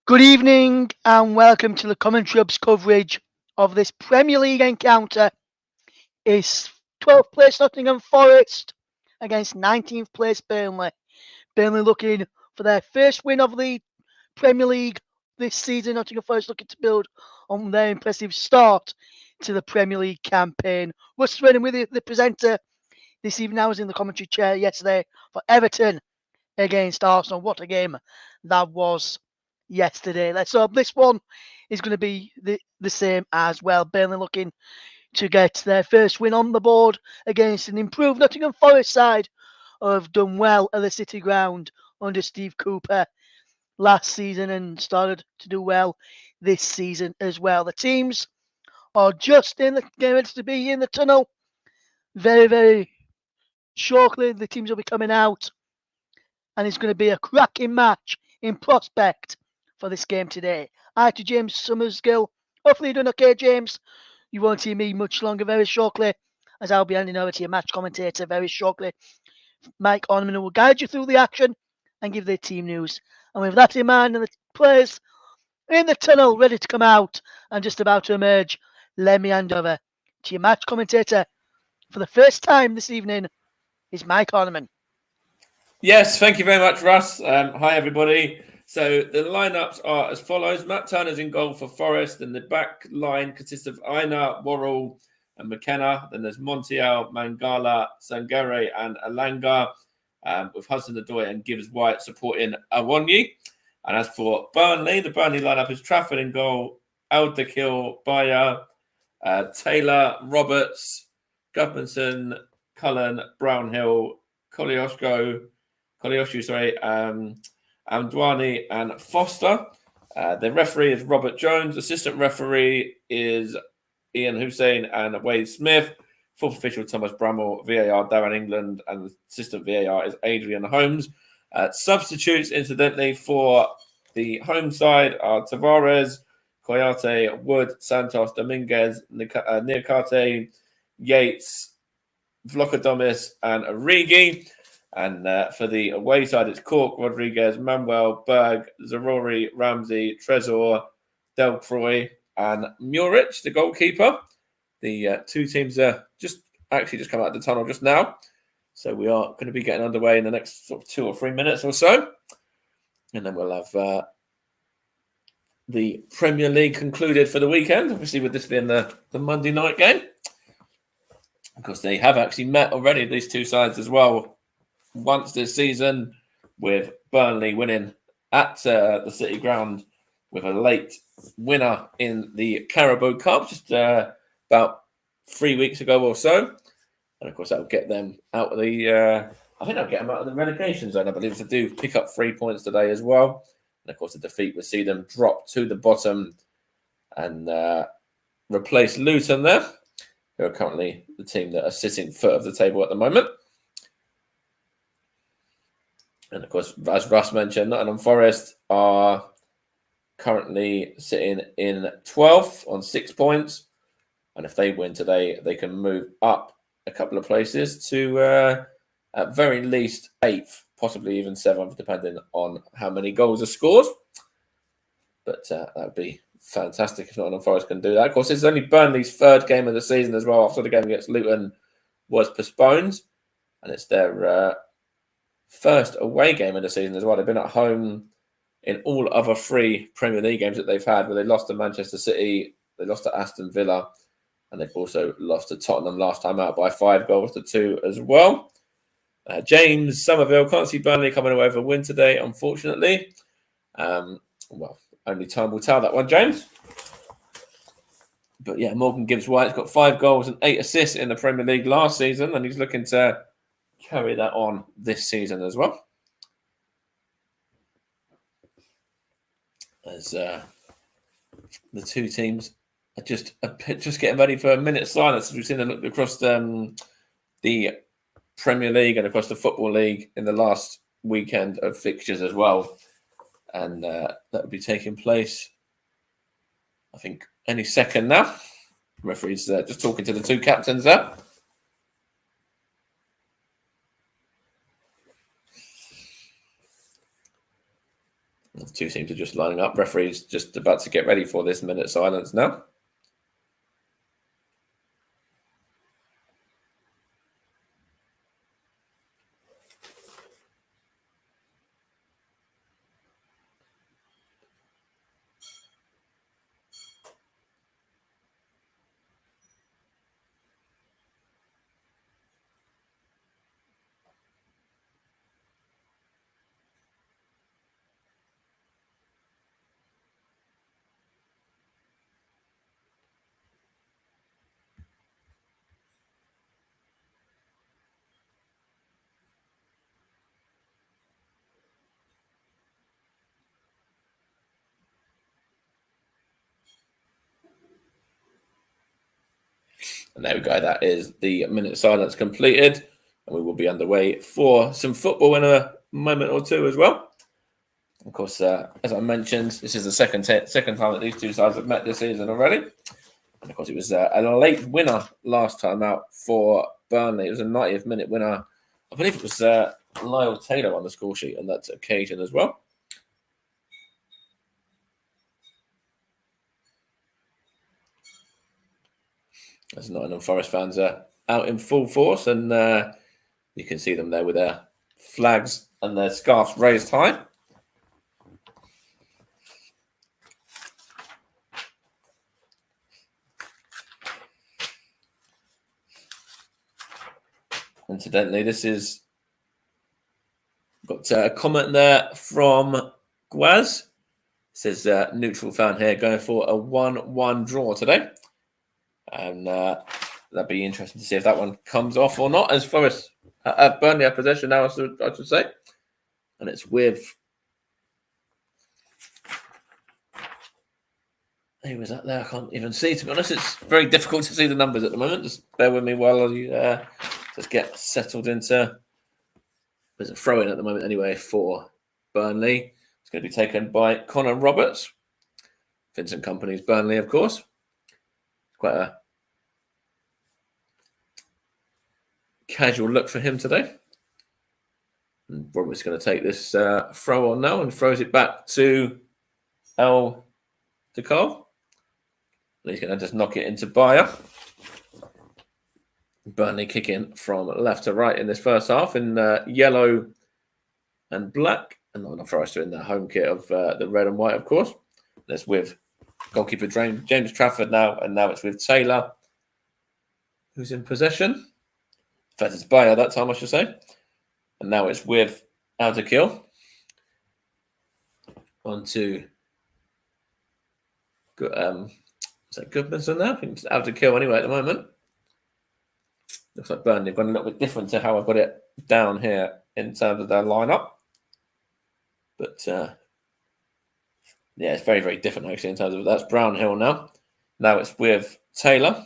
Good evening and welcome to the Commentary Hub's coverage of this Premier League encounter. Is 12th place Nottingham Forest against 19th place Burnley. Burnley looking for their first win of the Premier League this season. Nottingham Forest looking to build on their impressive start to the Premier League campaign. Russ running with the presenter this evening. I was in the commentary chair yesterday for Everton against Arsenal. What a game that was yesterday. Let's hope this one is going to be the same as well. Burnley looking to get their first win on the board against an improved Nottingham Forest side who have done well at the City Ground under Steve Cooper last season and started to do well this season as well. The teams are just in the getting ready to be in the tunnel. Very, very shortly, the teams will be coming out, and it's going to be a cracking match in prospect for this game today. Hi to James Summersgill. Hopefully you're doing okay, James. You won't see me much longer very shortly, as I'll be handing over to your match commentator very shortly. Mike Ornman will guide you through the action and give the team news. And with that in mind and the players in the tunnel ready to come out and just about to emerge, let me hand over to your match commentator for the first time this evening is Mike Ornman. Yes, thank you very much, Russ. Hi, everybody. So the lineups are as follows. Matt Turner's in goal for Forest, and the back line consists of Aina, Worrell, and McKenna. Then there's Montiel, Mangala, Sangare, and Alanga, with Hudson-Odoi and Gibbs White supporting Awonyi. And as for Burnley, the Burnley lineup is Trafford in goal, Alderkill, Bayer, Taylor, Roberts, Gudmundsson, Cullen, Brownhill, Koliosho, Amdwani and Foster. The referee is Robert Jones. Assistant referee is Ian Hussein and Wade Smith. Fourth official Thomas Bramall. VAR Darren England. And the assistant VAR is Adrian Holmes. Substitutes, incidentally, for the home side are Tavares, Coyote, Wood, Santos, Dominguez, Niakate, Yates, Vlokodomis and Origi. And for the away side, it's Cork, Rodriguez, Manuel, Berg, Zarori, Ramsey, Trezor, Delcroix, and Muric, the goalkeeper. The two teams are just come out of the tunnel just now. So we are going to be getting underway in the next sort of 2 or 3 minutes or so. And then we'll have the Premier League concluded for the weekend, obviously with this being the Monday night game. Of course, they have actually met already, these two sides as well, once this season, with Burnley winning at the City Ground with a late winner in the Carabao Cup just about 3 weeks ago or so. And of course, that'll get them out of the, I think that'll get them out of the relegation zone. I believe they do pick up 3 points today as well. And of course, the defeat will see them drop to the bottom and replace Luton there, who are currently the team that are sitting foot of the table at the moment. And of course, as Russ mentioned, Nottingham Forest are currently sitting in 12th on 6 points. And if they win today, they can move up a couple of places to at very least 8th, possibly even 7th, depending on how many goals are scored. But that would be fantastic if Nottingham Forest can do that. Of course, it's only Burnley's third game of the season as well, after the game against Luton was postponed. And it's their first away game of the season as well. They've been at home in all other 3 Premier League games that they've had, where they lost to Manchester City, they lost to Aston Villa, and they've also lost to Tottenham last time out by 5 goals to 2 as well. James Somerville can't see Burnley coming away with a win today, unfortunately. Well, only time will tell that one, James. But yeah, Morgan Gibbs White's got 5 goals and 8 assists in the Premier League last season, and he's looking to carry that on this season as well. As the two teams are just getting ready for a minute's silence, as we've seen them look across the Premier League and across the Football League in the last weekend of fixtures as well. And that will be taking place, I think, any second now. The referee's just talking to the two captains there. The two seem to just lining up. Referee's just about to get ready for this minute silence now. And there we go. That is the minute silence completed. And we will be underway for some football in a moment or two as well. Of course, as I mentioned, this is the second time that these two sides have met this season already. And of course, it was a late winner last time out for Burnley. It was a 90th minute winner. I believe it was Lyle Taylor on the score sheet on that occasion as well. As Nottingham Forest fans are out in full force, and you can see them there with their flags and their scarves raised high. Incidentally, this is got a comment there from Guaz. It says neutral fan here going for a 1-1 draw today. And that'd be interesting to see if that one comes off or not. As Forest Burnley have possession now, I should say. And it's with... Who was that there? I can't even see, to be honest. It's very difficult to see the numbers at the moment. Just bear with me while you just get settled into... There's a throw-in at the moment anyway for Burnley. It's going to be taken by Connor Roberts. Vincent Kompany's Burnley, of course. Quite a casual look for him today. And Roberts going to take this throw on now and throws it back to El Decol. And he's going to just knock it into Bayer. Burnley kicking from left to right in this first half in yellow and black. And Nottingham Forest are in the home kit of the red and white, of course. That's with goalkeeper James Trafford now. And now it's with Taylor, who's in possession. In fact, it's Bayer that time, I should say. And now it's with Alderkill. On to... is that Goodmanson now? I think it's Alderkill anyway at the moment. Looks like Burnley have gone a little bit different to how I've got it down here in terms of their lineup. But yeah, it's very, very different actually in terms of that's Brownhill now. Now it's with Taylor.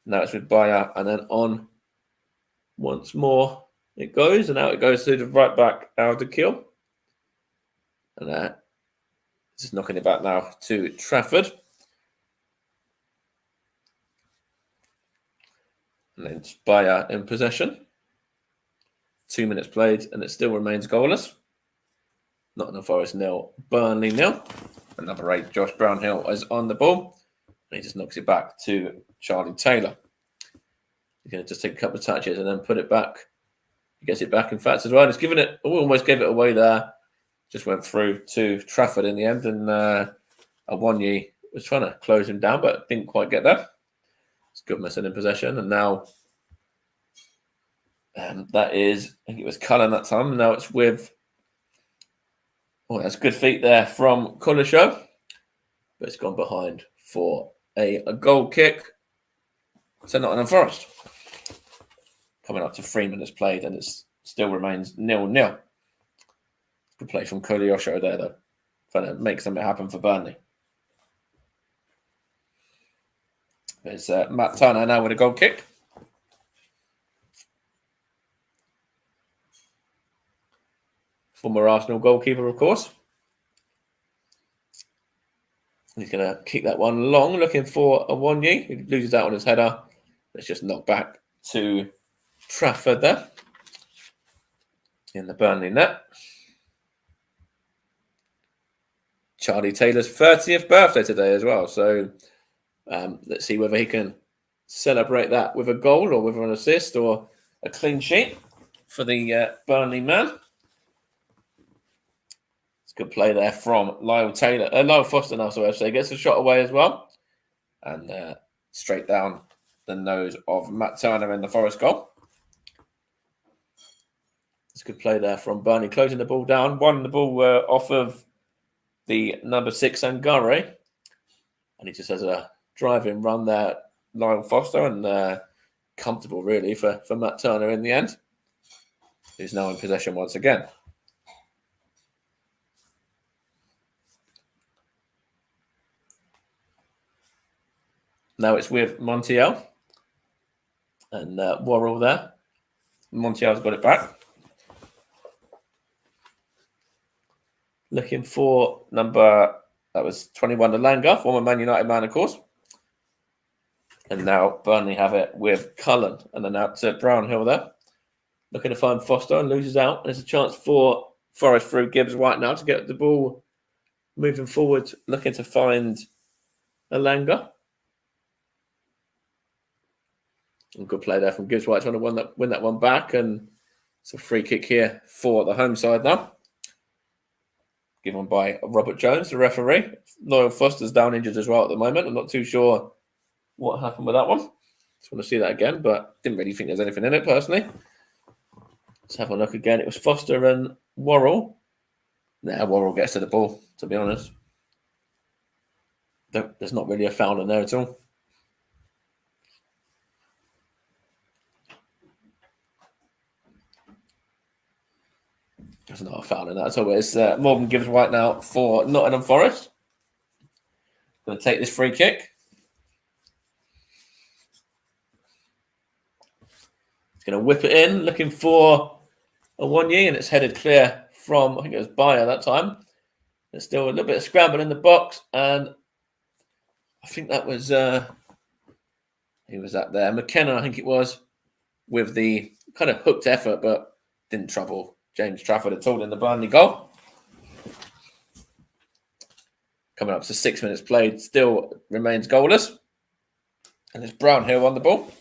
Now it's with Bayer, and then on once more it goes, and now it goes to the right back Alderkill. And just knocking it back now to Trafford. And then Bayer in possession. 2 minutes played, and it still remains goalless. Nottingham Forest 0, Burnley 0. And number 8, Josh Brownhill, is on the ball. And he just knocks it back to Charlie Taylor. He's going to just take a couple of touches and then put it back. He gets it back, in fact, as well. Just giving it, almost gave it away there. Just went through to Trafford in the end. And Awonyi was trying to close him down, but didn't quite get there. It's Goodmanson in possession, and now that is, I think it was Cullen that time. And now it's with, that's good feet there from Cullishow, but it's gone behind for a goal kick to Nottingham Forest. Coming up to 3 minutes played, and it still remains 0-0. Good play from Cullishow there, though, trying to make something happen for Burnley. There's Matt Turner now with a goal kick. Former Arsenal goalkeeper, of course. He's going to kick that one long, looking for Awonyi. He loses out on his header. Let's just knock back to Trafford there in the Burnley net. Charlie Taylor's 30th birthday today as well. So let's see whether he can celebrate that with a goal or with an assist or a clean sheet for the Burnley man. It's a good play there from Lyle Foster now, so he gets a shot away as well. And straight down the nose of Matt Turner in the Forest goal. It's a good play there from Burnley, closing the ball down. Won the ball off of the number 6, Angare. And he just has a driving run there, Lyle Foster, and comfortable really for Matt Turner in the end, who's now in possession once again. Now it's with Montiel and Worrell there. Montiel's got it back. Looking for number, that was 21, Alanga, former Man United man, of course. And now Burnley have it with Cullen, and then out to Brownhill there. Looking to find Foster and loses out. There's a chance for Forest through Gibbs White now to get the ball moving forward, looking to find Alanga. And good play there from Gibbs White, trying to win that one back. And it's a free kick here for the home side now. Given by Robert Jones, the referee. Lyle Foster's down injured as well at the moment. I'm not too sure what happened with that one. Just want to see that again, but didn't really think there's anything in it personally. Let's have a look again. It was Foster and Worrell. Worrell gets to the ball, to be honest. There's not really a foul in there at all. There's not a foul in that at all. It's Morgan Gibbs White now for Nottingham Forest. Going to take this free kick. He's going to whip it in, looking for a Wonyi, and it's headed clear from, I think it was Bayer that time. There's still a little bit of scramble in the box, and I think that was, he was that there. McKenna, I think it was, with the kind of hooked effort, but didn't trouble James Trafford at all in the Burnley goal. Coming up to 6 minutes played, still remains goalless. And it's Brownhill on the ball.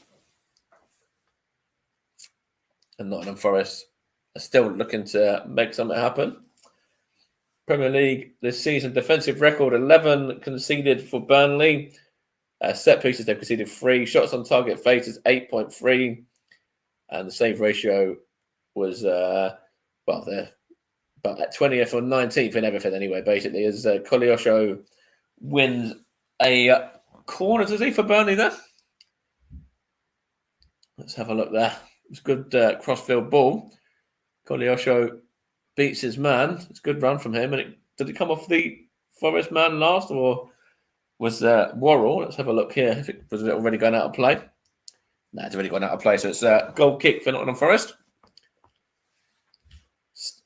And Nottingham Forest are still looking to make something happen. Premier League this season, defensive record 11 conceded for Burnley. Set pieces, they've conceded 3. Shots on target faces 8.3. And the save ratio was, they're about at 20th or 19th in everything anyway, basically, as Koleosho wins a corner, does he, for Burnley there? Let's have a look there. It's a good cross-field ball. Koleosho beats his man. It's a good run from him. And did it come off the Forest man last, or was Worrell? Let's have a look here. Was it already going out of play? No, it's already gone out of play. So it's a goal kick for Nottingham Forest.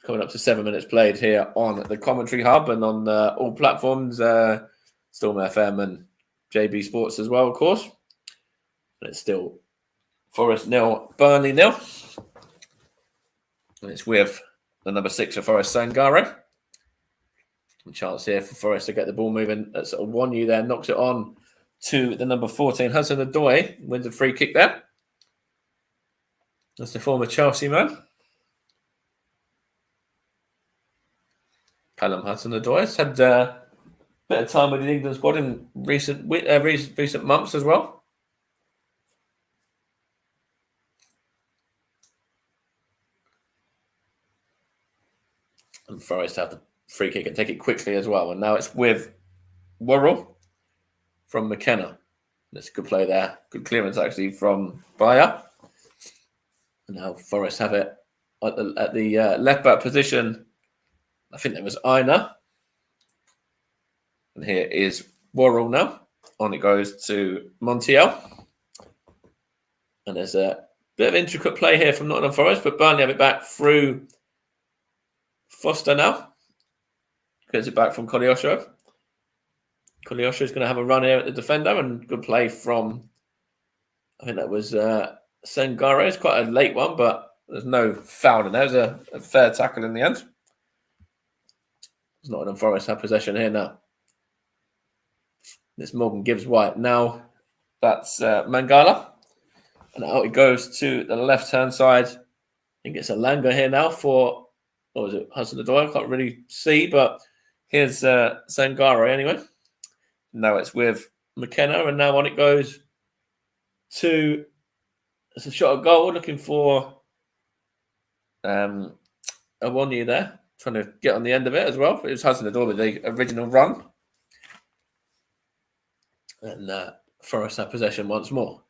Coming up to 7 minutes played here on the Commentary Hub and on all platforms, Storm FM and JB Sports as well, of course. And it's still Forest 0, Burnley 0. And it's with the number 6 for Forest, Sangare. A chance here for Forest to get the ball moving. That's a Wonyi there, knocks it on to the number 14, Hudson-Odoi, wins a free kick there. That's the former Chelsea man. Callum Hudson-Odoi has had a bit of time with the England squad in recent months as well. And Forest have the free kick and take it quickly as well. And now it's with Worrell from McKenna. That's a good play there. Good clearance actually from Bayer. And now Forest have it at the left back position. I think that was Aina. And here is Worrell now. On it goes to Montiel. And there's a bit of intricate play here from Nottingham Forest, but Burnley have it back through Foster now. Gets it back from Koleosho. Koleosho is going to have a run here at the defender, and good play from, I think that was Sangare. It's quite a late one, but there's no foul in there. It was a fair tackle in the end. It's Nottingham Forest have possession here now. It's Morgan Gibbs White. Now that's Mangala. And out it goes to the left-hand side. I think it's a Langa here now for, what was it, Hudson-Odoi? I can't really see, but here's Sangare anyway. Now it's with McKenna, and now on it goes to, it's a shot at goal, looking for Awonyi there, trying to get on the end of it as well. It was Hudson-Odoi with the original run. And Forest have possession once more.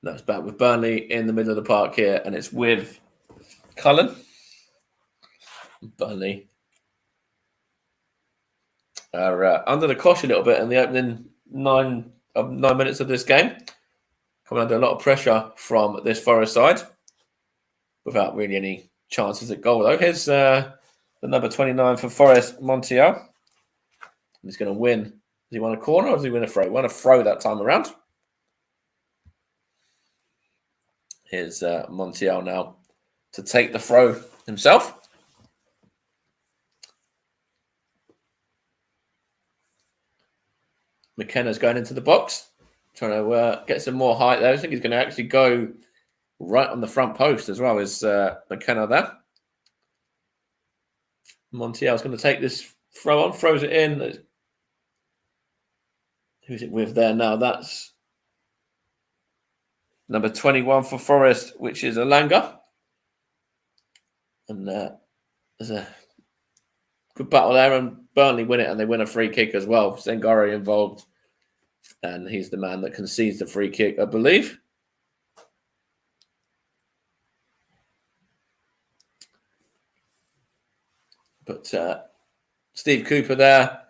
That's back with Burnley in the middle of the park here, and it's with Cullen. Burnley are under the cosh a little bit in the opening 9 minutes of this game. Coming under a lot of pressure from this Forest side without really any chances at goal, though. Here's the number 29 for Forest, Montiel. He's going to win. Does he want a corner or does he win a throw? He won a throw that time around. Here's Montiel now to take the throw himself. McKenna's going into the box, trying to get some more height there. I think he's going to actually go right on the front post as well as McKenna there. Montiel's going to take this throw on, throws it in. Who's it with there now? That's number 21 for Forest, which is Alanga. And there's a good battle there, and Burnley win it, and they win a free kick as well. Sengari involved, and he's the man that concedes the free kick, I believe. But Steve Cooper there,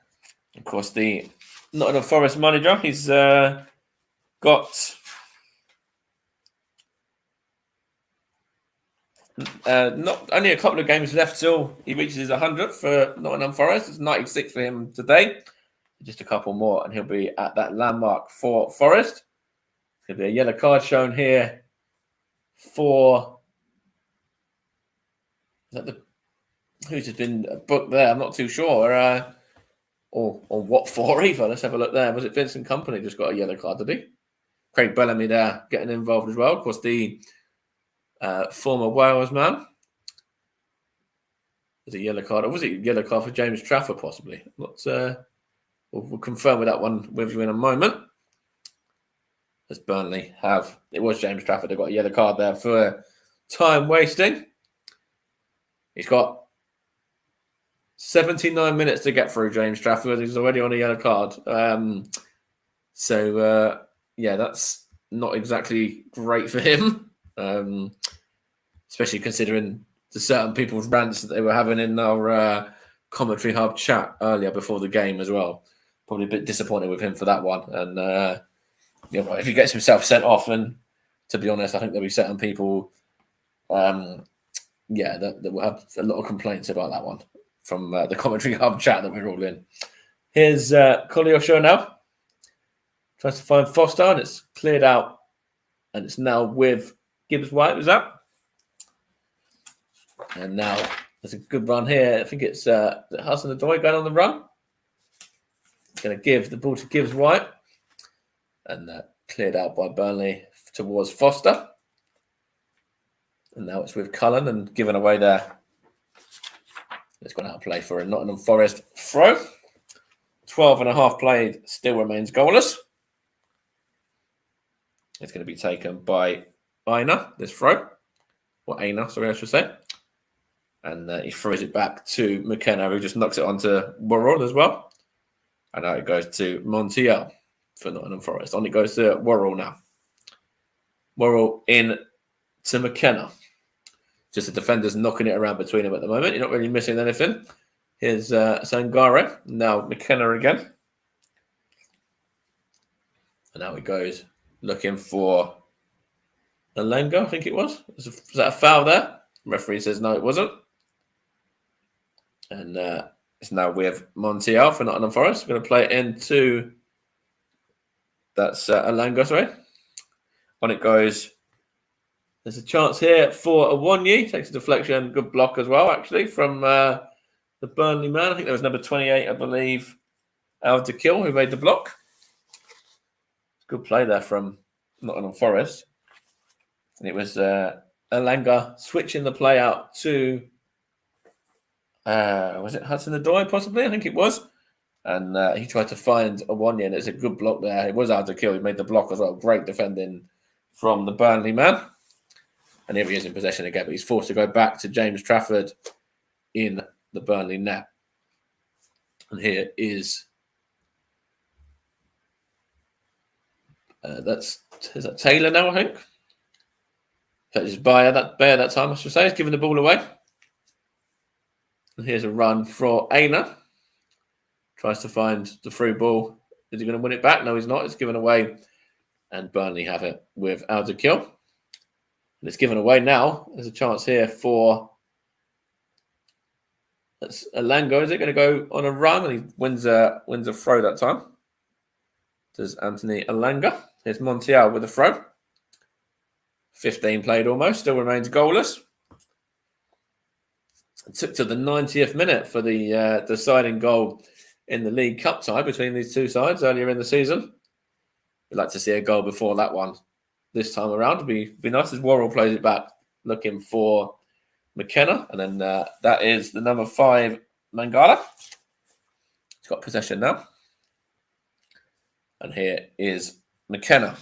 of course, the Nottingham Forest manager. He's got not only a couple of games left till he reaches his 100th for Nottingham Forest. It's 96 for him today. Just a couple more, and he'll be at that landmark for Forest. There'll be a yellow card shown here for who's just been booked there. I'm not too sure. Or what for either. Let's have a look there. Was it Vincent Kompany just got a yellow card, did he? Craig Bellamy there getting involved as well. Of course, the former Wales man. There's a yellow card. Or was it a yellow card for James Trafford, possibly? We'll confirm with that one with you in a moment. As Burnley have. It was James Trafford. They got a yellow card there for time wasting. He's got 79 minutes to get through, James Trafford. He's already on a yellow card. Yeah, that's not exactly great for him. Especially considering the certain people's rants that they were having in our commentary hub chat earlier before the game as well. Probably a bit disappointed with him for that one. And if he gets himself sent off, and to be honest, I think there'll be certain people that will have a lot of complaints about that one from the commentary hub chat that we're all in. Here's Koleosho now. Tries to find Foster, and it's cleared out. And it's now with Gibbs White, was that? And now there's a good run here. I think it's Hudson-Odoi going on the run. Going to give the ball to Gibbs White. And cleared out by Burnley towards Foster. And now it's with Cullen and given away there. It's gone out of play for a Nottingham Forest throw. 12.5 played, still remains goalless. It's going to be taken by Aina, this throw. Or Aina, sorry, I should say. And he throws it back to McKenna, who just knocks it onto Worrell as well. And now it goes to Montiel for Nottingham Forest. On it goes to Worrell now. Worrell in to McKenna. Just the defenders knocking it around between them at the moment. You're not really missing anything. Here's Sangare. Now McKenna again. And now he goes looking for Alenga, I think it was. Was that a foul there? The referee says no, it wasn't. And it's now with Montiel for Nottingham Forest. We're going to play it into... That's Alenga, sorry. On it goes There's a chance here for Awoniyi. Takes a deflection. Good block as well, actually, from the Burnley man. I think that was number 28, I believe, Al-Dakil, who made the block. Good play there from Nottingham Forest. And it was Alanga switching the play out to, was it Hudson-Odoi possibly? I think it was. And he tried to find Awoniyi, and it's a good block there. It was Al-Dakil who made the block as well. Great defending from the Burnley man. And here he is in possession again, but he's forced to go back to James Trafford in the Burnley net. And here is is that Taylor now, I think? That is Bayer that time, I should say. He's giving the ball away. And here's a run for Aina. Tries to find the through ball. Is he going to win it back? No, he's not. It's given away. And Burnley have it with Al-Dakil. And it's given away now. There's a chance here for Alanga. Is it going to go on a run? And he wins a throw that time. Does Anthony Alanga. Here's Montiel with a throw. 15 played almost. Still remains goalless. It took to the 90th minute for the deciding goal in the League Cup tie between these two sides earlier in the season. We'd like to see a goal before that one this time around. It'd be nice as Worrell plays it back, looking for McKenna. And then that is the number 5, Mangala. He's got possession now. And here is McKenna.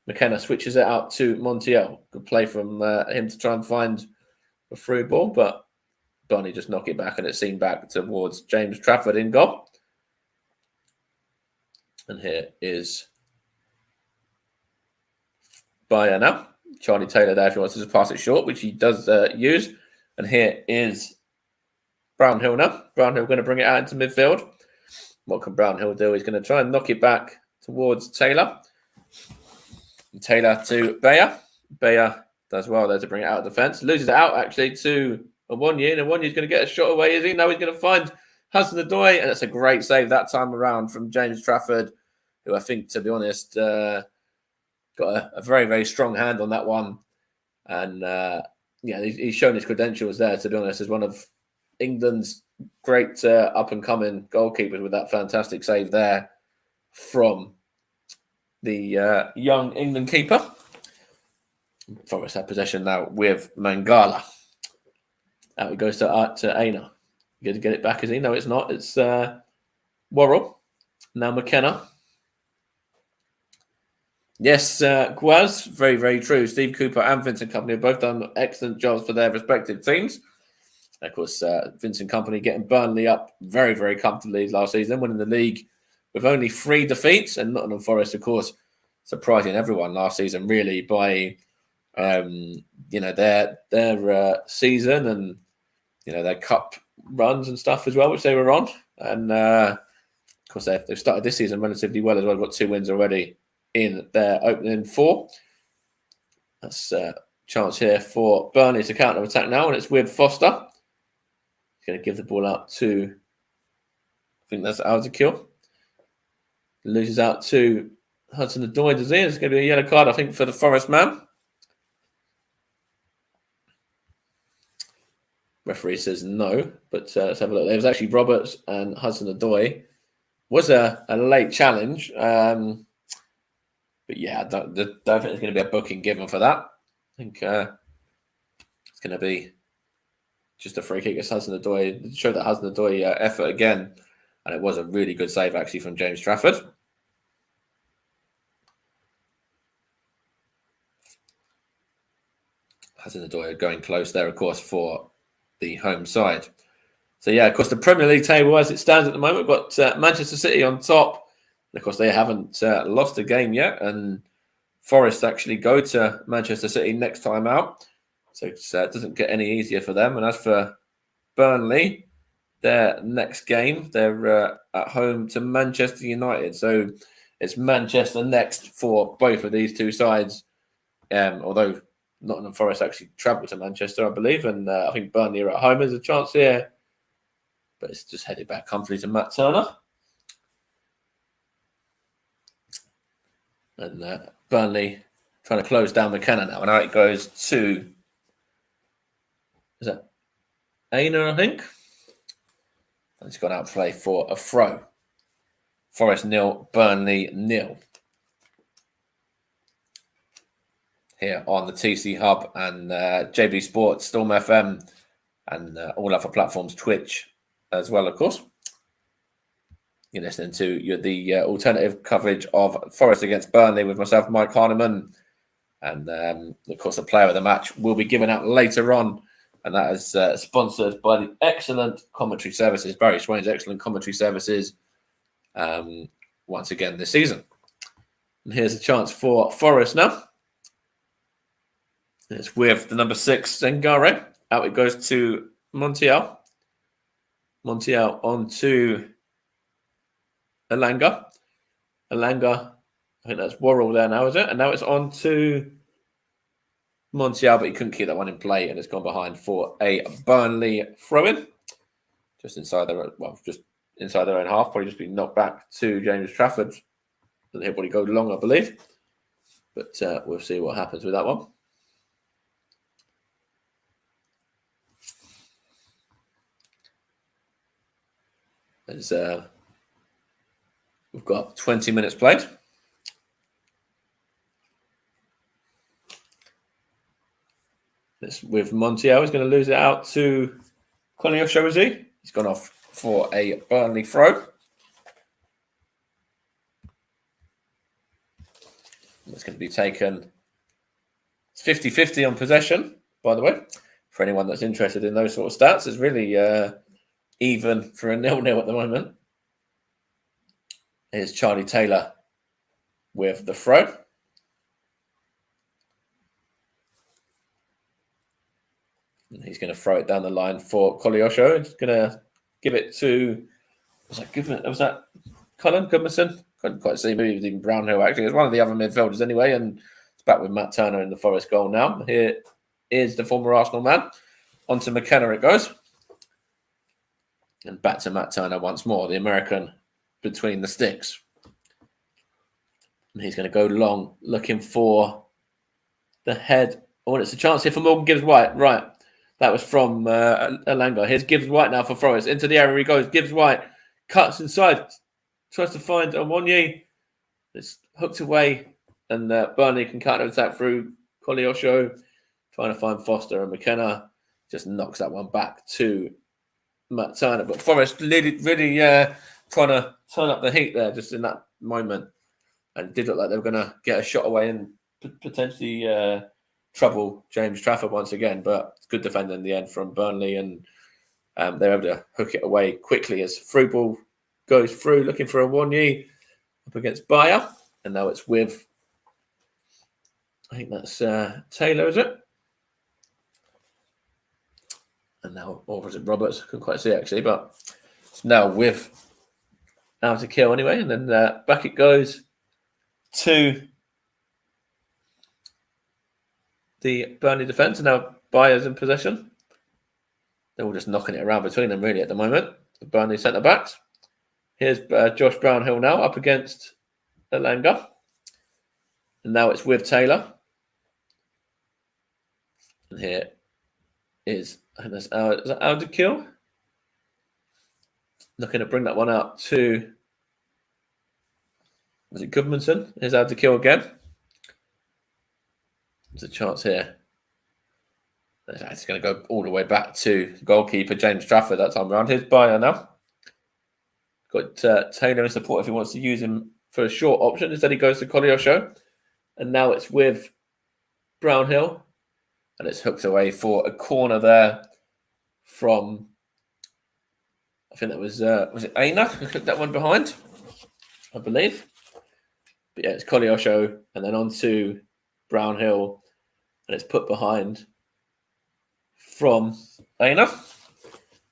McKenna switches it out to Montiel. Good play from him to try and find a through ball, but Burnley just knock it back, and it's seen back towards James Trafford in goal. And here is Bayer now. Charlie Taylor there if he wants to just pass it short, which he does use. And here is Brownhill now. Brownhill going to bring it out into midfield. What can Brownhill do? He's going to try and knock it back towards Taylor. And Taylor to Bayer. Bayer does well there to bring it out of defence. Loses it out actually to Awoniyi, and Awoniyi's going to get a shot away, is he? Now he's going to find Hudson-Odoi, and it's a great save that time around from James Trafford, who I think, to be honest, got a very, very strong hand on that one. And he's shown his credentials there, to be honest, as one of England's great up-and-coming goalkeepers with that fantastic save there from the young England keeper. Forest have possession now with Mangala. Out it goes to Aina. Going to get it back, is he? No, it's not. It's Worrell. Now McKenna. Yes, Guaz. Very, very true. Steve Cooper and Vincent Kompany have both done excellent jobs for their respective teams. Of course, Vincent Kompany getting Burnley up very, very comfortably last season, winning the league with only 3 defeats. And Nottingham Forest, of course, surprising everyone last season, really, by their season and their cup runs and stuff as well, which they were on. And of course, they've started this season relatively well as well. Got 2 wins already in their opening 4. That's a chance here for Burnley to counter attack now, and it's with Foster. He's going to give the ball out to, I think that's Al-Dakil. Loses out to Hudson-Odoi, does he? It's going to be a yellow card, I think, for the Forest man. Referee says no, but let's have a look. There was actually Roberts and Hudson-Odoi. Was a late challenge. But yeah, I don't think there's going to be a booking given for that. I think it's going to be just a free kick as Hudson-Odoi. Showed that Hudson-Odoi effort again. And it was a really good save, actually, from James Trafford. Hudson-Odoi going close there, of course, for the home side. So, yeah, of course, the Premier League table as it stands at the moment, we've got Manchester City on top. And of course, they haven't lost a game yet. And Forest actually go to Manchester City next time out. So it doesn't get any easier for them. And as for Burnley, their next game, they're at home to Manchester United. So it's Manchester next for both of these two sides. Although Nottingham Forest actually travel to Manchester, I believe. And I think Burnley are at home. There's a chance here. But it's just headed back comfortably to Matt Turner. And Burnley trying to close down McKenna now. And out it goes to, is that Aina, I think? And it's gone out to play for a throw. Forest 0, Burnley 0. Here on the TC Hub and JB Sports, Storm FM, and all other platforms, Twitch as well, of course. You're listening to the alternative coverage of Forest against Burnley with myself, Mike Harneman. And, of course, the player of the match will be given out later on. And that is sponsored by the excellent commentary services, Barry Swain's excellent commentary services, once again this season. And here's a chance for Forest now. It's with the number 6, Zengare. Out it goes to Montiel. Montiel on to Elanga. Elanga, I think that's Worrell there now, is it? And now it's on to Montiel, but he couldn't keep that one in play, and it's gone behind for a Burnley throw-in. Just inside their own half, probably just been knocked back to James Trafford. Doesn't anybody go long, I believe. But we'll see what happens with that one. As we've got 20 minutes played. This with Montiel. He's going to lose it out to Kolyosho, is he? He's gone off for a Burnley throw. It's going to be taken. It's 50-50 on possession, by the way. For anyone that's interested in those sort of stats, it's really even for a 0-0 at the moment. Here's Charlie Taylor with the throw. And he's going to throw it down the line for Kolyosho. He's going to give it to, was that Colin Goodmanson? Couldn't quite see, maybe it was even Brownhill actually. It's one of the other midfielders anyway, and it's back with Matt Turner in the Forest goal now. Here is the former Arsenal man. On to McKenna it goes. And back to Matt Turner once more, the American between the sticks. And he's going to go long, looking for the head. Oh, and it's a chance here for Morgan Gibbs-White. Right. That was from Elanga. Here's Gibbs-White now for Forest. Into the area he goes. Gibbs-White cuts inside. Tries to find Onwonyi. It's hooked away. And Burnley can counter-attack through Kolyosho. Trying to find Foster, and McKenna just knocks that one back to Matt Turner. But Forest really trying to turn up the heat there just in that moment. And it did look like they were going to get a shot away and potentially trouble James Trafford once again. But it's good defending in the end from Burnley. And they're able to hook it away quickly as through ball goes through, looking for Onwonyi up against Bayer. And now it's with, I think that's Taylor, is it? And now, or was it Roberts? I couldn't quite see actually, but it's now with out to kill anyway. And then back it goes to the Burnley defence. And now Bayer's in possession. They're all just knocking it around between them really at the moment. The Burnley centre backs. Here's Josh Brownhill now up against Elanga. And now it's with Taylor. And here is, I think that's Alderkill. Looking to bring that one out to, was it Goodmanson? Here's Alderkill again. There's a chance here. It's going to go all the way back to goalkeeper James Trafford that time around. Here's Bayer now. Got Taylor in support if he wants to use him for a short option. Instead he goes to Kolyosho. And now it's with Brownhill. And it's hooked away for a corner there from, I think that was it Aina who clicked that one behind, I believe. But yeah, it's Kolyosho and then on to Brownhill. And it's put behind from Aina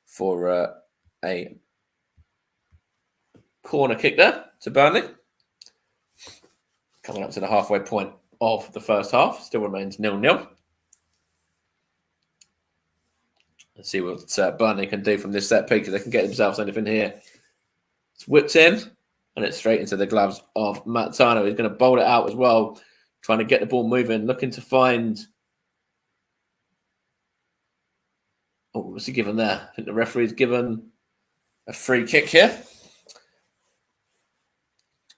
for a corner kick there to Burnley. Coming up to the halfway point of the first half. Still remains 0-0. Let's see what Burnley can do from this set piece. They can get themselves anything here. It's whipped in, and it's straight into the gloves of Matt Turner. He's going to bowl it out as well trying to get the ball moving, looking to find. Oh, what's he given there? I think the referee's given a free kick here.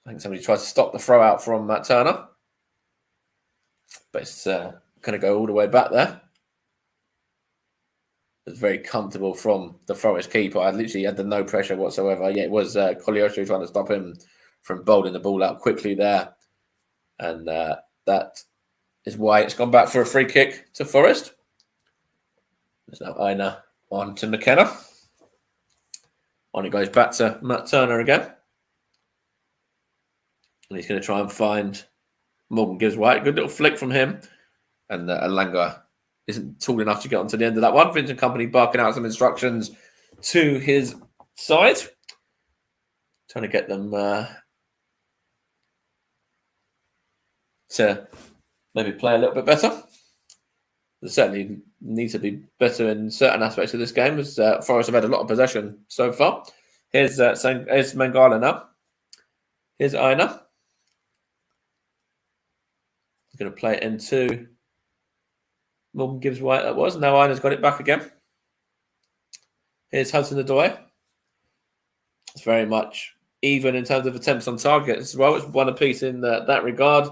I think somebody tried to stop the throw out from Matt Turner. But it's going to go all the way back there. It's very comfortable from the Forest keeper. I literally had no pressure whatsoever. Yeah, it was Koleosho trying to stop him from bowling the ball out quickly there. And that is why it's gone back for a free kick to Forest. There's now Aina on to McKenna. On it goes back to Matt Turner again. And he's going to try and find Morgan Gibbs White. Good little flick from him. And Alanga isn't tall enough to get onto the end of that one. Vincent Kompany barking out some instructions to his side. Trying to get them to maybe play a little bit better. They certainly need to be better in certain aspects of this game, as Forest have had a lot of possession so far. Here's Mangala now. Here's Aina. He's going to play it into Morgan Gibbs White. That was. Now Aina's got it back again. Here's Hudson-Odoi. It's very much even in terms of attempts on target as well. It's one apiece in that regard,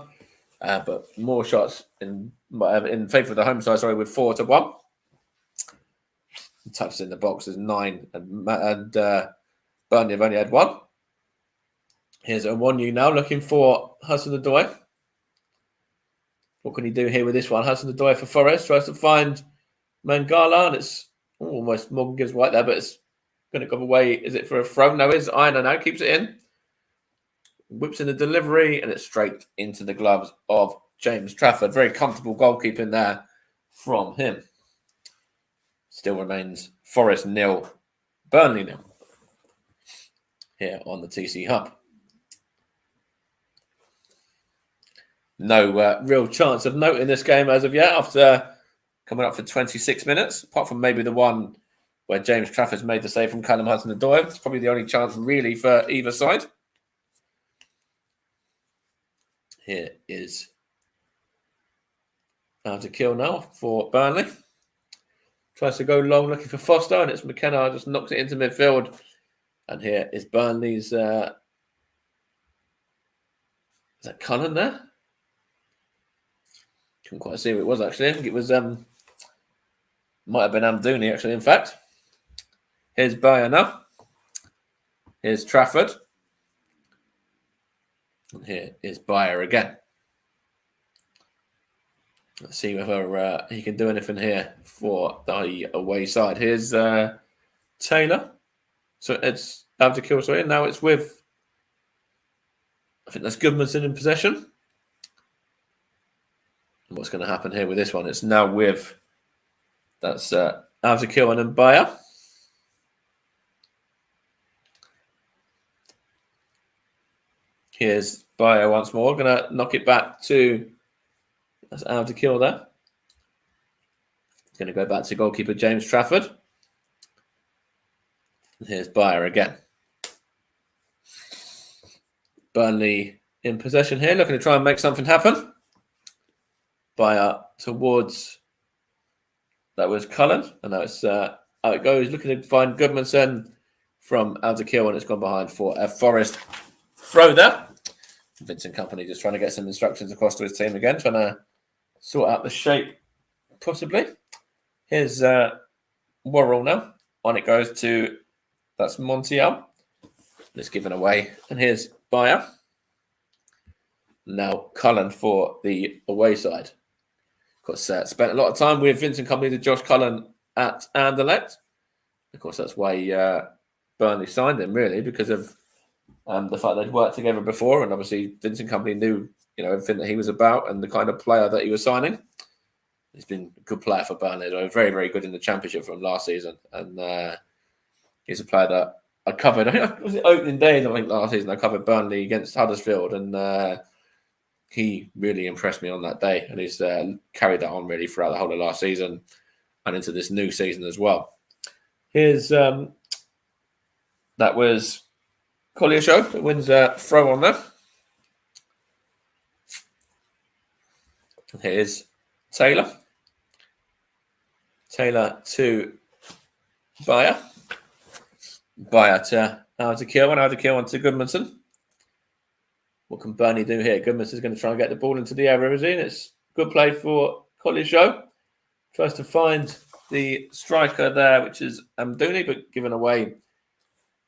but more shots in favour of the home side. Sorry, with 4-1. Touches in the box is 9, and Burnley have only had 1. Here's Onwonu now looking for Hudson-Odoi. What can he do here with this one? Hudson-Odoi for Forest tries to find Mangala, and it's almost Morgan Gibbs White there, but it's going to go away. Is it for a throw? No, it's Aina now. Keeps it in. Whips in the delivery, and it's straight into the gloves of James Trafford. Very comfortable goalkeeping there from him. Still remains Forest 0, Burnley 0 here on the TC Hub. No real chance of note in this game as of yet after coming up for 26 minutes, apart from maybe the one where James Trafford's made the save from Callum Hudson-Odoi. It's probably the only chance really for either side. Here is out to kill now for Burnley. Tries to go long looking for Foster, and it's McKenna just knocks it into midfield. And here is Burnley's... is that Cullen there? Couldn't quite see who it was actually. I think it was might have been Amdouni actually, in fact. Here's Bayer now. Here's Trafford. And here is Bayer again. Let's see whether he can do anything here for the away side. Here's Taylor. So it's out to kill, sorry. Now it's with, I think that's Goodmanson in possession. What's going to happen here with this one? It's now with, that's out to kill and then Bayer. Here's Bayer once more. Going to knock it back to, that's out to kill there. It's going to go back to goalkeeper James Trafford. And here's Bayer again. Burnley in possession here, looking to try and make something happen. Bayer towards, that was Cullen, and now it's out it goes, looking to find Goodmanson from out to kill, and it's gone behind for a Forest throw there. Vincent Kompany just trying to get some instructions across to his team again, trying to sort out the shape, possibly. Here's Worrell now. On it goes to, that's Montiel. It's given away. And here's Bayer. Now Cullen for the away side. Of course, spent a lot of time with Vincent Kompany to Josh Cullen at Anderlecht. Of course, that's why Burnley signed him, really, because of the fact they'd worked together before. And obviously, Vincent Kompany knew, everything that he was about and the kind of player that he was signing. He's been a good player for Burnley. They were very, very good in the Championship from last season. And he's a player that I covered. I think it was the opening days, last season. I covered Burnley against Huddersfield. And he really impressed me on that day. And he's carried that on really throughout the whole of last season and into this new season as well. Here's, that was Collier Show that wins a throw on there. Here's Taylor. Taylor to Bayer. Bayer to Alderkill, and Alderkill on to Goodmanson. What can Burnley do here? Goodmanson's going to try and get the ball into the area, is he? It's good play for Collishaw. Tries to find the striker there, which is Amdouni, but given away.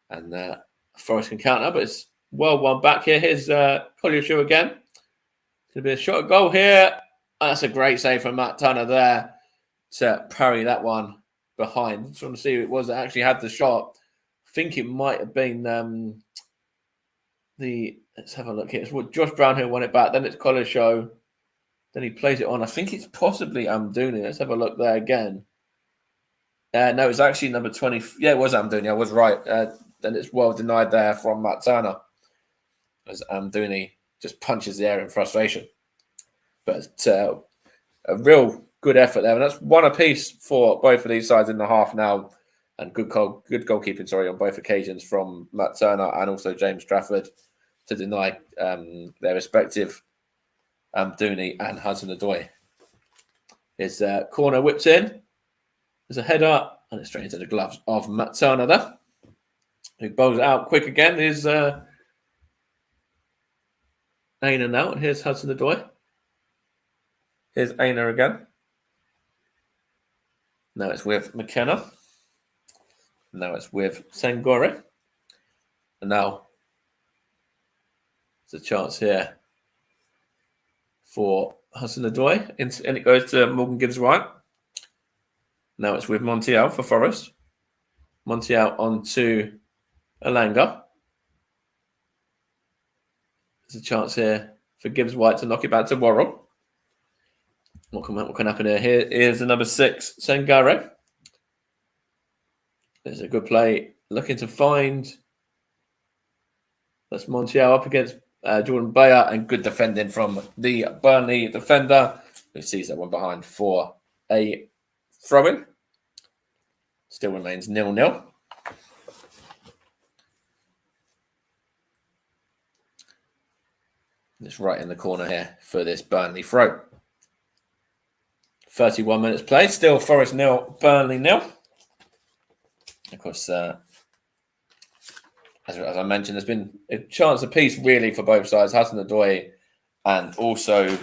And Forest can counter, but it's well won back here. Here's Collishaw again. It's going to be a shot at goal here. That's a great save from Matt Turner there to parry that one behind. Just want to see who it was that actually had the shot. I think it might have been let's have a look here. It's Josh Brown who won it back. Then it's Collishaw. Then he plays it on. I think it's possibly Amdouni. Let's have a look there again. No, it's actually number 20. Yeah, it was Amdouni. I was right. Then it's well denied there from Matt Turner, as Amdouni just punches the air in frustration. But a real good effort there. And that's one apiece for both of these sides in the half now. And good goalkeeping, on both occasions from Matt Turner and also James Trafford to deny their respective Amdouni and Hudson-Odoi. His corner whipped in. There's a header and it's straight into the gloves of Matt Turner there, who bowls it out quick again. Here's Aina now, and here's Hudson-Odoi. Here's Aina again. Now it's with McKenna. Now it's with Senghore. And now there's a chance here for Hudson-Odoi. And it goes to Morgan Gibbs-White. Now it's with Montiel for Forest. Montiel on to Alanga. There's a chance here for Gibbs-White to knock it back to Worrell. What can happen here? Here's the number 6, Senghore. There's a good play. Looking to find. That's Montiel up against Jordan Bayer, and good defending from the Burnley defender, who sees that one behind for a throw-in. Still remains 0-0. It's right in the corner here for this Burnley throw. 31 minutes played. Still Forest 0, Burnley 0. Of course, as I mentioned, there's been a chance apiece really for both sides. Hudson-Odoi and also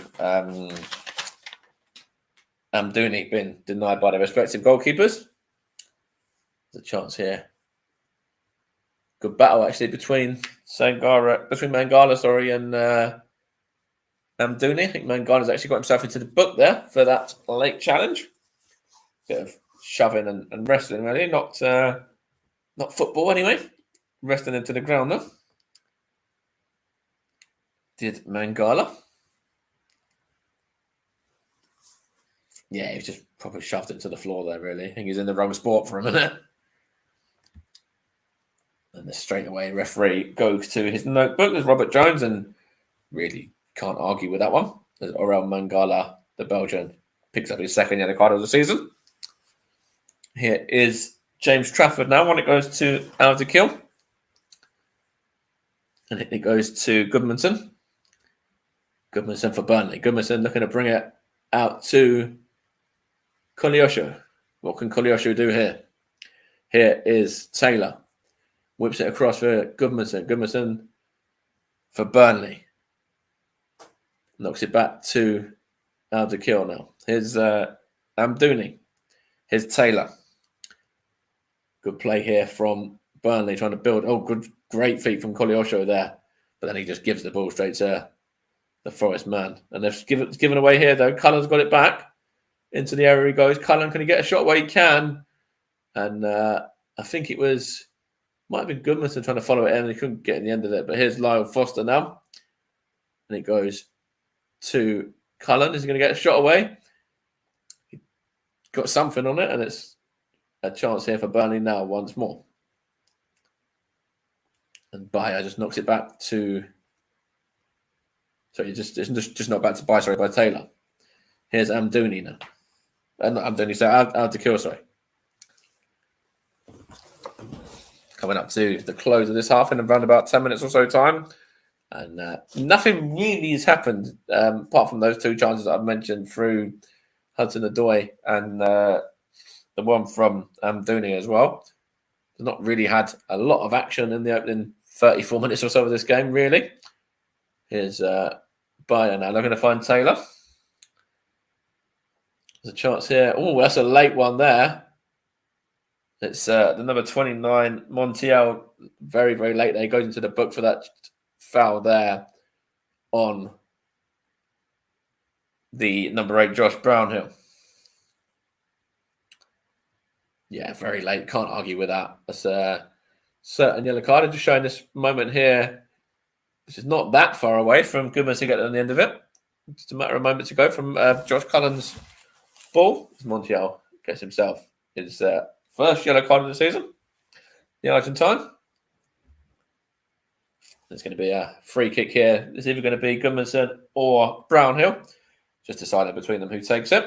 Amdouni been denied by their respective goalkeepers. There's a chance here. Good battle actually between Mangala, and Amdouni. I think Mangala's actually got himself into the book there for that late challenge. Bit of shoving and wrestling, really. Not football anyway. Wrestling into the ground though. Did Mangala. Yeah, he was just probably shoved into the floor there, really. I think he's in the wrong sport for a minute. And the straightaway referee goes to his notebook. There's Robert Jones, and really can't argue with that one. There's Aurel Mangala, the Belgian, picks up his second yellow card of the season. Here is James Trafford now when it goes to Alderkill. And it goes to Goodmanson. Goodmanson for Burnley. Goodmanson looking to bring it out to Collishaw. What can Collishaw do here? Here is Taylor. Whips it across for Goodmanson. Goodmanson for Burnley. Knocks it back to Alderkill now. Here's Amdouni. Here's Taylor. Good play here from Burnley trying to build. Oh, great feat from Collishaw there. But then he just gives the ball straight to the Forest man. And they've given away here, though. Cullen's got it back. Into the area he goes. Cullen, can he get a shot where he can? And I think it might have been Goodmanson trying to follow it in, and he couldn't get in the end of it. But here's Lyle Foster now. And it goes to Cullen. Is he going to get a shot away? He got something on it, and it's a chance here for Burnley now once more. And Bayer just knocks it back to... Sorry, just not back to Bayer, sorry, by Taylor. Here's Amdouni now. Not Amdouni, so Alderkill, sorry. Coming up to the close of this half in around about 10 minutes or so time. And nothing really has happened apart from those two chances that I've mentioned through Hudson-Odoi and the one from Dooney as well. They've not really had a lot of action in the opening 34 minutes or so of this game, really. Here's Bayern now looking to find Taylor. There's a chance here. Oh, that's a late one there. It's the number 29, Montiel, very, very late there. He goes into the book for that foul there on the number 8, Josh Brownhill. Yeah, very late. Can't argue with that. That's a certain yellow card. I'm just showing this moment here. This is not that far away from Goodman to get on the end of it. Just a matter of moments ago from Josh Cullen's ball. Montiel gets himself his first yellow card of the season. The Argentine. There's going to be a free kick here. It's either going to be Goodmanson or Brownhill. Just decided between them who takes it.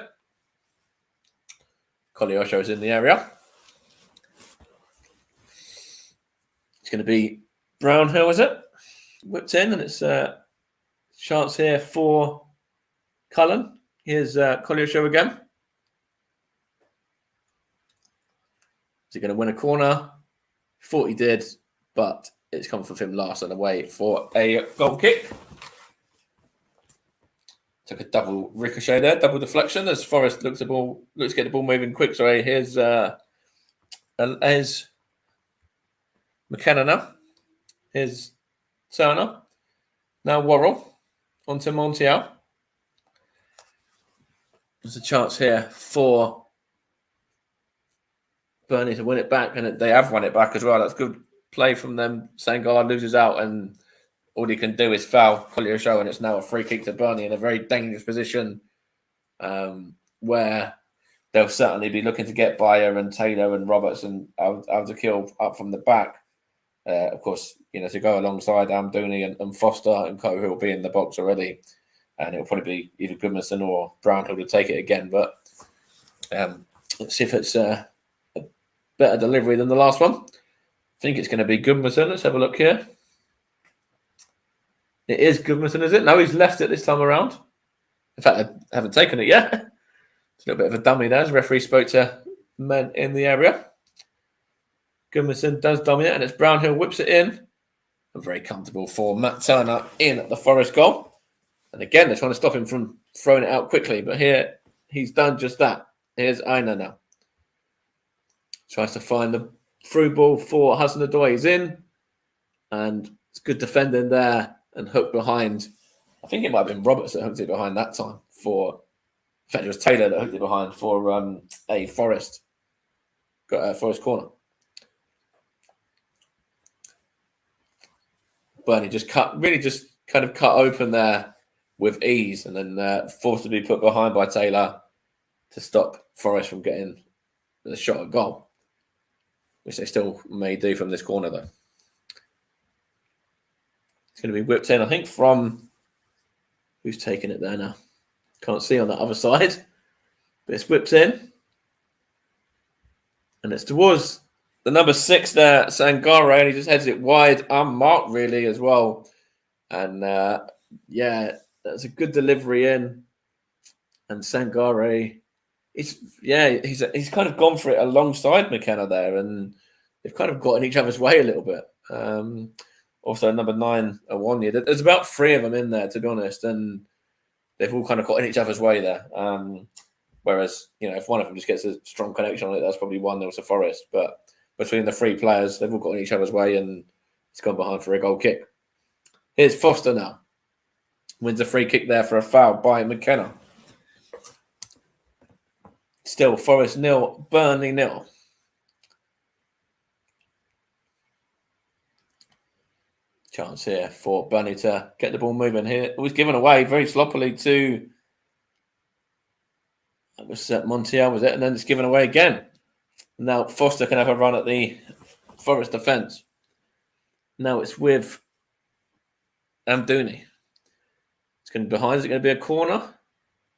Kolyosho is in the area. It's going to be Brownhill, is it? Whipped in, and it's a chance here for Cullen. Here's Kolyosho again. Is he going to win a corner? Thought he did, but it's come from him last and away for a goal kick. Took a double ricochet there, double deflection as Forest looks to get the ball moving quick. Sorry, here's McKenna now. Here's Turner. Now Worrell onto Montiel. There's a chance here for Burnley to win it back, and they have won it back as well. That's good play from them. Sangar loses out, and all he can do is foul Kolyosho, and it's now a free kick to Burnley in a very dangerous position where they'll certainly be looking to get Bayer and Taylor and Robertson out to kill up from the back. Of course, to go alongside Dooney and Foster and Co, who will be in the box already. And it'll probably be either Goodmanson or Brownhill to take it again. But let's see if it's a better delivery than the last one. I think it's going to be Goodmanson. Let's have a look here. It is Goodmanson, is it? No, he's left it this time around. In fact, I haven't taken it yet. It's a little bit of a dummy there as the referee spoke to men in the area. Goodmanson does dummy it, and it's Brownhill whips it in. Very comfortable for Matt Turner in at the Forest goal. And again, they're trying to stop him from throwing it out quickly. But here, he's done just that. Here's Aina now. Tries to find the through ball for Hudson-Odoi. He's in. And it's good defending there. And hooked behind. I think it might have been Roberts that hooked it behind that time. In fact, it was Taylor that hooked it behind for a Forest corner. Burnley just kind of cut open there with ease, and then forced to be put behind by Taylor to stop Forest from getting the shot at goal, which they still may do from this corner though. It's going to be whipped in, I think, from who's taking it there now. Can't see on that other side, but it's whipped in, and it's towards the number 6 there, Sangare, and he just heads it wide, unmarked really as well. And that's a good delivery in. And Sangare, he's kind of gone for it alongside McKenna there, and they've kind of got in each other's way a little bit. Also, number 9, Awanya. There's about 3 of them in there, to be honest, and they've all kind of got in each other's way there. Whereas, if one of them just gets a strong connection on it, that's probably 1-0 to Forest. But between the 3 players, they've all got in each other's way, and it's gone behind for a goal kick. Here's Foster now. Wins a free kick there for a foul by McKenna. Still Forest 0, Burnley 0. Chance here for Burnley to get the ball moving here. It was given away very sloppily to Montiel, was it? And then it's given away again. Now Foster can have a run at the Forest defence. Now it's with Amdouni. It's going to be behind. Is it going to be a corner?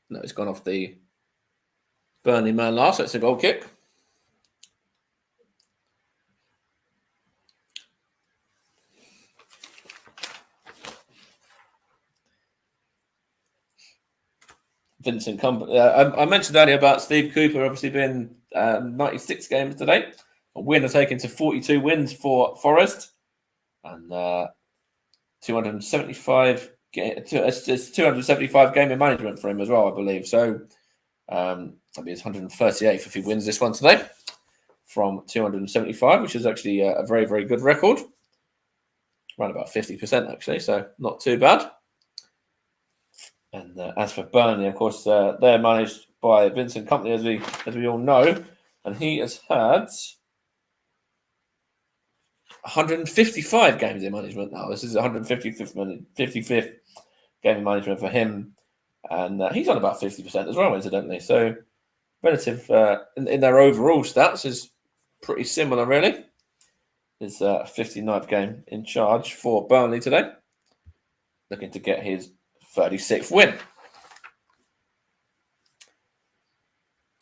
No, it's gone off the Burnley man last. So it's a goal kick. Vincent Company. I mentioned earlier about Steve Cooper obviously being 96 games today. A winner taken to 42 wins for Forest. And 275 gaming management for him as well, I believe. So that'll be his 138th if he wins this one today from 275, which is actually a very, very good record. Around about 50% actually, so not too bad. And as for Burnley, of course, they're managed by Vincent Company, as we all know, and he has had 155 games in management now. This is 155th game in management for him, and he's on about 50% as well, incidentally. So relative in their overall stats is pretty similar, really. His 59th game in charge for Burnley today, looking to get his 36th win.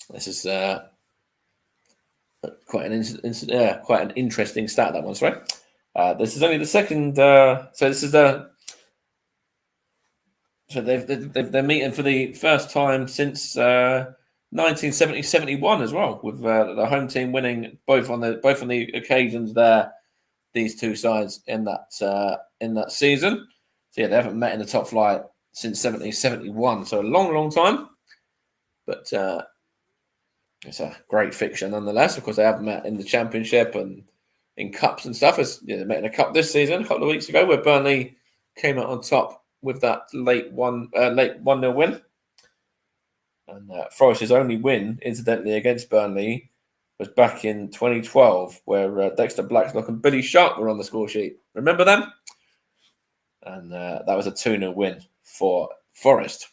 This is quite an interesting stat, that one, sorry. This is only the second. So this is the. So they're meeting for the first time since 1970-71 as well, with the home team winning both on the occasions there. These two sides in that season. So yeah, they haven't met in the top flight since 70-71. So a long time. But it's a great fixture nonetheless. Of course, they have met in the Championship and in cups and stuff. They met in a cup this season a couple of weeks ago, where Burnley came out on top with that late 1-0 win. And Forest's only win, incidentally, against Burnley was back in 2012, where Dexter Blackstock and Billy Sharp were on the score sheet. Remember them? And that was a 2-0 win for Forest.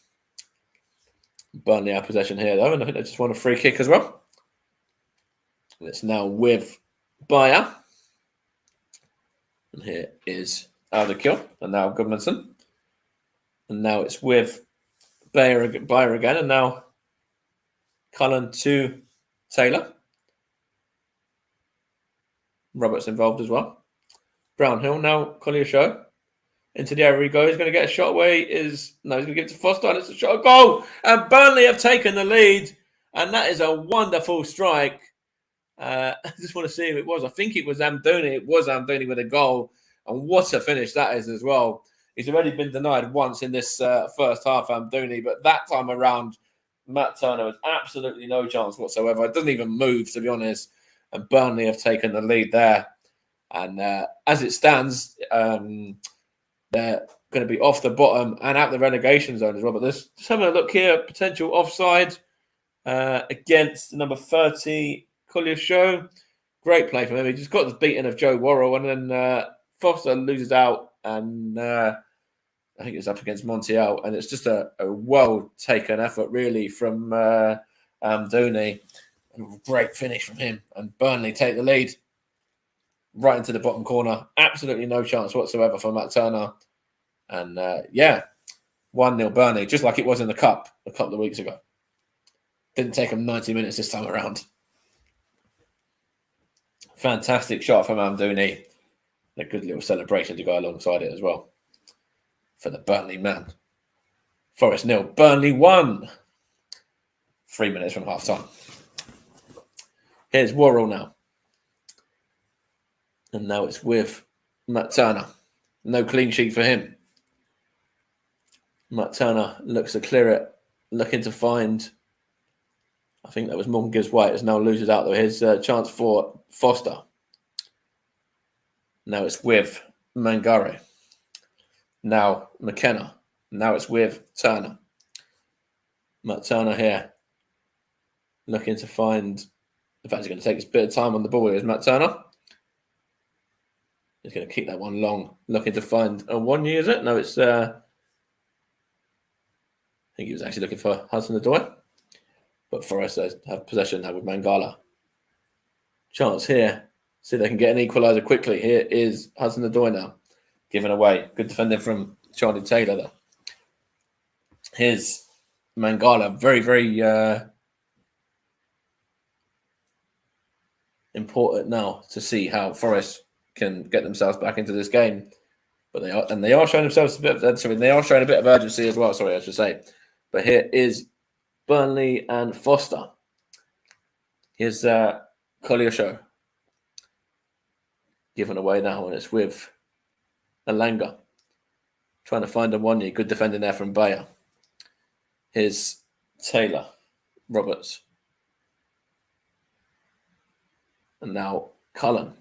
Burnley have possession here, though, and I think they just won a free kick as well. And it's now with Bayer. And here is Alderkill, and now Goodmanson. And now it's with Bayer again, and now Cullen to Taylor. Roberts involved as well. Brownhill, now Collier Show. Into the area he goes. He's going to get a shot away. He's going to give it to Foster, and it's a shot, a goal. And Burnley have taken the lead, and that is a wonderful strike. I just want to see if it was. I think it was Amdouni. It was Amdouni with a goal, and what a finish that is as well. He's already been denied once in this first half, Amdouni, but that time around, Matt Turner has absolutely no chance whatsoever. It doesn't even move, to be honest. And Burnley have taken the lead there. And as it stands, they're going to be off the bottom and out the relegation zone as well. But there's just having a look here, potential offside against number 30, Collier Show. Great play from him. He just got the beating of Joe Worrell, and then Foster loses out, and I think it's up against Montiel, and it's just a well-taken effort, really, from Amdouni. Great finish from him, and Burnley take the lead right into the bottom corner. Absolutely no chance whatsoever for Matt Turner. And 1-0 Burnley, just like it was in the Cup a couple of weeks ago. Didn't take him 90 minutes this time around. Fantastic shot from Amdouni. A good little celebration to go alongside it as well for the Burnley man. Forest 0, Burnley 1. 3 minutes from half time. Here's Worrell now. And now it's with Matt Turner. No clean sheet for him. Matt Turner looks to clear it, looking to find, I think that was Morgan Gibbs-White, as now loses out though. His chance for Foster. Now it's with Mangare. Now McKenna. Now it's with Turner. Matt Turner here, looking to find, in fact, he's going to take his bit of time on the ball. Here's Matt Turner. He's going to keep that one long, looking to find a 1 year, is it? No, it's, I think he was actually looking for Hudson-Odoi. But Forest have possession now with Mangala. Chance here. See if they can get an equaliser quickly. Here is Hudson-Odoi now, given away. Good defending from Charlie Taylor there. Here's Mangala. Very, very important now to see how Forest can get themselves back into this game, but they are showing themselves they are showing a bit of urgency as well. Sorry, I should say. But here is Burnley and Foster. Here's Collier Show. Given away now, and it's with Alanga. Trying to find a one-year. Good defending there from Bayer. Here's Taylor, Roberts. And now Cullen.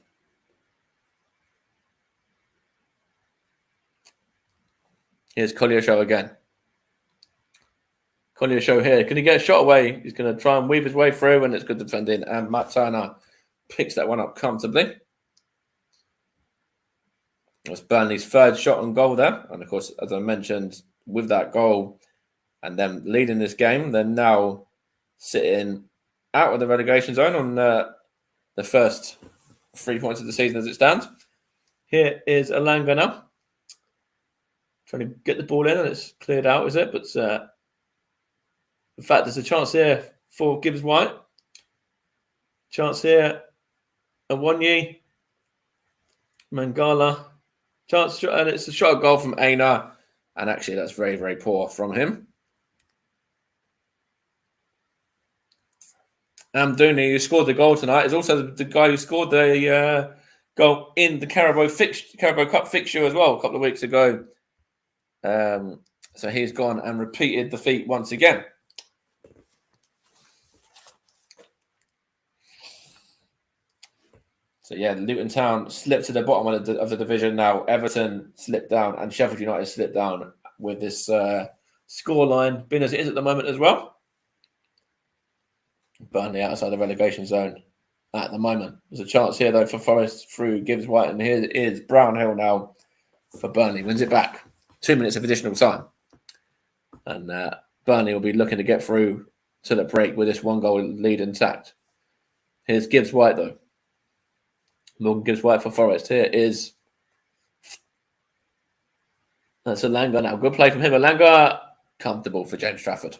Here's Collier Show again. Collier Show here. Can he get a shot away? He's going to try and weave his way through, and it's good defending. And Matt Turner picks that one up comfortably. That's Burnley's third shot on goal there. And, of course, as I mentioned, with that goal and them leading this game, they're now sitting out of the relegation zone on the first 3 points of the season as it stands. Here is Alanga now. Trying to get the ball in, and it's cleared out, is it? But in fact, there's a chance here for Gibbs White. Chance here. Awonyi. Mangala. Chance, and it's a shot goal from Aina. And actually, that's very, very poor from him. Amdouni, who scored the goal tonight, is also the guy who scored the goal in the Carabao Cup fixture as well a couple of weeks ago. So he's gone and repeated the feat once again. So yeah, Luton Town slipped to the bottom of the division now. Everton slipped down, and Sheffield United slipped down with this scoreline being as it is at the moment as well. Burnley outside the relegation zone at the moment. There's a chance here though for Forest through Gibbs White, and here is Brownhill now for Burnley. Wins it back. 2 minutes of additional time, and Burnley will be looking to get through to the break with this 1-goal lead intact. Here's Gibbs White though. Morgan Gibbs White for Forest. Here is that's Alanga now. Good play from him. Alanga comfortable for James Trafford.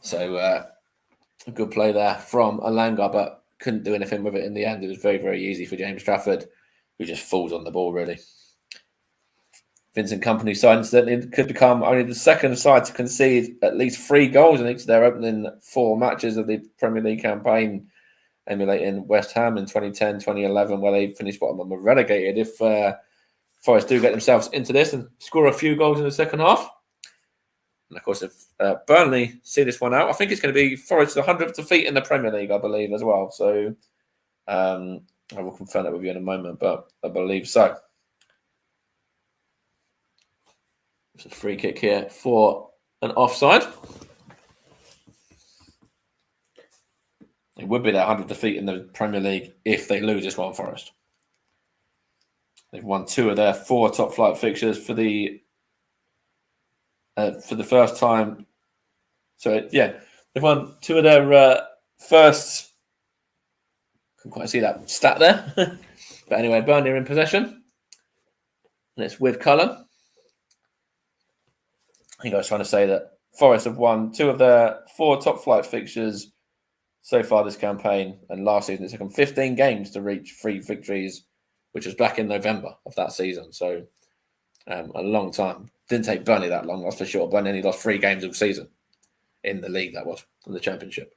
So a good play there from Alanga, but couldn't do anything with it in the end. It was very, very easy for James Trafford, who just falls on the ball really. Vincent Kompany's side incidentally could become only the second side to concede at least 3 goals in each of their opening 4 matches of the Premier League campaign, emulating West Ham in 2010, 2011, where they finished bottom and were relegated. If Forest do get themselves into this and score a few goals in the second half. And of course, if Burnley see this one out, I think it's going to be Forest's 100th defeat in the Premier League, I believe, as well. So I will confirm that with you in a moment, but I believe so. It's a free kick here for an offside. It would be their 100th defeat in the Premier League if they lose this one, Forest. They've won 2 of their 4 top flight fixtures for the first time. So yeah, they've won 2 of their first. Couldn't quite see that stat there, but anyway, Burnley are in possession, and it's with Cullen. I think I was trying to say that Forest have won 2 of their 4 top flight fixtures so far this campaign, and last season it took them 15 games to reach 3 victories, which was back in November of that season. So a long time. Didn't take Burnley that long, that's for sure. Burnley only lost 3 games all season in the league, that was, in the Championship.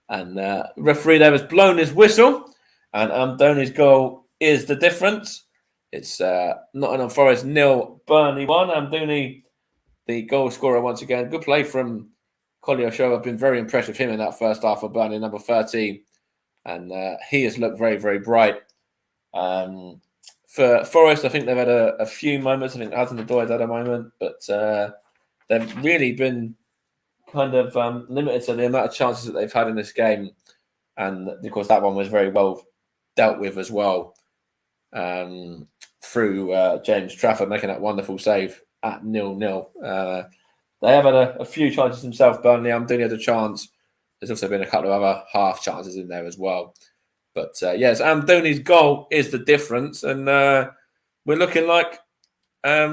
And referee there has blown his whistle, and Amdouni's goal is the difference. It's Nottingham Forest 0, Burnley 1. Amdouni, the goal scorer once again. Good play from Collier Show. I've been very impressed with him in that first half of Burnley, number 30. And he has looked very, very bright. For Forest, I think they've had a few moments. I think Adam Adoy's had a moment. But they've really been kind of limited to the amount of chances that they've had in this game. And, of course, that one was very well dealt with as well through James Trafford making that wonderful save at 0-0. They have had a few chances themselves, Burnley. Amdouni had a chance. There's also been a couple of other half chances in there as well. But yes, Amdouni's goal is the difference. And we're looking like a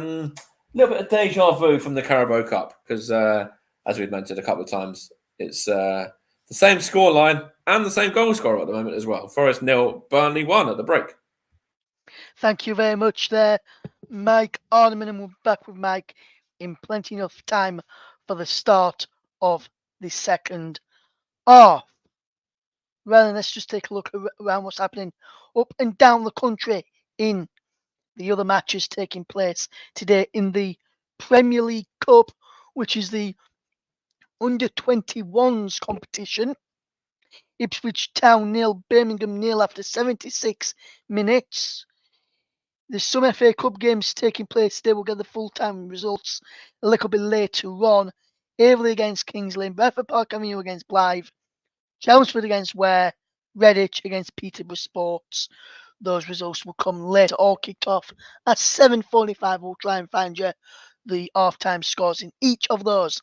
little bit of deja vu from the Carabao Cup. Because as we've mentioned a couple of times, it's the same scoreline and the same goal scorer at the moment as well. Forest 0, Burnley 1 at the break. Thank you very much there, Mike Arneman, and we're back with Mike in plenty enough time for the start of the second half. Well, then let's just take a look around what's happening up and down the country in the other matches taking place today in the Premier League Cup, which is the under 21s competition. Ipswich Town 0, Birmingham 0 after 76 minutes. There's some FA Cup games taking place today. We'll get the full-time results a little bit later on. Averley against Kings Lynn, Bradford Park Avenue against Blythe, Chelmsford against Ware, Redditch against Peterborough Sports. Those results will come later, all kicked off at 7:45. We'll try and find you the half-time scores in each of those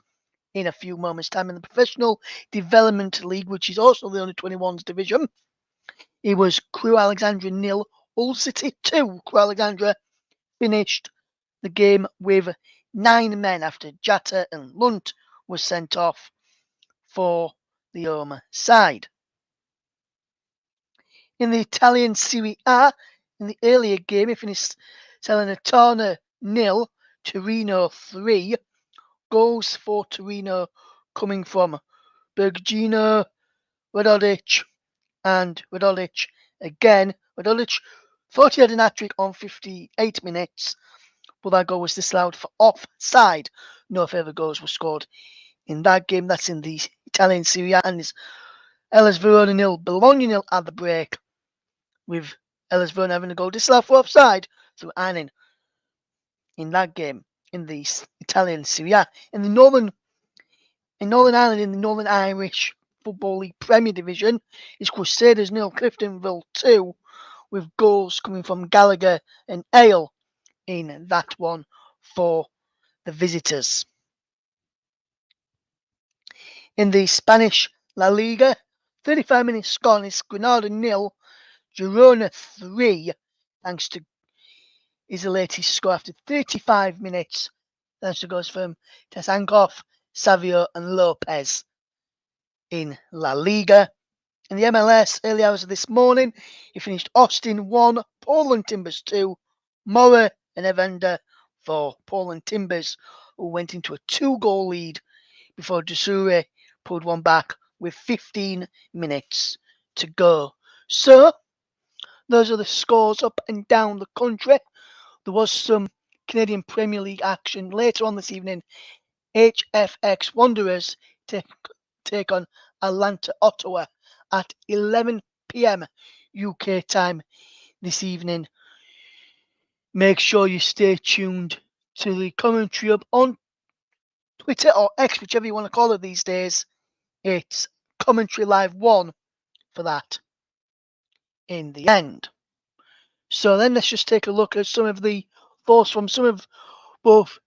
in a few moments' time. In the Professional Development League, which is also the under 21s division, it was Crewe Alexandra 0, Hull City 2. Crewe Alexandra finished the game with 9 men after Jatta and Lunt were sent off for the home side. In the Italian Serie A, in the earlier game, it finished Salernitana 0, Torino 3. Goals for Torino coming from Bergino, Radolic, and Radolic again. Radolic thought he had an hat-trick on 58 minutes, but that goal was disallowed for offside. No further goals were scored in that game. That's in the Italian Serie A, and it's Hellas Verona 0, Bologna 0 at the break, with Hellas Verona having a goal disallowed for offside through Anin in that game in the Italian Serie A. In Northern Ireland, in the Northern Irish Football League Premier Division, it's Crusaders 0, Cliftonville 2, with goals coming from Gallagher and Ale in that one for the visitors. In the Spanish La Liga, 35 minutes gone, it's Granada 0, Girona 3, thanks to his latest score after 35 minutes. Thanks to goals from Tasankov, Savio and Lopez in La Liga. In the MLS, early hours of this morning, he finished Austin 1, Portland Timbers 2, Mora and Evander for Portland Timbers, who went into a 2-goal lead before Dusure pulled one back with 15 minutes to go. So, those are the scores up and down the country. There was some Canadian Premier League action later on this evening. HFX Wanderers take on Atlanta Ottawa at 11 p.m. UK time this evening. Make sure you stay tuned to the commentary up on Twitter or X, whichever you want to call it these days. It's Commentary Live 1 for that in the end. So then let's just take a look at some of the thoughts from some of both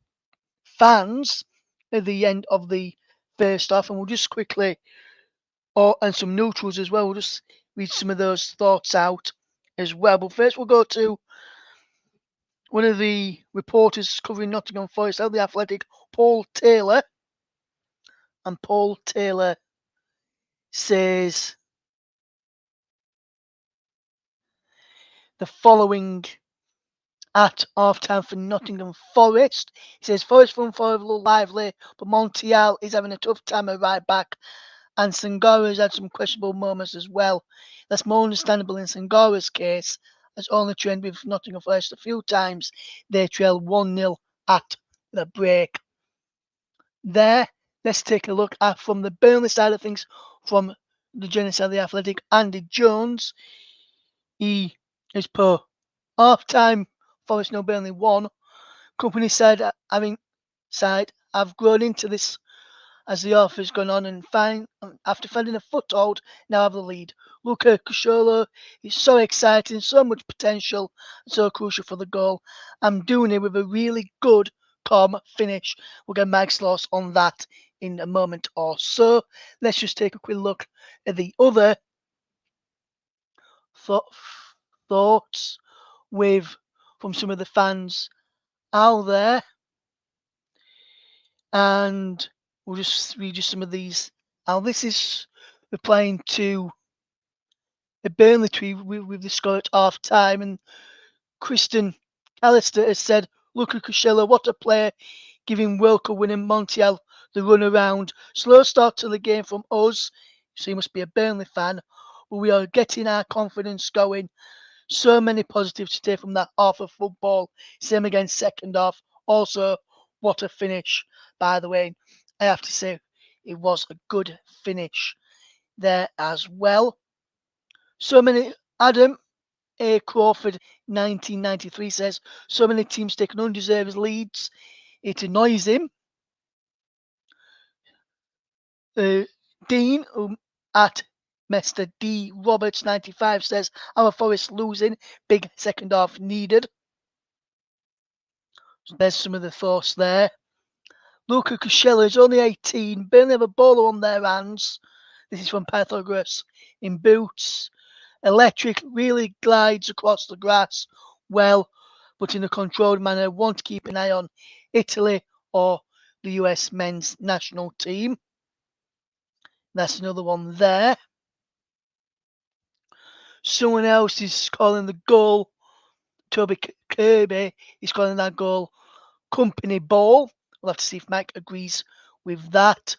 fans at the end of the first half, and we'll just quickly, and some neutrals as well, we'll just read some of those thoughts out as well. But first we'll go to one of the reporters covering Nottingham Forest at the Athletic, Paul Taylor. And Paul Taylor says the following at half-time for Nottingham Forest. He says, Forest front four a little lively, but Montiel is having a tough time at right back, and Sangara's had some questionable moments as well. That's more understandable in Sangara's case, as only trained with Nottingham Forest a few times. They trail 1-0 at the break. There, let's take a look at from the Burnley side of things, from the journalist of the Athletic, Andy Jones. He is per half-time Forest 0 Burnley 1. Company said, I've grown into this as the half has gone on, and after finding a foothold, now have the lead. Luca Cusciolo is so exciting, so much potential, and so crucial for the goal. I'm doing it with a really good, calm finish. We'll get Mike's loss on that in a moment or so. Let's just take a quick look at the other thoughts from some of the fans out there, and we'll just read you some of these. Now, this is replying to the Burnley tweet with the score at half time, and Kristen Alistair has said, Luca Cuscella, what a player, giving World Cup winning Montiel the run around. Slow start to the game from us, so he must be a Burnley fan, but we are getting our confidence going. So many positives to take from that half of football. Same again, second half. Also, what a finish, by the way. I have to say, it was a good finish there as well. So many, Adam A. Crawford, 1993, says, so many teams taking undeserved leads. It annoys him. Dean at Mr. D. Roberts, 95, says, our Forest losing. Big second half needed. So there's some of the thoughts there. Luca Cuscella is only 18. Burnley have a bowler on their hands. This is from Pythagoras. In boots. Electric really glides across the grass well, but in a controlled manner. Want to keep an eye on Italy or the US men's national team. That's another one there. Someone else is calling the goal. Toby Kirby is calling that goal company ball. We'll have to see if Mike agrees with that.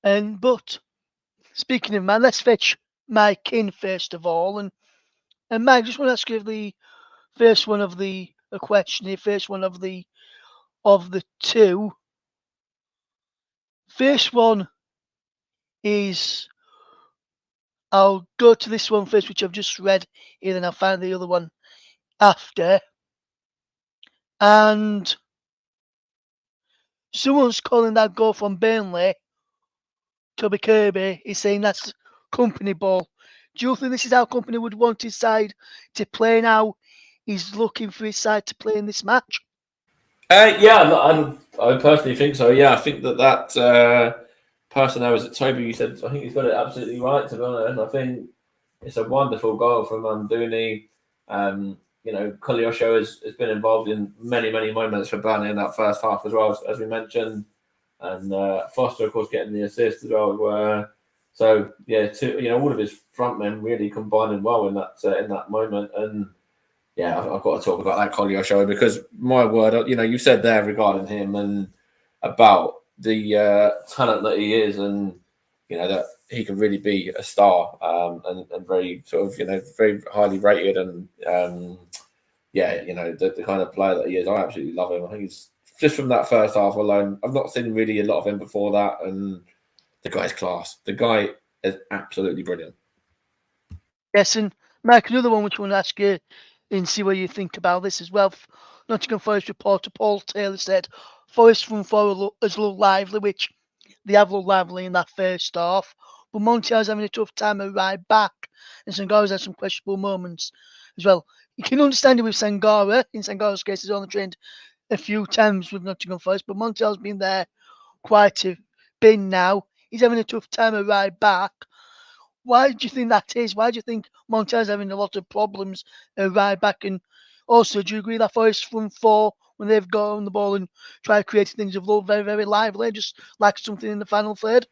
But speaking of man, let's fetch Mike in first of all. And Mike, just want to ask you the first one of the question, the first one of the two. First one is, I'll go to this one first, which I've just read here, then I'll find the other one after. And someone's calling that goal from Burnley, Toby Kirby, is saying that's company ball. Do you think this is how company would want his side to play now? He's looking for his side to play in this match. Yeah, I personally think so. Yeah, I think that person there was at Toby. You said, I think he's got it absolutely right. To be honest, I think it's a wonderful goal from Manduni. Kolyosho has been involved in many moments for Burnley in that first half as well, as we mentioned, and Foster, of course, getting the assist as well. So yeah, all of his front men really combining well in that moment. And yeah, I've got to talk about that Kolyosho because my word, you said there regarding him and about the talent that he is, and that he can really be a star, and very sort of very highly rated, and the kind of player that he is. I absolutely love him. I think he's just from that first half alone. I've not seen really a lot of him before that, and the guy's class. The guy is absolutely brilliant. Yes, and Mike, another one which I want to ask you and see what you think about this as well. Nottingham Forest reporter Paul Taylor said, Forest front four has looked lively, which they have looked lively in that first half, but Montiel's having a tough time at right back, and Sangara's had some questionable moments as well. You can understand it with Sangara. In Sangara's case, he's only trained a few times with Nottingham Forest, but Montiel's been there quite a bit now. He's having a tough time at right back. Why do you think that is? Why do you think Montiel's having a lot of problems at right back? And also, do you agree that Forest front four, when they've got on the ball and try creating things, have looked very lively, just like something in the final third?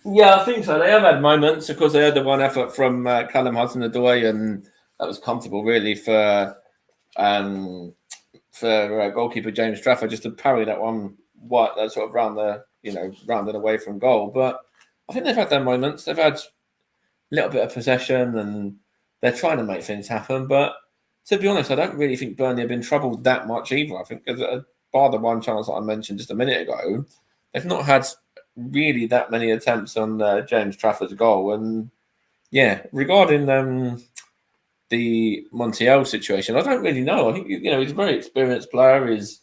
Yeah, I think so. They have had moments. Of course, they had the one effort from Callum Hudson-Odoi, and that was comfortable, really, for goalkeeper James Trafford just to parry that one, that sort of rounded away from goal. But I think they've had their moments. They've had a little bit of possession, and they're trying to make things happen. But to be honest, I don't really think Burnley have been troubled that much either. I think, bar the one chance that I mentioned just a minute ago, they've not had really that many attempts on James Trafford's goal. And yeah, regarding the Montiel situation, I don't really know. I think he's a very experienced player. He's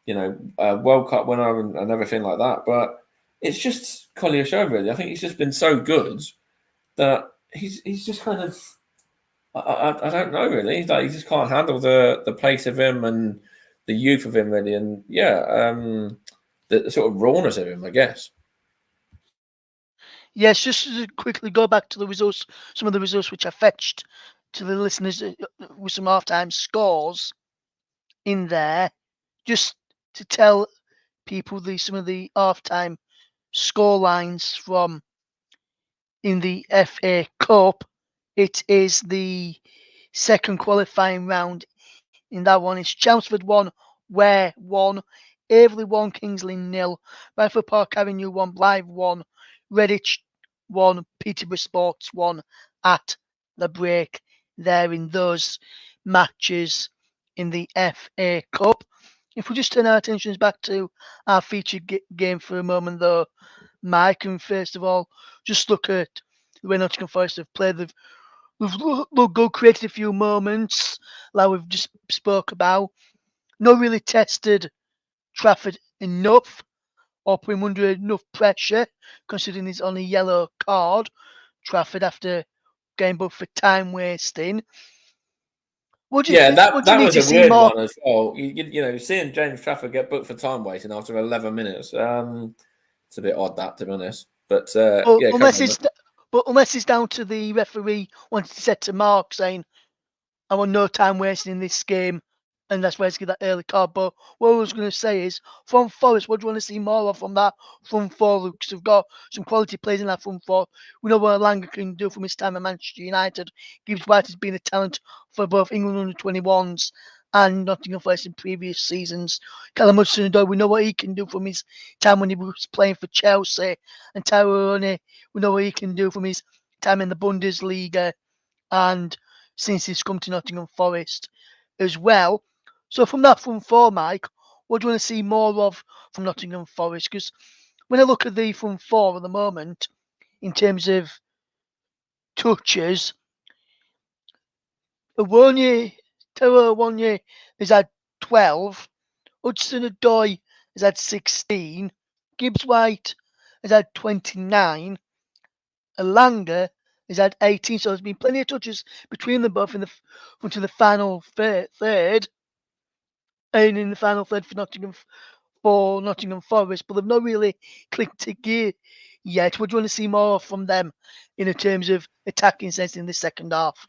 a World Cup winner and everything like that. But it's just Kolyosho, really. I think he's just been so good that he's just kind of I don't know really. He's like, he just can't handle the pace of him and the youth of him, really. And the sort of rawness of him, I guess. Yes, just to quickly go back to the results, some of the results which I fetched to the listeners with some half-time scores in there, just to tell people some of the half-time score lines from in the FA Cup. It is the second qualifying round. In that one, it's Chelmsford 1, Ware 1, Averley 1, Kingsley 0, Bradford Park Avenue 1, Blythe 1, Redditch 1, Peterborough Sports 1 at the break there in those matches in the FA Cup. If we just turn our attentions back to our featured game for a moment, though, Mike, and first of all, just look at the way Nottingham Forest have played. We've looked good, created a few moments, like we've just spoke about. Not really tested Trafford enough, or put him under enough pressure, considering his only yellow card. Trafford after getting booked for time wasting. What do you that need was to a see weird more? one as well. Seeing James Trafford get booked for time wasting after 11 minutes, it's a bit odd, that, to be honest. But But yeah, carry on. unless it's down to the referee wanting to set a mark, saying I want no time wasting in this game, and that's why it's get that early card. But what I was going to say is, from Forest, what do you want to see more of from that front four? Because we've got some quality players in that front four. We know what Langer can do from his time at Manchester United. Gibbs White has been a talent for both England under 21s and Nottingham Forest in previous seasons. Callum Hudson-Odoi, we know what he can do from his time when he was playing for Chelsea. And Tyrone, we know what he can do from his time in the Bundesliga. And since he's come to Nottingham Forest as well. So from that front four, Mike, what do you want to see more of from Nottingham Forest? Because when I look at the front four at the moment, in terms of touches, Taro Awonye has had 12, Hudson-Odoi has had 16, Gibbs White has had 29, Elanga has had 18. So there's been plenty of touches between them both in the front of the final third. And in the final third for Nottingham Forest, but they've not really clicked to gear yet. What do you want to see more from them in terms of attacking sense in the second half?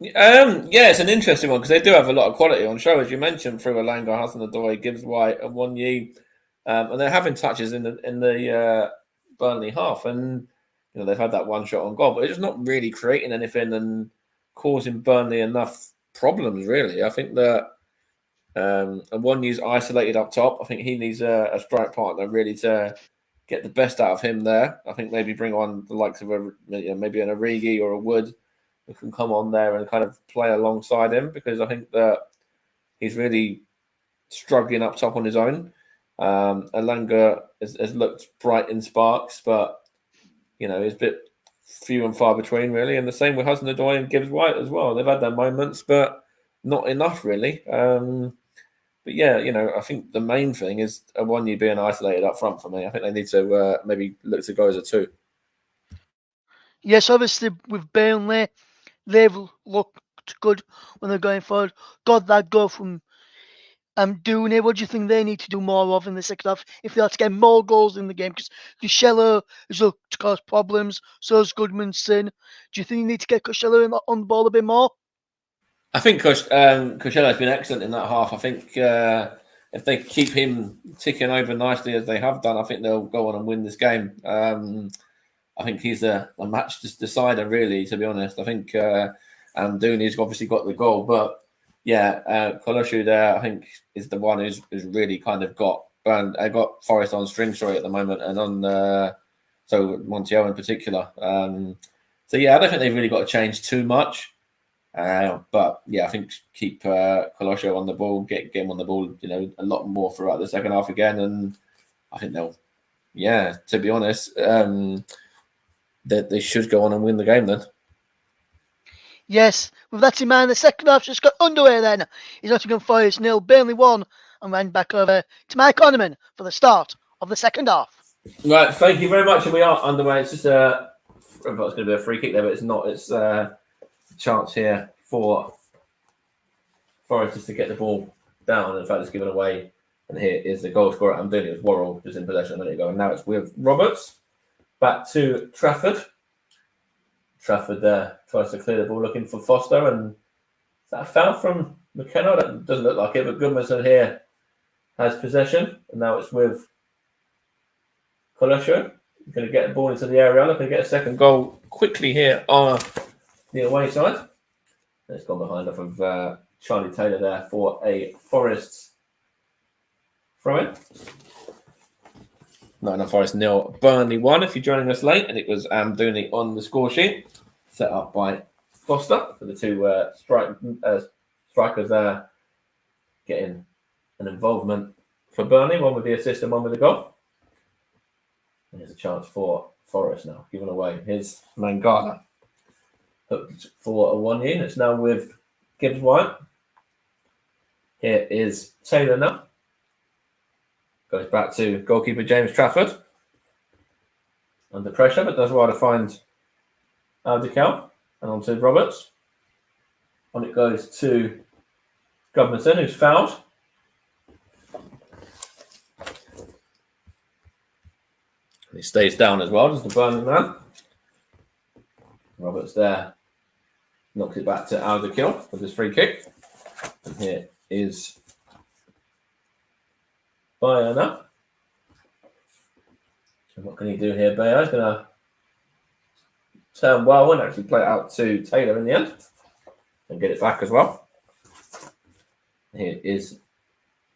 Yeah, it's an interesting one because they do have a lot of quality on show, as you mentioned, through Alanga, Hudson-Odoi, Gibbs White, and Wonyi, and they're having touches in the Burnley half, and they've had that one shot on goal, but they're just not really creating anything and causing Burnley enough problems. Really, I think that Wonyi's isolated up top. I think he needs a strike partner really to get the best out of him there. I think maybe bring on the likes of maybe an Origi or a Wood who can come on there and kind of play alongside him, because I think that he's really struggling up top on his own. Alanga has looked bright in sparks, but he's a bit few and far between really. And the same with Hudson-Odoi and Gibbs White as well. They've had their moments, but not enough really. But yeah, I think the main thing is Awonyi being isolated up front for me. I think they need to maybe look to go as a two. Yes, obviously with Burnley, they've looked good when they're going forward. Got that goal from doing it. What do you think they need to do more of in the second half if they are to get more goals in the game? Because Costello has looked to cause problems. So has Goodmanson. Do you think you need to get Costello on the ball a bit more? I think Costello's been excellent in that half. I think if they keep him ticking over nicely as they have done, I think they'll go on and win this game. I think he's a match decider, really, to be honest. I think Dooney's obviously got the goal, but yeah, Koloshu there, I think, is the one who's really kind of got Forest on string short at the moment, and on so Montiel in particular. So yeah, I don't think they've really got to change too much. But yeah, I think keep Kolosho on the ball, get him on the ball, a lot more throughout the second half again, and I think they'll, to be honest, they should go on and win the game then. Yes, with that in mind, the second half just got underway then. It's Nottingham Forest 0, Burnley 1, and ran back over to Mike Orneman for the start of the second half. Right, thank you very much, and we are underway. It's just I thought it was going to be a free kick there, but it's not. It's a chance here for Forest just to get the ball down. In fact, it's given away, and here is the goal scorer. I'm doing it with Worrell just in possession a minute ago, and now it's with Roberts. Back to Trafford. Trafford tries to clear the ball, looking for Foster, and is that a foul from McKenna? That doesn't look like it, but Goodmanson here has possession, and now it's with Kolosho. He's going to get the ball into the area, looking to get a second goal quickly here on the away side. It's gone behind off of Charlie Taylor there for a Forest throw-in. Nottingham Forest 0, Burnley 1. If you're joining us late, and it was Amdouni on the score sheet, set up by Foster for the two strikers there, getting an involvement for Burnley, one with the assist and one with the goal. And here's a chance for Forest now, giving away his Mangala. Hooked for a 1-year. It's now with Gibbs White. Here is Taylor now. Goes back to goalkeeper James Trafford. Under pressure, but does well to find Aldical and onto Roberts. On it goes to Gudmundsson, who's fouled. And he stays down as well, does the Burnley man. Roberts there knocks it back to Aldical with his free kick. And here is Bayer now. And what can he do here? Bayer is going to turn well and actually play it out to Taylor in the end and get it back as well. Here is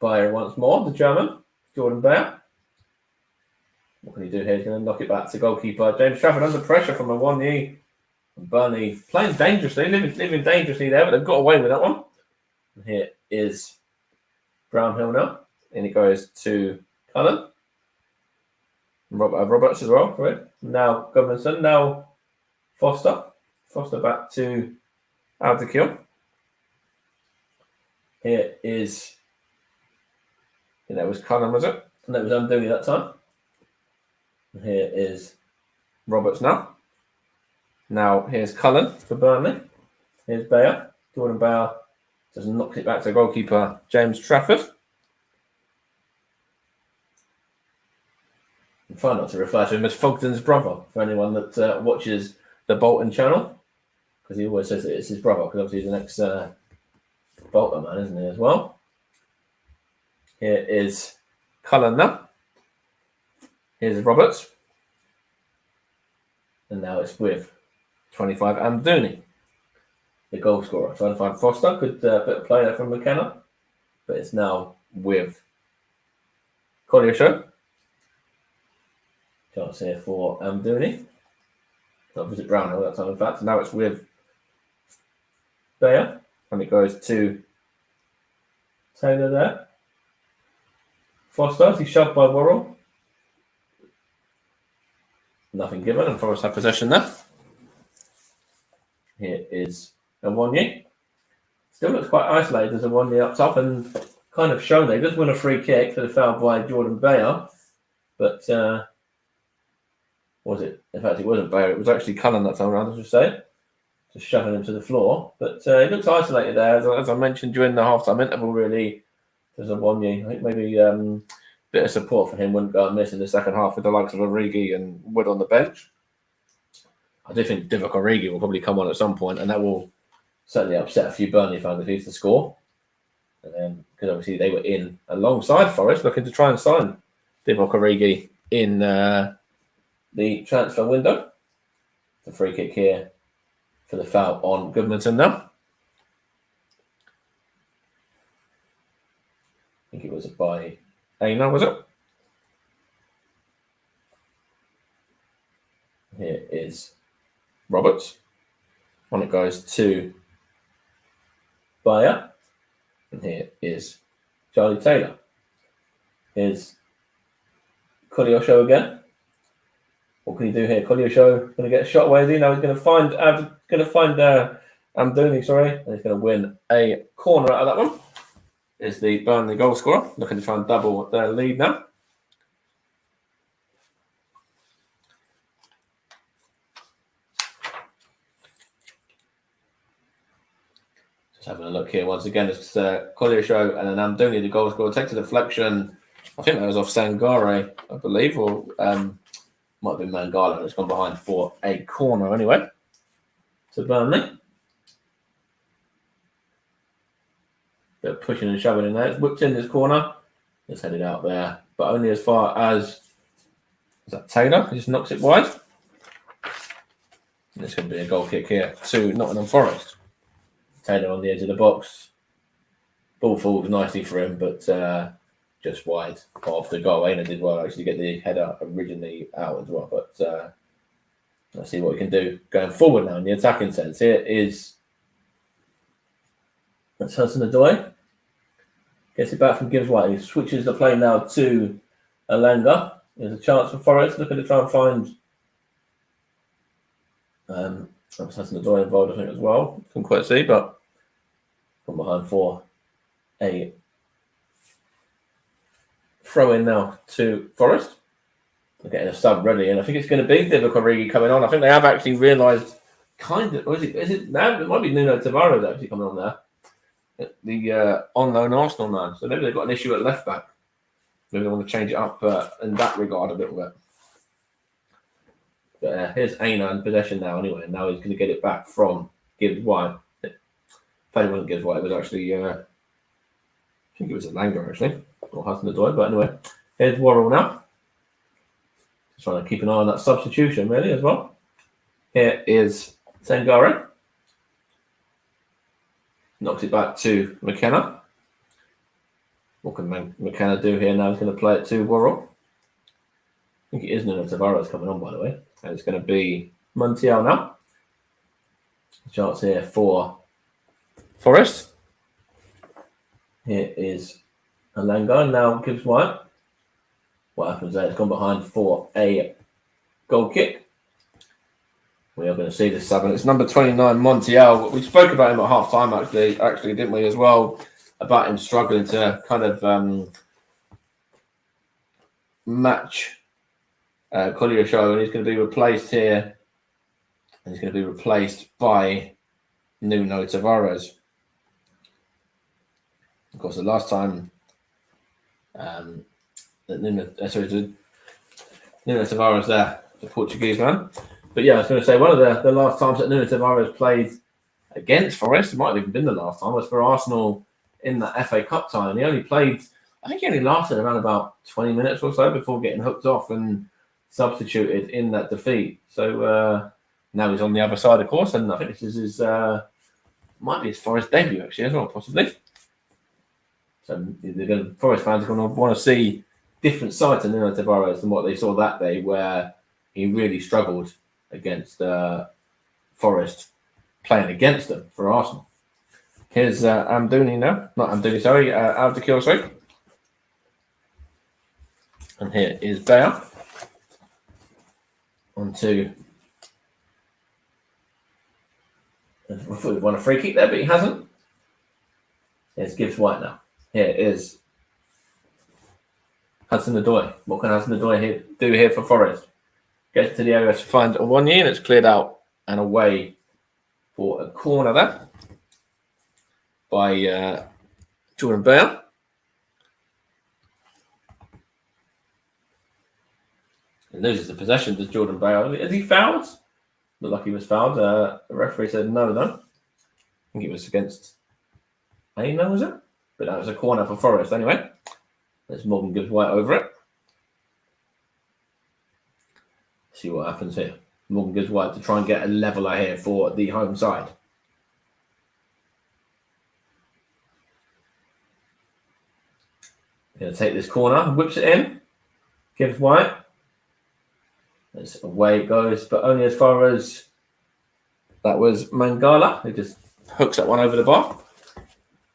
Bayer once more, the German, Jordan Bayer. What can he do here? He's going to knock it back to goalkeeper James Trafford under pressure from a 1-year. Burnley playing dangerously, living dangerously there, but they've got away with that one. And here is Brownhill now. And it goes to Cullen. Roberts as well. Right? Now Gudmundsson. Now Foster. Foster back to Aldical. Here is, that was Cullen, was it? And that was Amdouni that time. And here is Roberts now. Now here's Cullen for Burnley. Here's Bayer. Jordan Bayer just knocks it back to goalkeeper James Trafford. And try not to refer to him as Fogden's brother for anyone that watches the Bolton channel, because he always says that it's his brother, because obviously he's an ex-Bolton man, isn't he, as well? Here is Cullen now. Here's Roberts. And now it's with 25 Amdouni, the goal scorer. Trying to find Foster. Good bit of play there from McKenna. But it's now with Collier. Chance here for Amdouni. Not visit Brownhill that time, in fact. Now it's with Bayer. And it goes to Taylor there. Foster, he's shoved by Worrell. Nothing given, and Forest have possession there. Here is a 1-year. Still looks quite isolated as a 1-year up top, and kind of shown there. He does win a free kick for the foul by Jordan Bayer, but was it? In fact, it wasn't Bayer. It was actually Cullen that time around, I should say, just shoving him to the floor. But he looks isolated there, as I mentioned during the half-time interval. Really, there's a 1-year. I think maybe bit of support for him wouldn't go amiss in the second half with the likes of Origi and Wood on the bench. I do think Divock Origi will probably come on at some point, and that will certainly upset a few Burnley fans if he's to score. And because obviously they were in alongside Forest, looking to try and sign Divock Origi in the transfer window. The free kick here for the foul on Gudmundsson now. I think it was by Aina, was it? Here is Roberts. On it goes to Bayer. And here is Charlie Taylor. Here's Kolyosho again. What can he do here? Kolyosho going to get a shot away, is he? Now he's going to find Amdouni, sorry. And he's going to win a corner out of that one. Is the Burnley goal scorer, looking to try and double their lead now. Just having a look here once again. It's Kolyosho and then Amdouni, the goal scorer, takes a deflection. I think that was off Sangare, I believe, or might have been Mangala. It's gone behind for a corner anyway to Burnley. Bit of pushing and shoving in there. It's whipped in this corner. It's headed out there, but only as far as, is that Taylor? He just knocks it wide. And it's going to be a goal kick here to Nottingham Forest. Taylor on the edge of the box. Ball falls nicely for him, but just wide of the goal. Aina did well actually to get the header originally out as well. But let's see what we can do going forward now in the attacking sense. Here is that's Hudson-Odoi. Gets it back from Gibbs White. He switches the play now to Alanga. There's a chance for Forest. Looking to try and find Hudson-Odoi involved, I think, as well. Couldn't quite see, but from behind for a throw in now to Forest. They're getting a sub ready, and I think it's going to be Divock Origi coming on. I think they have actually realised, or is it now? It might be Nuno Tavares actually coming on there. The on loan Arsenal man. So maybe they've got an issue at left back. Maybe they want to change it up in that regard a little bit. But here's Aina in possession now anyway. And now he's going to get it back from Gibbs White. Funny wasn't Gibbs White. It was actually, I think it was Alanga actually. Or Hudson-Odoi. But anyway, here's Worrell now. Just trying to keep an eye on that substitution really as well. Here is Sangare. Knocks it back to McKenna. What can McKenna do here now? He's going to play it to Worrell. I think it is Nuno Tavares coming on, by the way. And it's going to be Montiel now. Chance here for Forest. Here is Alanga. Now Gibbs White. What happens there? It's gone behind for a goal kick. We are going to see this sub, and it's number 29, Montiel. We spoke about him at half time, actually, didn't we, as well, about him struggling to kind of match Collier Show, and he's going to be replaced here, and he's going to be replaced by Nuno Tavares. Of course, the last time that Nuno Tavares there, the Portuguese man. But yeah, I was going to say, one of the last times that Nuno Tavares played against Forest, it might have even been the last time, was for Arsenal in that FA Cup tie. And he only played, I think he only lasted around about 20 minutes or so before getting hooked off and substituted in that defeat. So now he's on the other side, of course, and I think this is his, might be his Forest debut actually as well, possibly. So the Forest fans are going to want to see different sides of Nuno Tavares than what they saw that day, where he really struggled against Forest, playing against them for Arsenal. Here's Abdikil, sorry. And here is Bayer. On to... I thought he won a free kick there, but he hasn't. Here's Gibbs White now. Here is Hudson-Odoi. What can Hudson-Odoi do here for Forest? Gets to the area to find a 1-year, and it's cleared out and away for a corner there by Jordan Bayer. And loses the possession to Jordan Bayer. Is he fouled? Looked like he was fouled. The referee said no, though. I think it was against Aina, was it? But that was a corner for Forest anyway. There's Morgan Gibbs White over it. See what happens here. Morgan Gibbs White to try and get a leveller here for the home side. Going to take this corner, whips it in. Gibbs White. That's away it goes, but only as far as that was Mangala, who just hooks that one over the bar.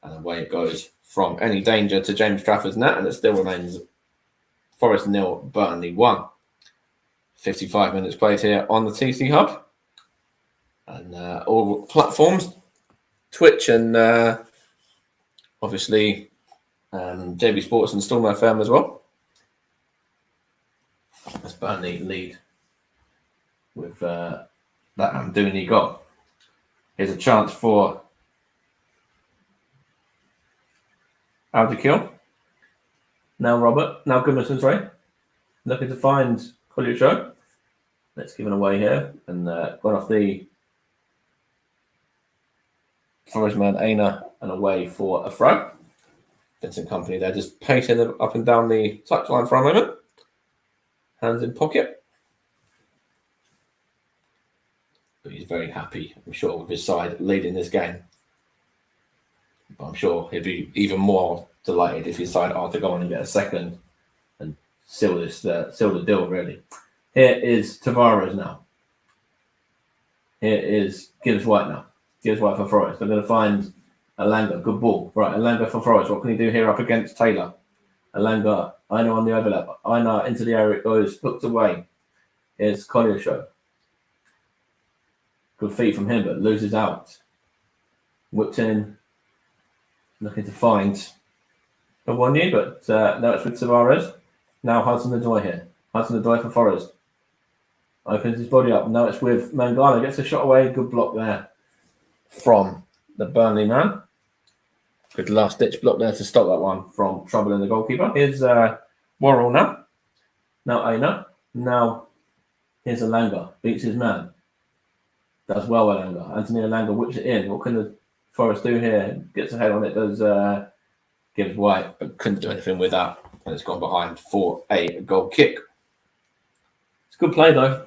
And away it goes from any danger to James Trafford's net, and it still remains Forest 0, Burnley 1. 55 minutes played here on the TC Hub. And all platforms, Twitch and obviously JB Sports and Storm FM as well. As Burnley lead with that Amdouni goal. Here's a chance for Abdikil. Now Goodmanson, sorry. Looking to find Collier Show. Let's give it away here. And gone off the Forest man Aina and away for a throw. Vincent Company there, just pacing up and down the touchline for a moment. Hands in pocket. But he's very happy, I'm sure, with his side leading this game. I'm sure he'd be even more delighted if he decided to go on and get a second and seal the deal, really. Here is Tavares now. Here is Gibbs White now. Gibbs White for Forest. They're going to find Alanga. Good ball. Right, Alanga for Forest. What can he do here up against Taylor? Alanga, Aina on the overlap. Aina into the area. It goes, hooked away. Here's Collier Show. Good feet from him, but loses out. Whipped in. Looking to find a 1-year, but no, it's with Tavares. Now Hudson-Odoi here. Hudson-Odoi for Forest. Opens his body up. Now it's with Mangala. Gets a shot away. Good block there from the Burnley man. Good last-ditch block there to stop that one from troubling the goalkeeper. Here's Worrell now. Now Aina. Now here's Alanga. Beats his man. Does well with Alanga. Anthony Alanga whips it in. What can the Forest do here? Gets a head on it. Does Gibbs White, but couldn't do anything with that. And it's gone behind for a goal kick. It's good play though.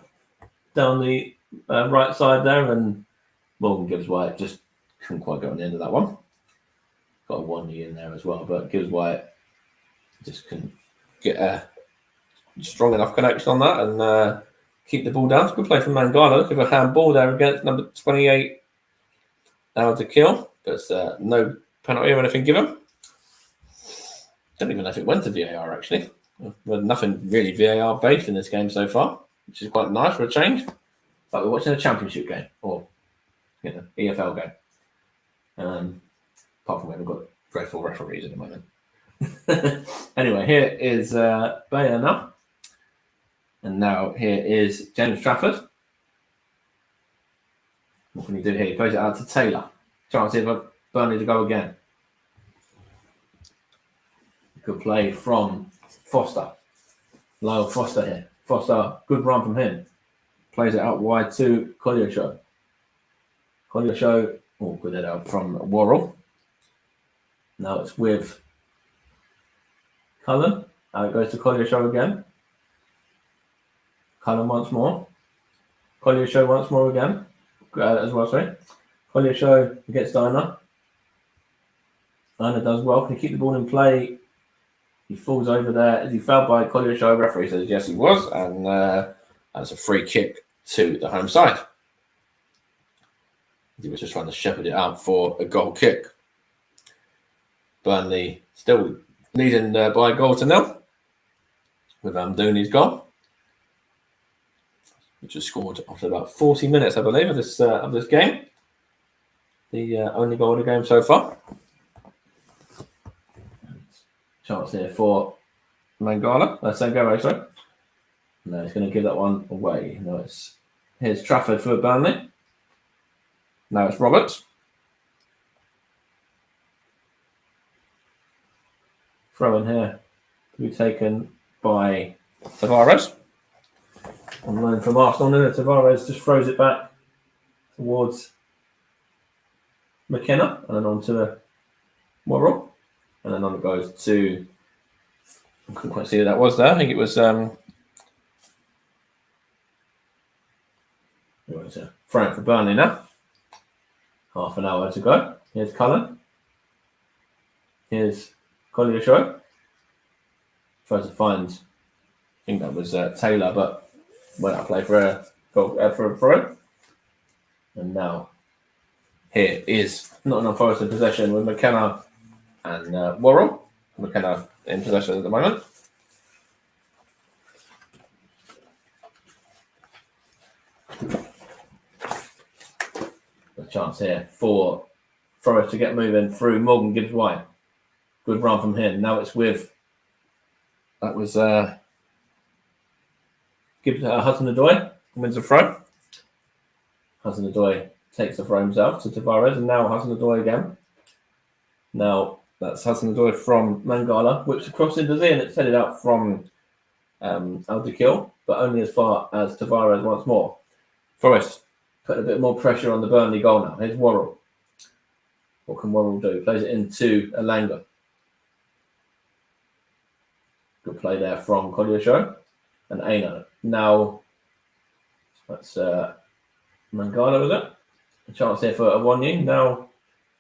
Down the right side there, and Morgan Gibbs White just couldn't quite get on the end of that one. Got a 1-year in there as well, but Gibbs White just couldn't get a strong enough connection on that and keep the ball down. It's a good play from Mangala. Give a handball there against number 28. Now to kill, but no penalty or anything given. Don't even know if it went to VAR actually. Well, nothing really VAR based in this game so far, which is quite nice for a change. It's like we're watching a championship game or EFL game. Apart from we haven't got dreadful referees at the moment. Anyway, here is Bayer now. And now here is James Trafford. What can he do here? He plays it out to Taylor. Chance here for Burnley to go again. Good play from Foster. Lyle Foster here. Foster, good run from him. Plays it out wide to Collier Show. Collier Show, good head out from Worrell. Now it's with Cullen. Now it goes to Collier Show again. Cullen once more. Collier Show once more again. As well, sorry. Collier Show gets Dina. Dina does well. Can he keep the ball in play? He falls over there. Is he fouled by Collier Show? Referee says yes, he was, and that's a free kick to the home side. He was just trying to shepherd it out for a goal kick. Burnley still leading by a goal to nil with Amdouni's goal, which was scored after about 40 minutes, I believe, of this game. The only goal of the game so far. Chance here for Mangala. Sangaro, sorry. No, he's going to give that one away. No, here's Trafford for Burnley. Now it's Roberts. Throw in here to be taken by Tavares. On loan from Arsenal. And Tavares just throws it back towards McKenna and then on to Worrell. And then on it goes to, I couldn't quite see who that was there. I think it was throwing for Burnley now. Half an hour to go. Here's Cullen. Here's Collier Show. Tries to find, I think that was Taylor, but went out play for a throw. And now here is Nottingham Forest in possession with McKenna and Worrell. McKenna in possession at the moment. A chance here for Forest to get moving through Morgan Gibbs White. Good run from him. Now it's with Hudson-Odoi wins the throw. Hudson-Odoi takes the throw himself to Tavares, and now Hudson-Odoi again. Now that's Hudson-Odoi from Mangala, whips across into Z, and it's headed out from Alderkill, but only as far as Tavares once more. Forest putting a bit more pressure on the Burnley goal now. Here's Worrell. What can Worrell do? Plays it into Alanga. Good play there from Collier Show and Aina. Now that's Mangala, was it? A chance here for a 1-year. Now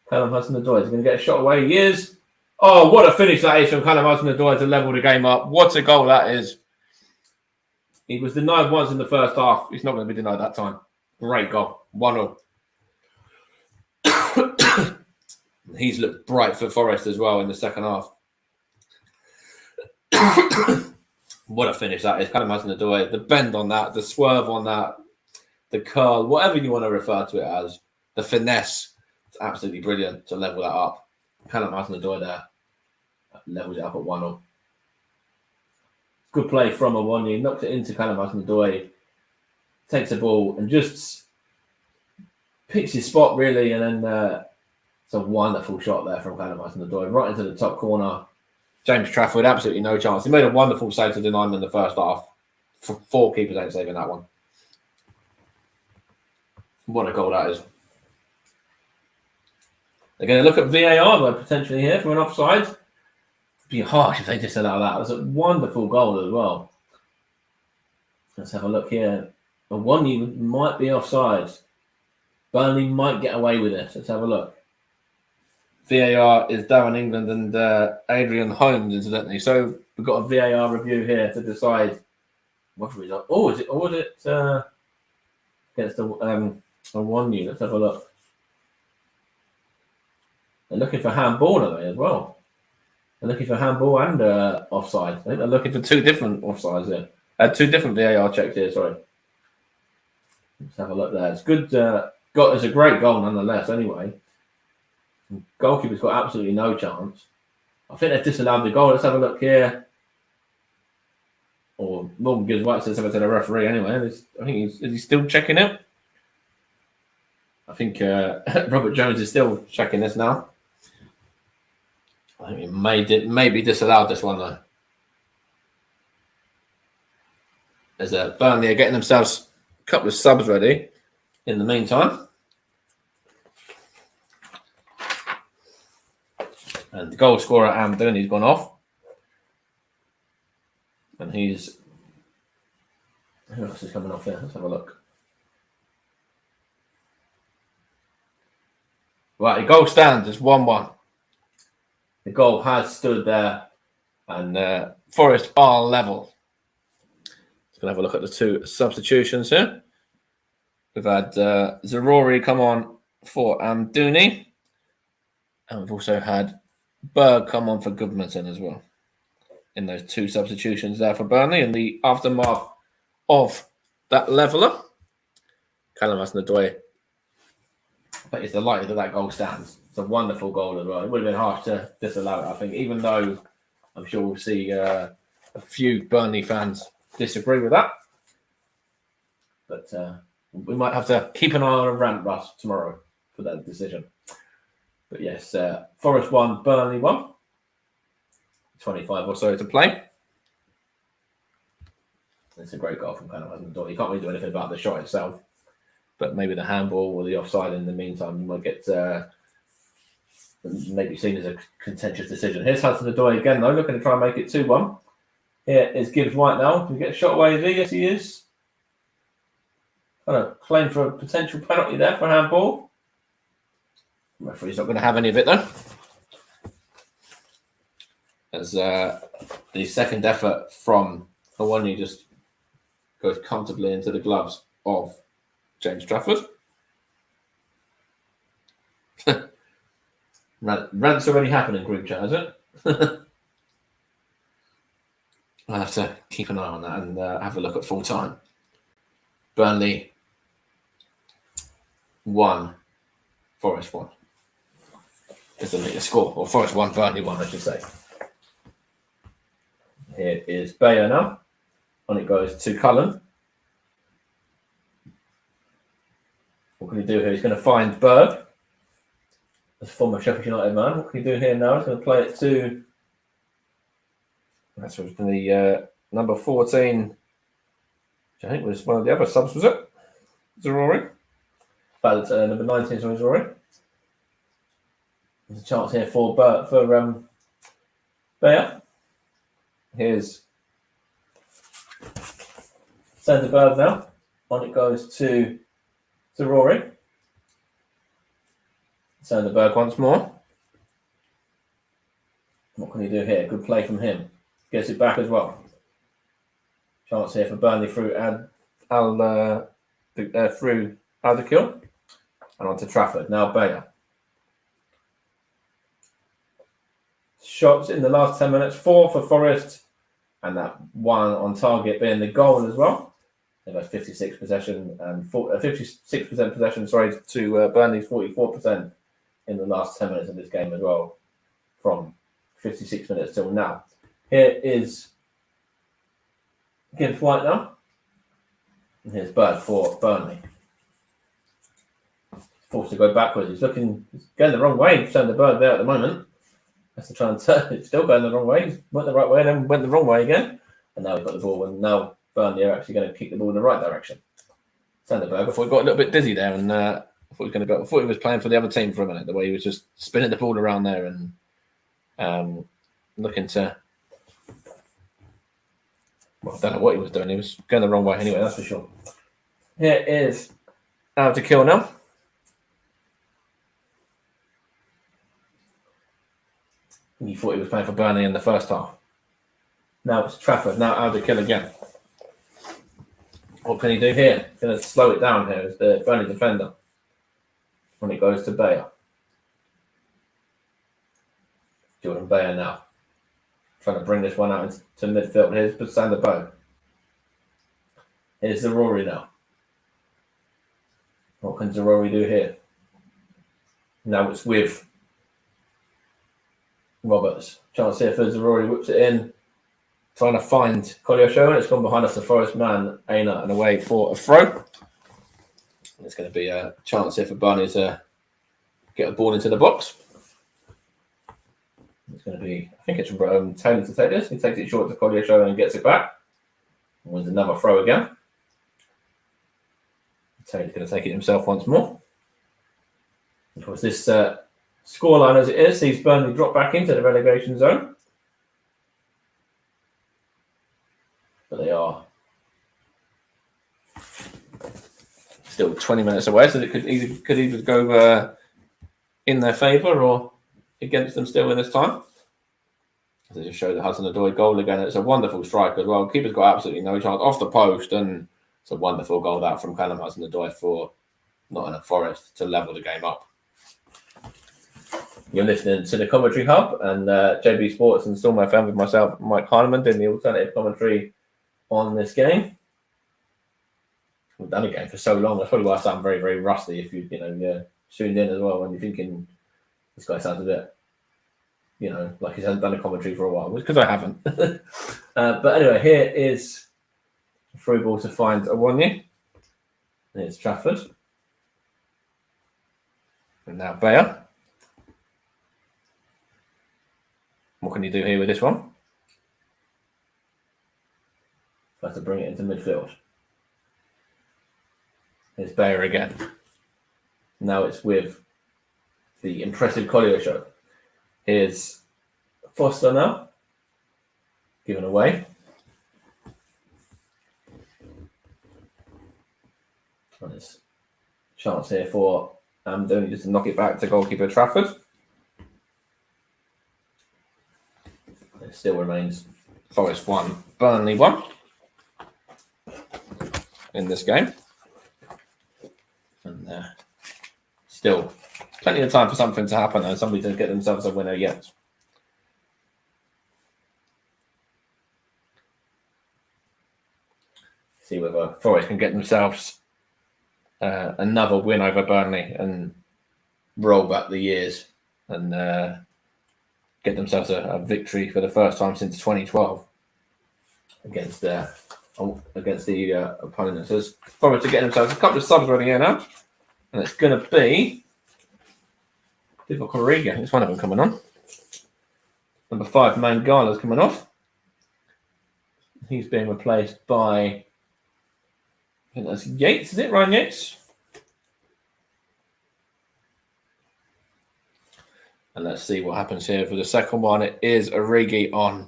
Callum Hudson-Odoi is going to get a shot away. He is. Oh, what a finish that is from Callum Hudson-Odoi to level the game up. What a goal that is. He was denied once in the first half. He's not going to be denied that time. Great goal. 1-0. He's looked bright for Forest as well in the second half. What a finish that is. Callum Hudson-Odoi. The bend on that, the swerve on that, the curl, whatever you want to refer to it as, the finesse. It's absolutely brilliant to level that up. Callum Hudson-Odoi there levels it up at 1-0. Good play from Awoniyi. Knocked it into Callum Hudson-Odoi. Takes the ball and just picks his spot really, and then it's a wonderful shot there from Callum Hudson-Odoi right into the top corner. James Trafford, absolutely no chance. He made a wonderful save to deny him in the first half. Four keepers ain't saving that one. What a goal that is. They're going to look at VAR though, potentially here for an offside. It'd be harsh if they disallow that. It was a wonderful goal as well. Let's have a look here. Awoniyi might be offside. Burnley might get away with this. Let's have a look. VAR is Darren England and Adrian Holmes, incidentally. So we've got a VAR review here to decide what result. Oh, is it against the Awoniyi? Let's have a look. They're looking for handball, are they, as well? They're looking for handball and offside. I think they're looking for two different offsides here. Two different VAR checks here, sorry. Let's have a look there. It's good. It's a great goal nonetheless, anyway. Goalkeeper's got absolutely no chance. I think they've disallowed the goal. Let's have a look here. Or Morgan gives right to the referee anyway. I think is he still checking it? I think Robert Jones is still checking this now. I think he may be disallowed this one though. As Burnley are getting themselves a couple of subs ready in the meantime. And the goal scorer, Amden, he's gone off. And he's... Who else is coming off here? Let's have a look. Right, the goal stands. It's 1-1. The goal has stood there. And Forest are level. Let's go have a look at the two substitutions here. We've had Zarori come on for Amdouni. And we've also had Berg come on for Goodmanson as well. In those two substitutions there for Burnley. In the aftermath of that leveller, Callum Hudson-Odoi. But it's delighted that goal stands. It's a wonderful goal as well. It would have been harsh to disallow it, I think, even though I'm sure we'll see a few Burnley fans disagree with that. But we might have to keep an eye on a rant, Russ, tomorrow for that decision. But yes, Forest 1, Burnley 1. 25 or so to play. It's a great goal from Callum Hudson-Odoi. You can't really do anything about the shot itself, but maybe the handball or the offside in the meantime might get maybe seen as a contentious decision. Here's Hudson-Odoi again, though, looking to try and make it 2-1. Here is Gibbs White now. Can he get a shot away? Is he? Yes, he is. Kind of claim for a potential penalty there for handball. The referee's not going to have any of it, though. As the second effort from Awoniyi just goes comfortably into the gloves of James Trafford. Rant's already happened in group chat, has it? I'll have to keep an eye on that and have a look at full time. Burnley 1, Forest 1. Is the latest score, or Forest 1, Burnley 1, I should say. Here is Bayer now. On it goes to Cullen. What can he do here? He's going to find Berg. As former Sheffield United man. What can he do here now? He's going to play it to... That's from the number 14, which I think was one of the other subs, was it? Zarori. But number 19 is Zarori. There's a chance here for Bayer. Here's Sanderberg now. On it goes to Rory. Sanderberg once more. What can he do here? Good play from him. Gets it back as well. Chance here for Burnley through through Alderkill and on to Trafford. Now Bayer. Shots in the last 10 minutes, 4 for Forest, and that one on target being the goal as well. They've had 56% possession and 56% possession, to Burnley's 44% in the last 10 minutes of this game as well, from 56 minutes till now. Here is Gibbs White now. And here's Bird for Burnley. Forced to go backwards. He's going the wrong way. Send the Bird there at the moment. Has to try and turn. It's still going the wrong way. He went the right way and then went the wrong way again. And now he's got the ball. And now Burnley are actually going to kick the ball in the right direction. Sanderberg, before he got a little bit dizzy there, and I thought he was playing for the other team for a minute. The way he was just spinning the ball around there and looking to. Well, I don't know what he was doing. He was going the wrong way anyway. That's for sure. Here is out to kill now. He thought he was playing for Burnley in the first half. Now it's Trafford. Now out to kill again. What can he do here? He's going to slow it down here as the Burnley defender. When it goes to Bayer. Jordan Bayer now. Trying to bring this one out into midfield. Here's Sanderberg. Here's Zaroury now. What can Zaroury do here? Now it's with Roberts. Chance here for Zaroury. Whips it in. Trying to find Collier Show, and it's gone behind us. The Forest man, Aina, and away for a throw. It's going to be a chance here for Burnley to get a ball into the box. It's going to be, I think it's Taylor to take this. He takes it short to Collier Show and gets it back. And wins another throw again. Taylor's going to take it himself once more. Of course, this scoreline as it is sees Burnley drop back into the relegation zone. But they are still 20 minutes away, so it could either go in their favour or against them still in this time. They just show the Hudson-Odoi goal again. It's a wonderful strike as well. Keeper's got absolutely no chance off the post, and it's a wonderful goal that from Callum Hudson-Odoi for Nottingham Forest to level the game up. You're listening to the Commentary Hub and JB Sports and Storm FM with myself, Mike Heineman, doing the alternative commentary on this game. We've done a game for so long. That's probably why I sound very, very rusty. If you're tuned in as well, when you're thinking this guy sounds a bit, like he hasn't done a commentary for a while, because I haven't. But anyway, here is a through ball to find Awonye. Here's Trafford, and now Bayer. What can you do here with this one? Tries to bring it into midfield. Here's Bayer again. Now it's with the impressive Collier Show. Here's Foster now. Given away. And there's a chance here for Amdoni just to knock it back to goalkeeper Trafford. It still remains Forest 1, Burnley 1 in this game. And still plenty of time for something to happen and somebody to get themselves a winner yet. See whether Forest can get themselves another win over Burnley and roll back the years and get themselves a victory for the first time since 2012 against the opponents. So Forest to get themselves a couple of subs running in now, and it's going to be Divock Origi. It's one of them coming on. Number 5, Mangala's coming off. He's being replaced by, I think that's Yates. Is it Ryan Yates? And let's see what happens here for the second one. It is Origi on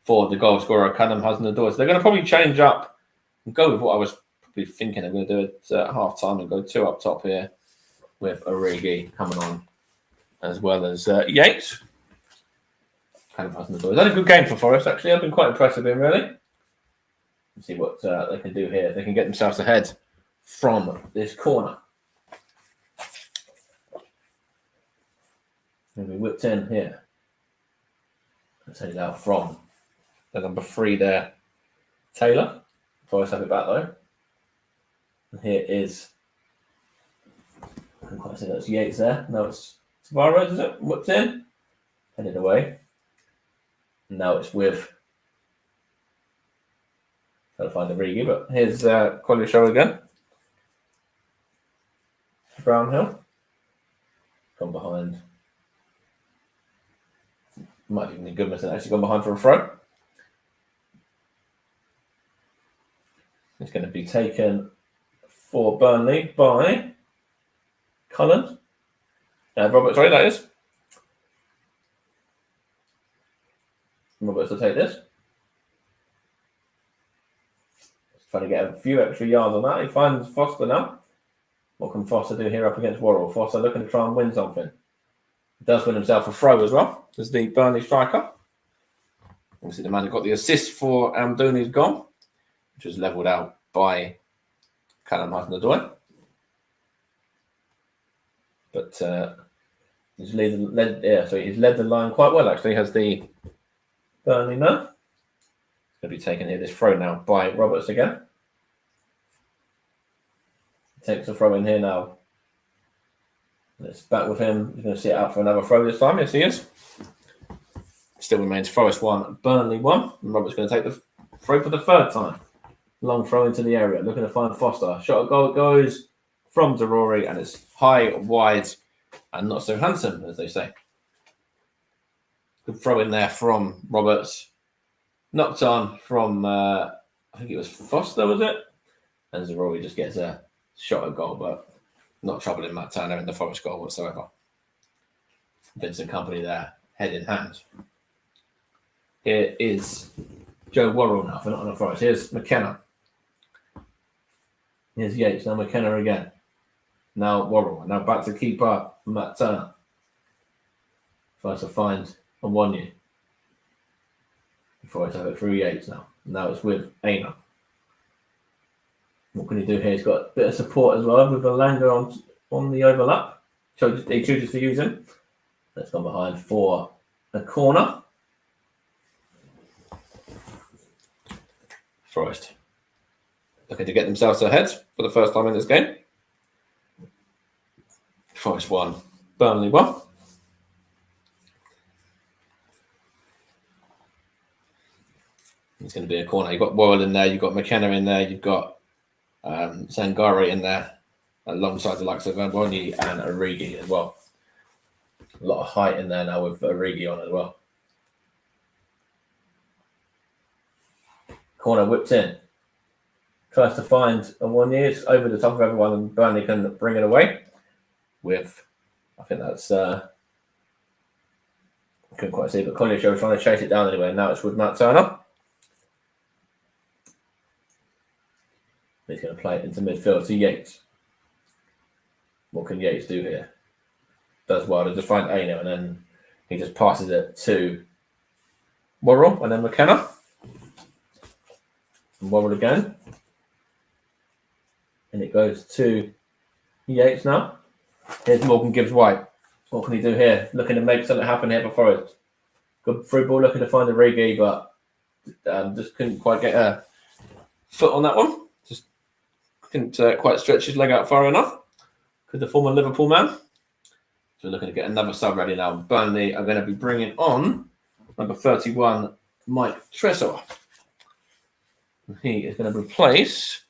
for the goal scorer, Callum Hudson-Odoi. So they're going to probably change up and go with what I was probably thinking they're going to do at half time and go 2 up top here with Origi coming on as well as Yates. Kind of passing the ball. It's had a good game for Forest, actually. I've been quite impressed with him, really. Let's see what they can do here. They can get themselves ahead from this corner. And we whipped in here. Let's head it out from the number 3 there, Taylor. Forest have it back though. And here is, I can't quite see that's Yates there. No, it's Tavares, is it? Whipped in, headed away. And now it's with, trying to find the Rigi, but here's Collier Show again. Brownhill. Gone behind. Might have been Goodman and actually gone behind for a throw. It's going to be taken for Burnley by Cullen. Robert, sorry, that is. Roberts will take this. Just trying to get a few extra yards on that. He finds Foster now. What can Foster do here up against Worrell? Foster looking to try and win something. He does win himself a throw as well as the Burnley striker. Obviously, the man who got the assist for Amdouni's goal, which was levelled out by Callum Hudson-Odoi. But he's led the line quite well, actually, has the Burnley now. It's going to be taken here, this throw now by Roberts again. Takes a throw in here now. It's back with him. He's going to see it out for another throw this time. Yes, he is. Still remains Forest 1, Burnley 1. And Roberts going to take the throw for the 3rd time. Long throw into the area, looking to find Foster. Shot at goal goes from Drury, and it's high, wide, and not so handsome, as they say. Good throw in there from Roberts. Knocked on from, I think it was Foster, was it? And Drury just gets a shot at goal, but not troubling Matt Turner in the Forest goal whatsoever. Vincent Kompany there, head in hand. Here is Joe Worrell now for Nottingham Forest. Here's McKenna. Here's Yates. Now McKenna again. Now Worrell. Now back to keeper Matt Turner. Tries to find a 1-year. Before I have it through Yates now. Now it's with Aina. What can he do here? He's got a bit of support as well with Alanga on the overlap. So he chooses to use him. That's gone behind for a corner. Forest looking to get themselves ahead for the first time in this game. Forest 1, Burnley 1. It's going to be a corner. You've got Worrell in there, you've got McKenna in there, you've got Sangare in there, alongside the likes of Amboni and Origi as well. A lot of height in there now with Origi on as well. Corner whipped in. Tries to find a 1-year. It's over the top of everyone, and Burnley can bring it away with, I think that's, I couldn't quite see, but Collier was trying to chase it down anyway. Now it's with Matt Turner. He's going to play it into midfield to Yates. What can Yates do here? Does well to just find Aino, and then he just passes it to Worrell and then McKenna. And Worrell again. And it goes to Yates now. Here's Morgan Gibbs-White. What can he do here? Looking to make something happen here for Forest. Good through ball, looking to find the Rigi, but just couldn't quite get a foot on that one. Just couldn't quite stretch his leg out far enough. Could the former Liverpool man. So we're looking to get another sub ready now. Burnley are going to be bringing on number 31, Mike Tresor. He is going to replace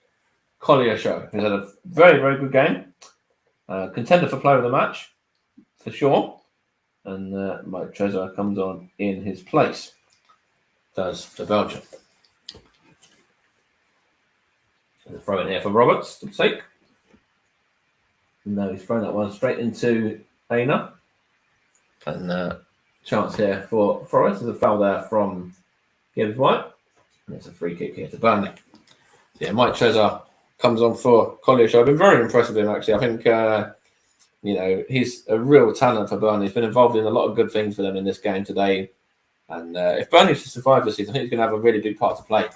Collier Show, who's had a very, very good game. Contender for player of the match, for sure. And Mike Tresor comes on in his place. Does the Belgian. There's a throw in here for Roberts, for sake. No, he's thrown that one straight into Aina. And chance here for Forest. There's a foul there from Gibbs-White. And it's a free kick here to Burnley. So yeah, Mike Tresor comes on for Collier Show. I've been very impressed with him, actually. I think he's a real talent for Burnley. He's been involved in a lot of good things for them in this game today. And if Burnley is to survive this season, I think he's going to have a really big part to play.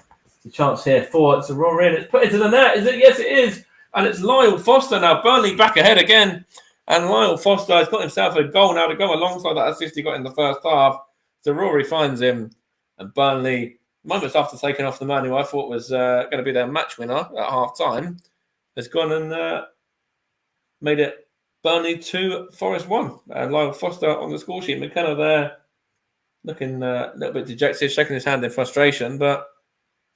The chance here for Rory, and it's put into the net. Is it? Yes, it is. And it's Lyle Foster now. Burnley back ahead again. And Lyle Foster has got himself a goal now to go alongside that assist he got in the first half. So Rory finds him. And Burnley, moments after taking off the man who I thought was going to be their match winner at half-time, has gone and made it Burnley 2, Forest 1. And Lyle Foster on the score sheet. McKenna there looking a little bit dejected, shaking his hand in frustration. But,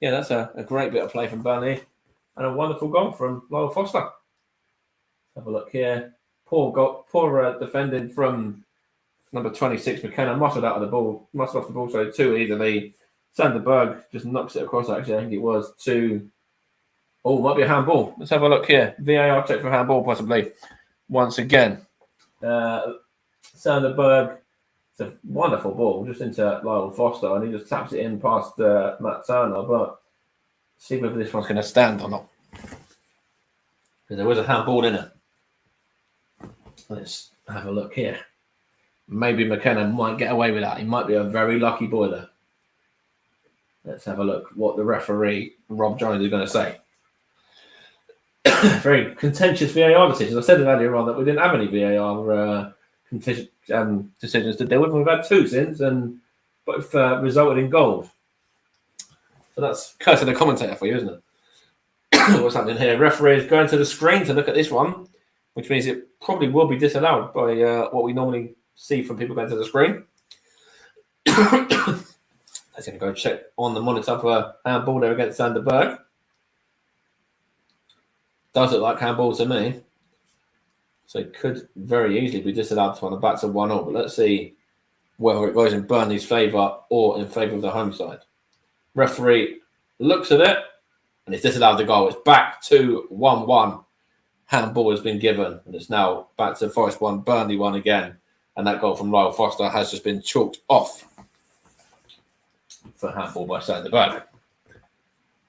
yeah, that's a great bit of play from Burnley. And a wonderful goal from Lyle Foster. Let's have a look here. Poor defending from number 26, McKenna. Muscled off the ball, sorry, too easily. Sanderberg just knocks it across, actually. I think it was to... Oh, might be a handball. Let's have a look here. VAR check for handball, possibly. Once again. Sanderberg. It's a wonderful ball, just into Lyle Foster, and he just taps it in past Matt Turner, but see whether this one's going to stand or not. Because there was a handball in it. Let's have a look here. Maybe McKenna might get away with that. He might be a very lucky boy there. Let's have a look what the referee, Rob Jones, is going to say. Very contentious VAR decisions. I said it earlier on that we didn't have any VAR decisions to deal with. We've had 2 since, and both resulted in goals. So that's cursing the commentator for you, isn't it? What's happening here? Referee is going to the screen to look at this one, which means it probably will be disallowed by what we normally see from people going to the screen. That's going to go check on the monitor for handball there against Sanderberg. Does look like handball to me. So it could very easily be disallowed on the back to 1-0. But let's see whether it goes in Burnley's favour or in favour of the home side. Referee looks at it and it's disallowed the goal. It's back to 1-1. Handball has been given and it's now back to Forest 1, Burnley 1 again. And that goal from Lyle Foster has just been chalked off for handball by Sanderberg.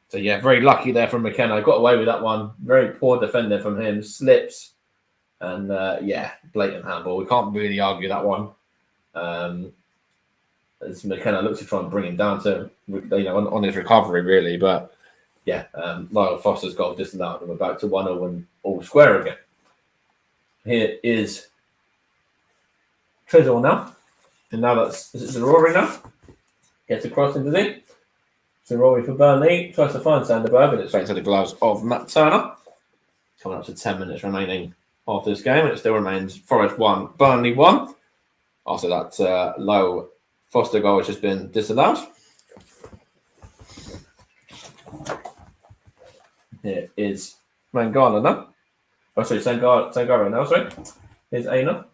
So yeah, very lucky there from McKenna. Got away with that one. Very poor defender from him. Slips. And blatant handball. We can't really argue that one. As McKenna looks to try and bring him down to, on his recovery, really. But yeah, Lyle Foster's goal disallowed, and we're back to 1-0 and all square again. Here is Trezor now. And now is it Rory now? Gets across into the So Rory for Burnley. Tries to find Sanderberg, but it's straight to the gloves of Matt Turner. Coming up to 10 minutes remaining of this game, and it still remains Forest 1, Burnley 1. After that low Foster goal has just been disallowed. Here is Mangala now. Oh, sorry, Sangaro now, sorry. Here's Aina.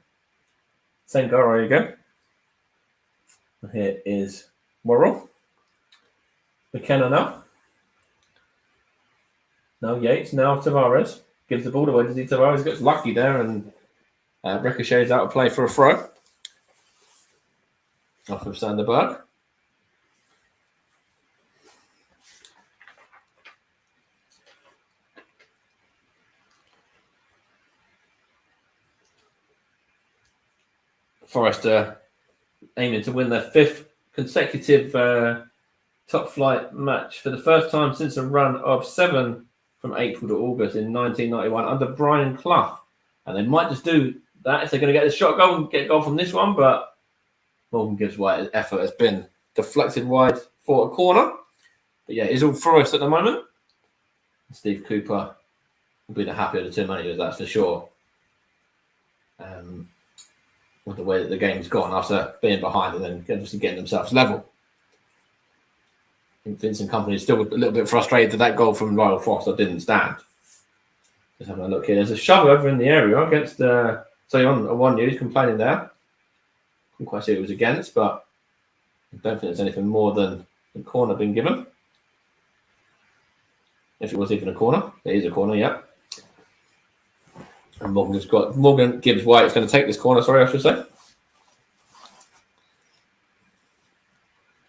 Sangaro again. Here is Worrell. McKenna now. Now Yates, now Tavares. Gives the ball away to Tavares. Gets lucky there and ricochets out of play for a throw. Off of Sanderberg. Forest aiming to win their 5th consecutive top flight match for the first time since a run of 7 from April to August in 1991 under Brian Clough. And they might just do that if they're going to get the shot goal and get a goal from this one, but Morgan Gibbs White's effort has been deflected wide for a corner. But yeah, it's all Forest at the moment. Steve Cooper will be the happier of the 2 managers, that's for sure. With the way that the game's gone after being behind and then obviously getting themselves level. I think Vincent Kompany is still a little bit frustrated that goal from Lyle Foster didn't stand. Just having a look here. There's a shove over in the area against, on One News complaining there. Couldn't quite see who it was against, but I don't think there's anything more than the corner being given. If it was even a corner, it is a corner, yeah. And Morgan Gibbs White is going to take this corner, I should say.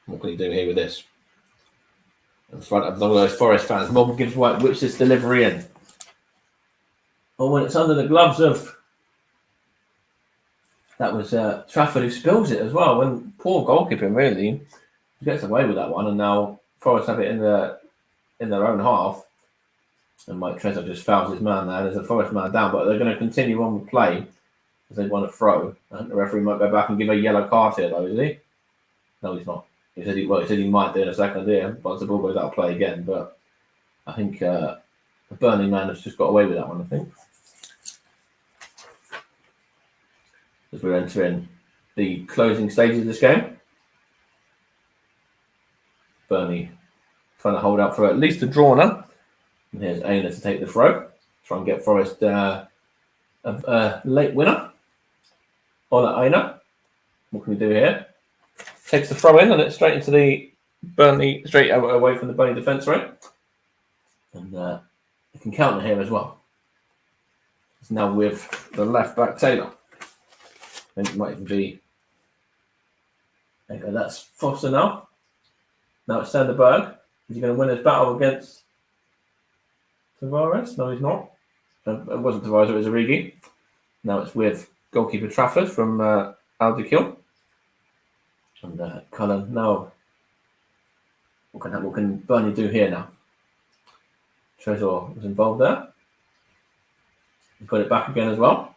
What can he do here with this? In front of all those Forest fans, Morgan Gibbs White whips this delivery in. Oh, when it's under the gloves of that was Trafford who spills it as well. When poor goalkeeping, really, he gets away with that one, and now Forest have it in their own half. And Mike Trezor just fouls his man there. There's a Forest man down, but they're going to continue on with play because they want to throw. I think the referee might go back and give a yellow card here, though, is he? No, he's not. He said he might do in a second here once the ball goes out of play again. But I think the Burnley man has just got away with that one, I think. As we're entering the closing stages of this game. Burnley trying to hold out for at least a draw now. And here's Aina to take the throw. Try and get Forest a late winner. Ola Aina. What can we do here? Takes the throw in and it's straight into the Burnley, straight away from the Burnley defence, right? And you can counter here as well. It's now with the left back Taylor. I think it might even be. Okay, that's Foster now. Now it's Sanderberg. Is he going to win his battle against Tavares? No, he's not. It wasn't Tavares, it was Origi. Now it's with goalkeeper Trafford from Aldekil. And Cullen. Now, what can Burnley do here now? Trezor was involved there. He got it back again as well.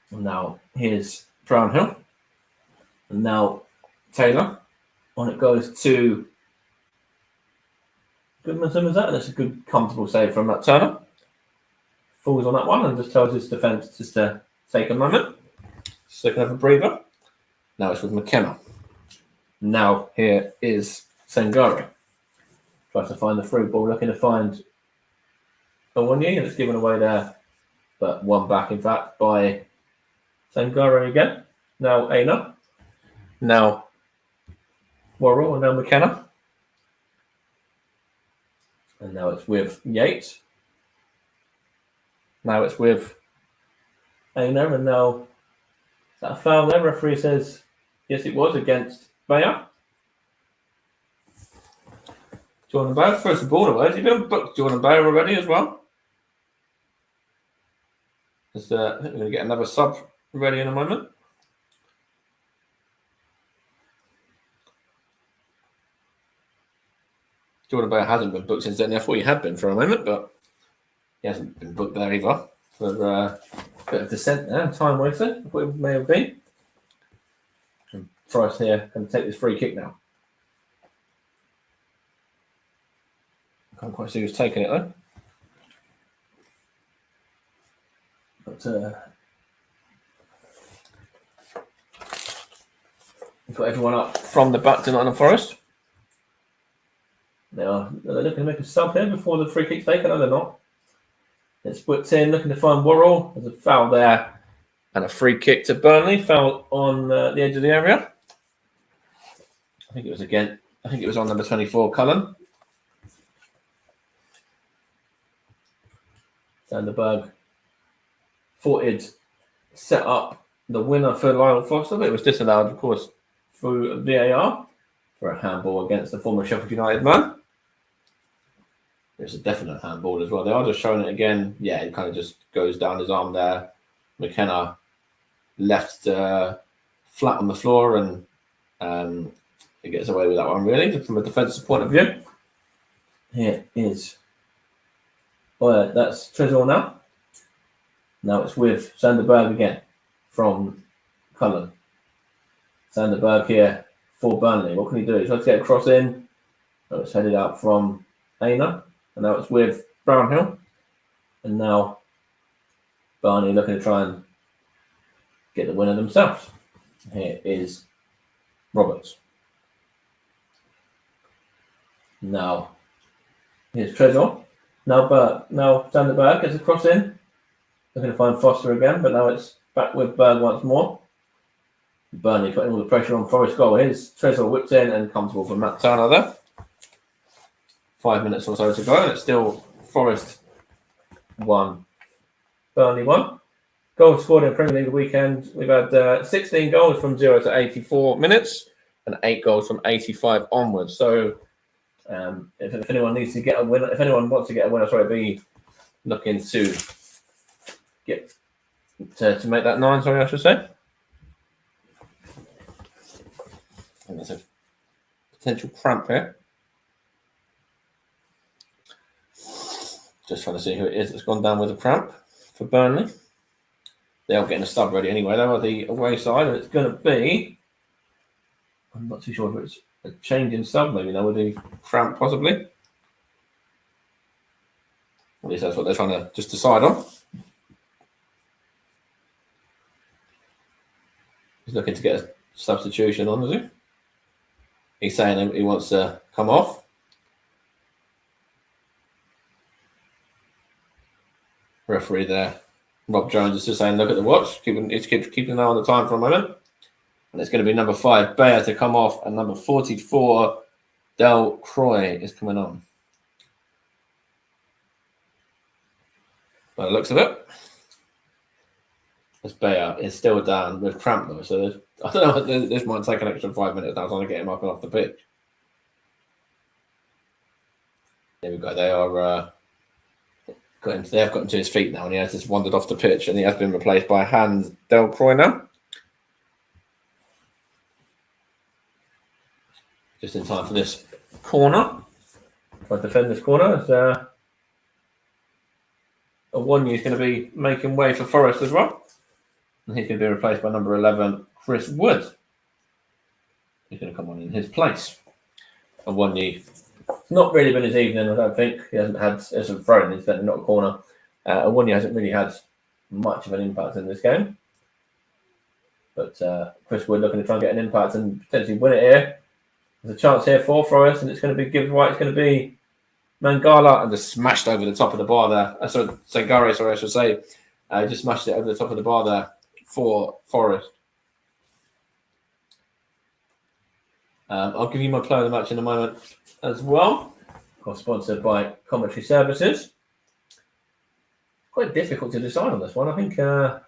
And now here's Brownhill. And now Taylor. On it goes to Goodmanson, was that? And it's a good, comfortable save from that Turner. Falls on that one and just tells his defence just to take a moment. So they can have a breather. Now it's with McKenna. Now here is Sangare. Tries to find the through ball, looking to find Awonyi, and it's given away there. But one back, in fact, by Sangare again. Now Aina. Now Worrell, and now McKenna. And now it's with Yates. Now it's with Aina, and now is that a foul there? Referee says yes, it was against Bayer. Jordan Bayer throws the ball away. Has he been booked Jordan Bayer already as well? I think we're going to get another sub ready in a moment. Jordan Bayer hasn't been booked since then. I thought he had been for a moment, but he hasn't been booked there either. For a bit of dissent there, time waster, I thought it may have been. And Forest here can take this free kick now. I can't quite see who's taking it though. But we've got everyone up from the back to Nottingham Forest. They're looking to make a sub here before the free kick's taken. No, they're not. It's put in, looking to find Worrell. There's a foul there. And a free kick to Burnley. Foul on the edge of the area. I think it was on number 24, Cullen. Sanderberg footed, set up the winner for Lionel Foster, but it was disallowed, of course, through VAR for a handball against the former Sheffield United man. It's a definite handball as well. They are just showing it again. Yeah, it kind of just goes down his arm there. McKenna left flat on the floor, and he gets away with that one, really, from a defensive point of view. Here is... that's Trezor now. Now it's with Sanderberg again from Cullen. Sanderberg here for Burnley. What can he do? He tries to get a cross in. Oh, it's headed out from Aina. And now it's with Brownhill. And now Burnley looking to try and get the winner themselves. Here is Roberts. Now here's Trezor. Now Sanderberg gets a cross in. Looking to find Foster again, but now it's back with Berg once more. Burnley putting all the pressure on Forest goal. Here's Trezor whipped in and comfortable for Matt Turner there. 5 minutes or so to go, and it's still Forest 1, Burnley 1. Goals scored in Premier League weekend. We've had 16 goals from 0 to 84 minutes and 8 goals from 85 onwards. So if anyone needs to get a winner, if anyone wants to get a winner, be looking to get to make that 9, sorry, I should say. And there's a potential cramp here. Just trying to see who it is that's gone down with a cramp for Burnley. They are getting a sub ready anyway. They are the away side, and it's going to be... I'm not too sure if it's a change in sub, maybe now with the cramp possibly. At least that's what they're trying to just decide on. He's looking to get a substitution on, is he? He's saying he wants to come off. Referee there, Rob Jones, is just saying, look at the watch. Keeping an eye on the time for a moment. And it's going to be number 5, Bayer, to come off. And number 44, Del Croy, is coming on. By the looks of it, this Bayer is still down with cramp though. So I don't know, this might take an extra 5 minutes now trying to get him up and off the pitch. There we go. They are... They have got him to his feet now, and he has just wandered off the pitch, and he has been replaced by Hans Delcroix now. Just in time for this corner. Try to defend this corner. As Awonyi is going to be making way for Forest as well. And he's going to be replaced by number 11, Chris Wood. He's going to come on in his place. Awonyi... It's not really been his evening, I don't think. He hasn't had some thrown, he's certainly not a corner. Awonyi hasn't really had much of an impact in this game. But Chris Wood looking to try and get an impact and potentially win it here. There's a chance here for Forest, and it's going to be Gibbs White. It's going to be Mangala, and just smashed over the top of the bar there. Sangare, sorry, I should say. Just smashed it over the top of the bar there for Forest. I'll give you my player of the match in a moment as well. Of course, sponsored by Commentary Services. Quite difficult to decide on this one. I think there's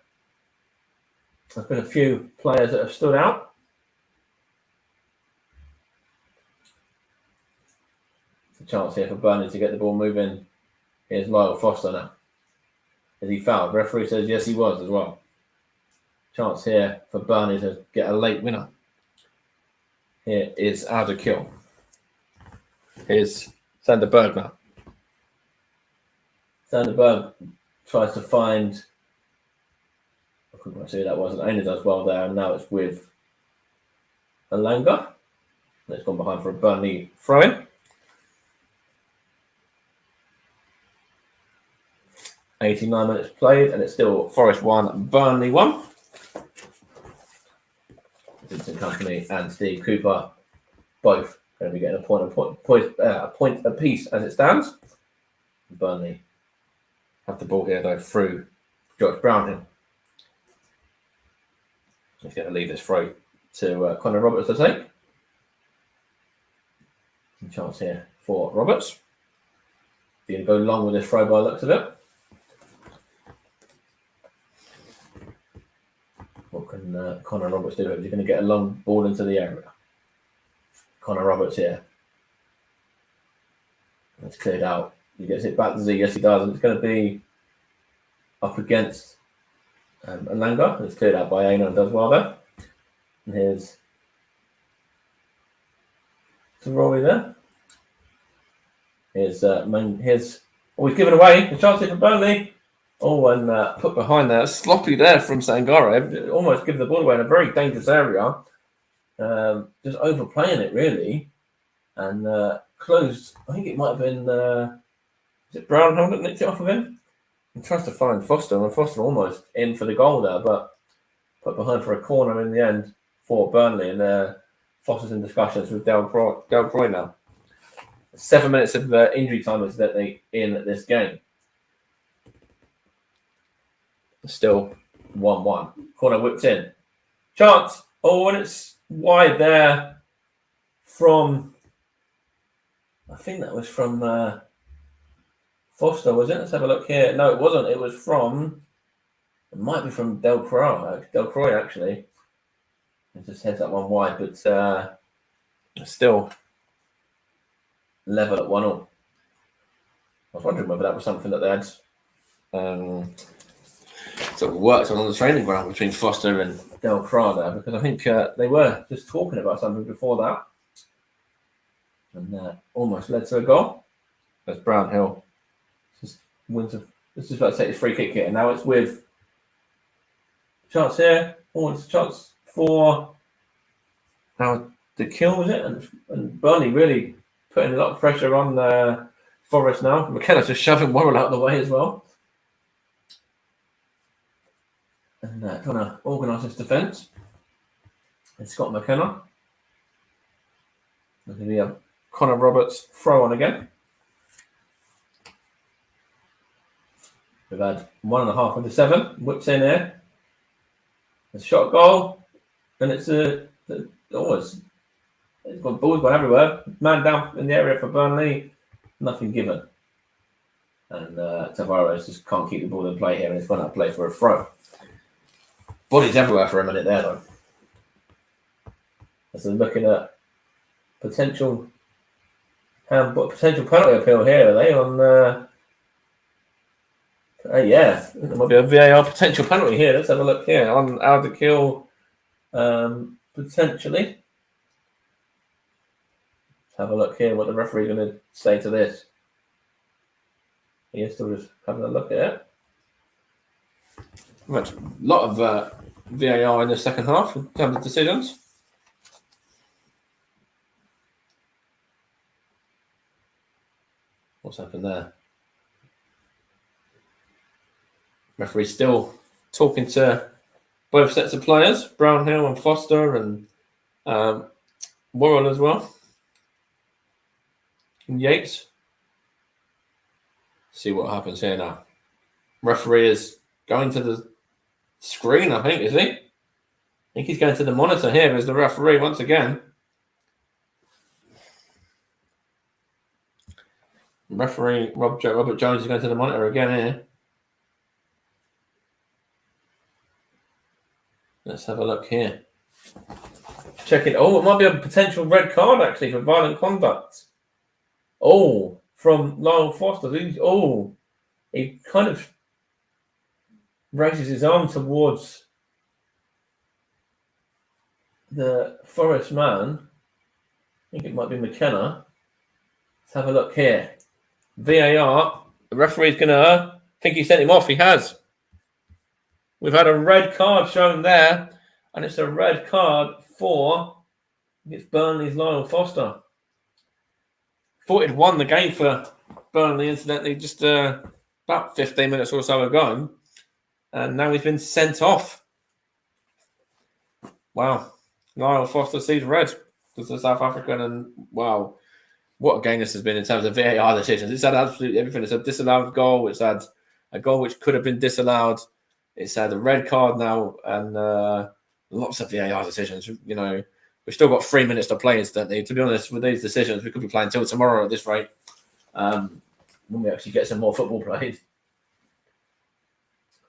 been a few players that have stood out. It's a chance here for Burnley to get the ball moving. Here's Lyle Foster now. Is he fouled? Referee says yes, he was as well. Chance here for Burnley to get a late winner. Here is Alderkill. Here's Sander Berg now. Sander Berg tries to find... I couldn't quite see who that was. And Aina does well there. And now it's with Alanga. And it's gone behind for a Burnley throw-in. 89 minutes played. And it's still Forest 1, Burnley 1. Vincent Company and Steve Cooper both going to be getting a point apiece as it stands. Burnley have the ball here though through George Brownhill. He's going to leave this throw to Connor Roberts to take. A chance here for Roberts. He's going to go long with this throw by the looks of it. What can Connor Roberts do? He's going to get a long ball into the area. Connor Roberts here. It's cleared out. He gets it back to Z. Yes, he does. And it's going to be up against Alanga. It's cleared out by Aina and does well there. And here's Rory there. Here's he's given away the chance here for Burnley. Oh, and put behind there. Sloppy there from Sangare. Almost give the ball away in a very dangerous area. Just overplaying it, really. And closed. I think it might have been... is it Brownhill that nicked it off of him? He tries to find Foster, and Foster almost in for the goal there, but put behind for a corner in the end for Burnley. And Foster's in discussions with Del Croy now. 7 minutes of injury time is that they in this game. Still 1-1. Corner whipped in. Chance. Oh, and it's wide there from... I think that was from Foster, was it? Let's have a look here. No, it wasn't. It was from... It might be from Del Croy, actually. It just heads that one wide, but still level at 1-1. I was wondering whether that was something that they had sort of worked on the training ground between Foster and Del Prada, because I think they were just talking about something before that, and almost led to a goal. As Brownhill just wins it's just about to take his free kick here, and now it's with chance here. Oh, it's a chance for now the kill, was it? And Burnley really putting a lot of pressure on Forest now. McKenna's just shoving Worrell out of the way as well. And trying to organise his defence. And Scott McKenna. And here we have Connor Roberts throw on again. We've had 1.5 into 7. Whips in here. A shot goal. And it's got balls gone everywhere. Man down in the area for Burnley. Nothing given. And Tavares just can't keep the ball in play here, and it's gone out of play for a throw. Bodies everywhere for a minute there, though. As they're looking at potential penalty appeal here, are they? On yeah, there might be a VAR potential penalty here. Let's have a look here on Alderkill, potentially. Let's have a look here what the referee is going to say to this. He is still just having a look at it. Right. A lot of VAR in the second half in terms of decisions. What's happened there? Referee still talking to both sets of players, Brownhill and Foster, and Worrell as well. And Yates. See what happens here now. Referee is going to the screen, I think, is he? I think he's going to the monitor here as the referee once again. Referee Robert Jones is going to the monitor again here. Let's have a look here. Check it. Oh, it might be a potential red card actually for violent conduct. Oh, from Lyle Foster. He kind of raises his arm towards the Forest man. I think it might be McKenna. Let's have a look here. VAR. The referee's going to think he sent him off. He has. We've had a red card shown there, and it's a red card for Burnley's Lyle Foster. Thought he'd won the game for Burnley, incidentally, just about 15 minutes or so ago, and now he's been sent off. Wow. Lyle Foster sees red as the South African, and wow, what a game this has been in terms of VAR decisions. It's had absolutely everything. It's a disallowed goal. It's had a goal which could have been disallowed. It's had a red card now, and lots of VAR decisions. You know, we've still got 3 minutes to play, incidentally. To be honest, with these decisions, we could be playing till tomorrow at this rate. When we actually get some more football played.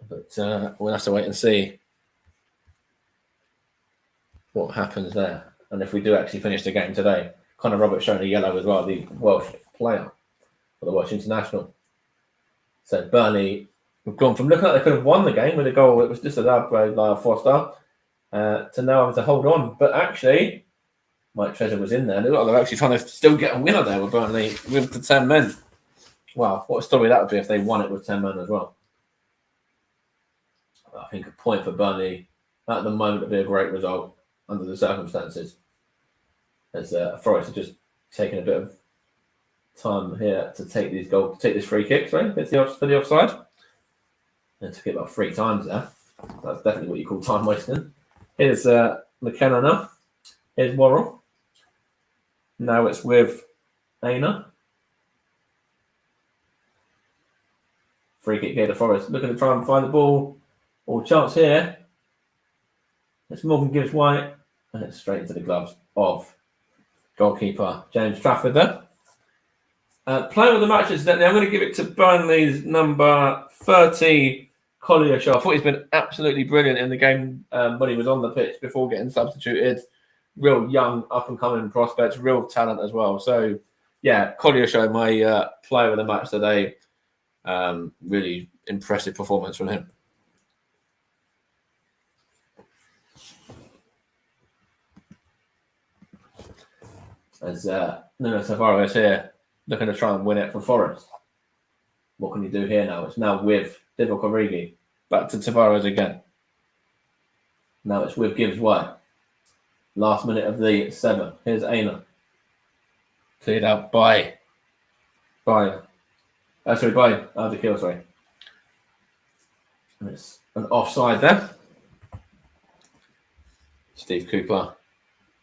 But we'll have to wait and see what happens there. And if we do actually finish the game today, Connor Roberts showing a yellow as well, the Welsh player for the Welsh international. So Burnley, we've gone from looking like they could have won the game with a goal that was disallowed by Lyle Foster to now having to hold on. But actually, Mike Treasure was in there. They look like they're actually trying to still get a winner there with Burnley with the 10 men. Wow, what a story that would be if they won it with 10 men as well. I think a point for Burnley at the moment would be a great result under the circumstances. As Forest are just taking a bit of time here to take these goals, take this free kick, sorry, for the offside. And took it about 3 times there. That's definitely what you call time wasting. Here's McKenna now. Here's Worrell. Now it's with Aina. Free kick here to Forest. Looking to try and find the ball. Or chance here. It's Morgan Gibbs White. And it's straight into the gloves of goalkeeper James Trafford there. Player of the match, incidentally, I'm going to give it to Burnley's number 30, Collier Shaw. I thought he's been absolutely brilliant in the game when he was on the pitch before getting substituted. Real young, up-and-coming prospect, real talent as well. So, yeah, Collier Shaw, my player of the match today. Really impressive performance from him. as Nuno Tavares here looking to try and win it for Forest. What can you do here now? It's now with Divock Origi. Back to Tavares again. Now it's with Gibbs White. Last minute of the 7th. Here's Aina. Cleared out by Alderkill, sorry. And it's an offside there. Steve Cooper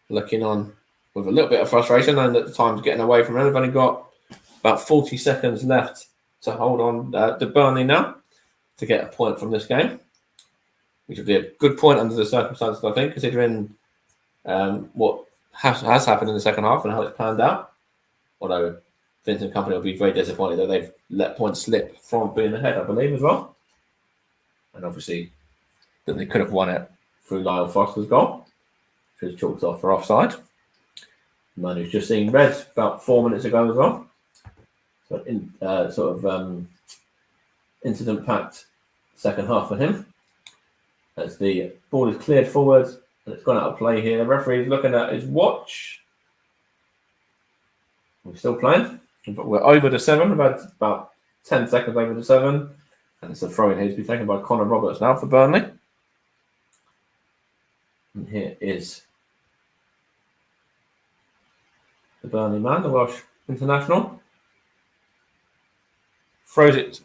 looking on with a little bit of frustration, and at the time's getting away from him. They've only got about 40 seconds left to hold on to Burnley now to get a point from this game, which would be a good point under the circumstances, I think, considering what has happened in the second half and how it's panned out. Although Vincent Company will be very disappointed that they've let points slip from being ahead, I believe, as well. And obviously that they could have won it through Lyle Foster's goal, which was chalked off for offside. Man who's just seen red about 4 minutes ago as well. So incident-packed second half for him. As the ball is cleared forward and it's gone out of play here. The referee is looking at his watch. We're still playing. But we're over the 7. We've had about 10 seconds over the 7. And it's a throw-in here to be taken by Connor Roberts now for Burnley. And here is the Burnley man, the Welsh international. Throws it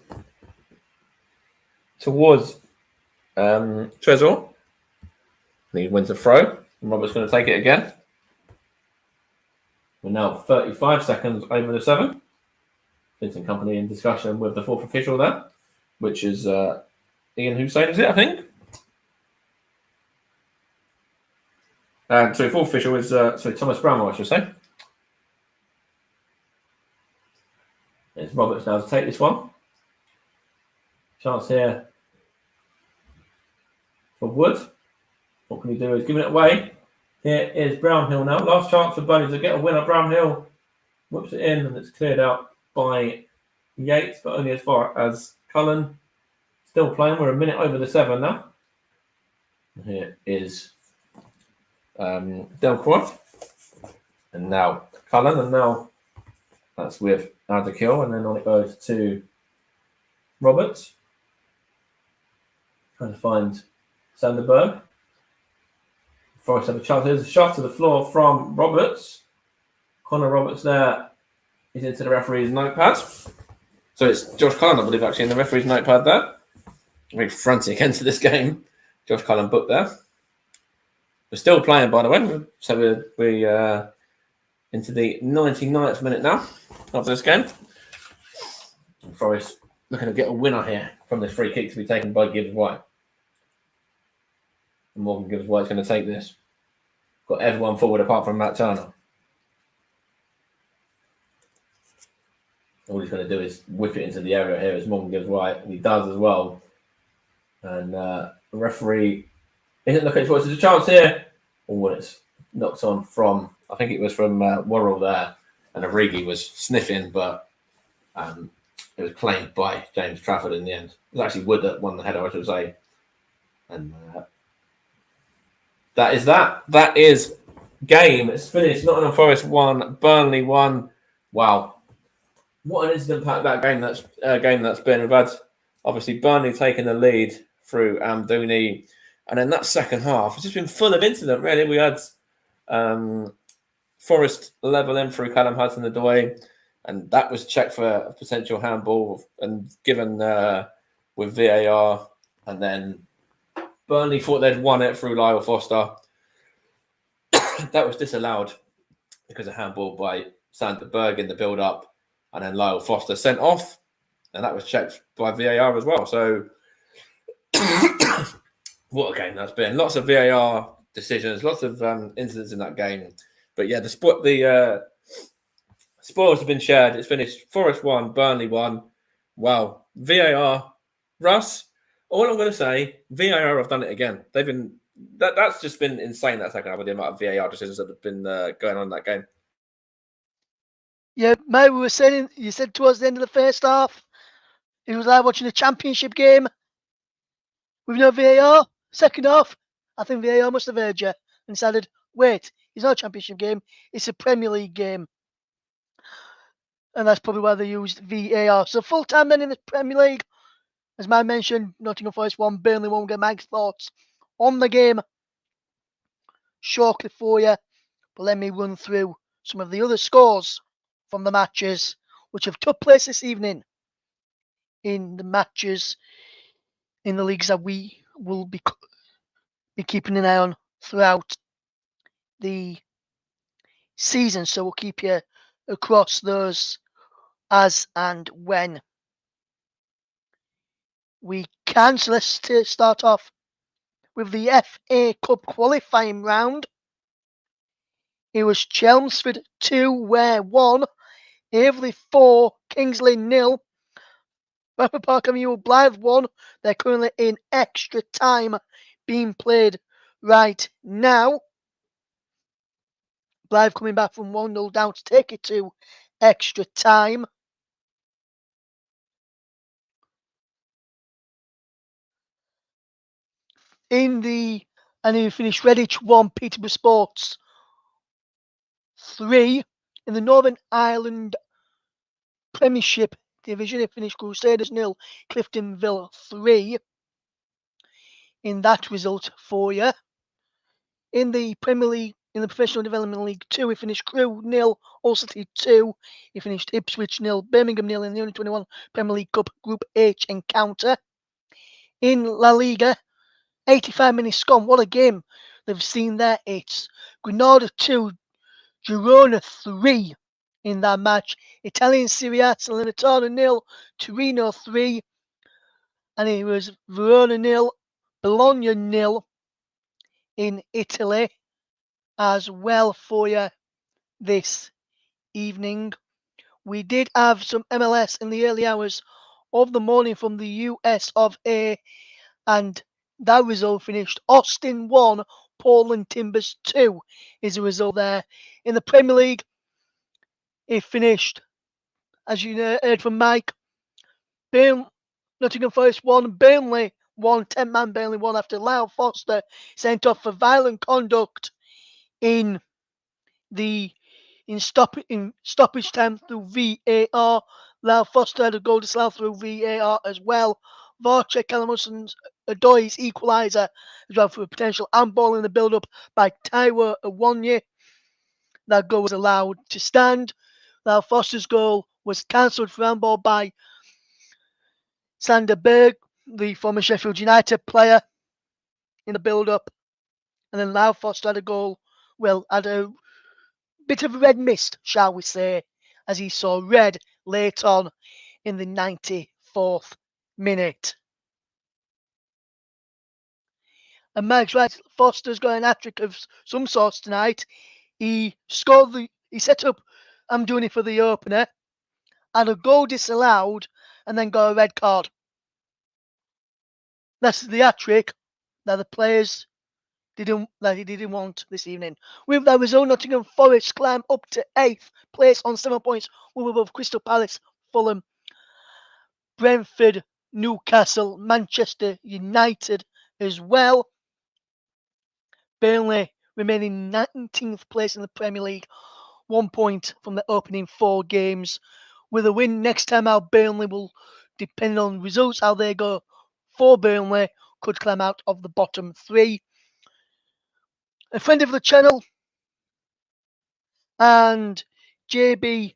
towards Trezor. And he wins the throw. And Roberts going to take it again. We're now 35 seconds over the 7. Vincent Company in discussion with the 4th official there, which is Ian Hussein, is it, I think? So 4th official is Thomas Bramwell, I should say. It's Roberts now to take this one. Chance here for Wood. What can he do? He's giving it away. Here is Brownhill now. Last chance for Bunny to get a winner. Brownhill whips it in and it's cleared out by Yates, but only as far as Cullen. Still playing. We're a minute over the 7 now. And here is Delcroix. And now Cullen. And now that's with Alderkill. And then on it goes to Roberts. Trying to find Sanderberg. Forest have a chance. There's a shot to the floor from Roberts. Connor Roberts there is into the referee's notepad. So it's Josh Cullen, I believe, actually, in the referee's notepad there. Very frantic into this game. Josh Cullen booked there. We're still playing, by the way. So we're into the 99th minute now of this game. Forest looking to get a winner here from this free kick to be taken by Gibbs White. And Morgan Gibbs White's going to take this. Got everyone forward apart from Matt Turner. All he's going to do is whip it into the area here as Morgan Gibbs White, and he does as well. And the referee isn't looking towards there's a chance here. Oh, it's knocked on from, I think it was from Worrell there, and Origi was sniffing, but it was claimed by James Trafford in the end. It was actually Wood that won the header, I should say. And that is that. That is game. It's finished. Nottingham Forest 1, Burnley 1. Wow. What an incident pack that game that's been. We've had obviously Burnley taking the lead through Amdouni, and then that second half it's just been full of incident. Really, we had Forest leveling through Callum Hudson-Odoi, and that was checked for a potential handball and given with VAR, and then Burnley thought they'd won it through Lyle Foster. That was disallowed because of handball by Sanderberg in the build-up. And then Lyle Foster sent off, and that was checked by VAR as well. So, what a game that's been. Lots of VAR decisions, lots of incidents in that game. But yeah, the spoils have been shared. It's finished Forest 1, Burnley 1. Wow. VAR, Russ, all I'm going to say, VAR have done it again. They've been that's just been insane that second half with the amount of VAR decisions that have been going on in that game. Yeah, Mate, we were saying, you said towards the end of the first half, it was like watching a championship game with no VAR. Second half, I think VAR must have heard you and decided, wait, It's not a championship game. It's a Premier League game. And that's probably why they used VAR. So full time then in the Premier League. As I mentioned, Nottingham Forest 1, Burnley 1. Get Mike's thoughts on the game shortly for you. But let me run through some of the other scores from the matches which have took place this evening in the matches in the leagues that we will be keeping an eye on throughout the season. So we'll keep you across those as and when we can. So let's start off with the FA Cup qualifying round. It was Chelmsford 2, Ware 1, Averley 4, Kingsley 0, Rapper Park Mule Blythe 1. They're currently in extra time being played right now. Blythe coming back from 1-0 down to take it to extra time. And he finished Redditch 1, Peterborough Sports 3. In the Northern Ireland Premiership Division, it finished Crusaders 0, Cliftonville 3. In that result for you. In the Premier League, in the Professional Development League 2, he finished Crewe 0, Hull City 2. He finished Ipswich 0, Birmingham 0 in the Under-21 Premier League Cup Group H encounter. In La Liga, 85 minutes gone. What a game they've seen there. It's Granada 2, Girona 3 in that match. Italian Serie A, Salernitana 0, Torino 3. And it was Verona 0, Bologna 0 in Italy as well for you this evening. We did have some MLS in the early hours of the morning from the US of A, and that result finished Austin 1, Portland Timbers 2 is the result there. In the Premier League, it finished, as you heard from Mike, Nottingham Forest 1, Burnley 1, 10-man Burnley 1 after Lyle Foster sent off for violent conduct in stoppage time through VAR. Lyle Foster had a goal disallowed through VAR as well. Vorcek Calamuson's Adoy's equaliser as well for a potential handball in the build-up by Taiwo Awonye. That goal was allowed to stand. Lyle Foster's goal was cancelled for handball by Sander Berg, the former Sheffield United player, in the build-up. And then Lyle Foster had a goal, had a bit of a red mist, shall we say, as he saw red late on in the 94th minute. And Mike's right, Foster's got an hat-trick of some sort tonight. He set up, I'm doing it for the opener, had a goal disallowed, and then got a red card. That's the hat-trick that the players didn't want this evening. With that result, Nottingham Forest climb up to 8th place on 7 points. We were above Crystal Palace, Fulham, Brentford, Newcastle, Manchester United as well. Burnley remaining 19th place in the Premier League, 1 point from the opening 4 games. With a win next time out, Burnley will, depending on results, how they go for Burnley, could climb out of the bottom 3. A friend of the channel and JB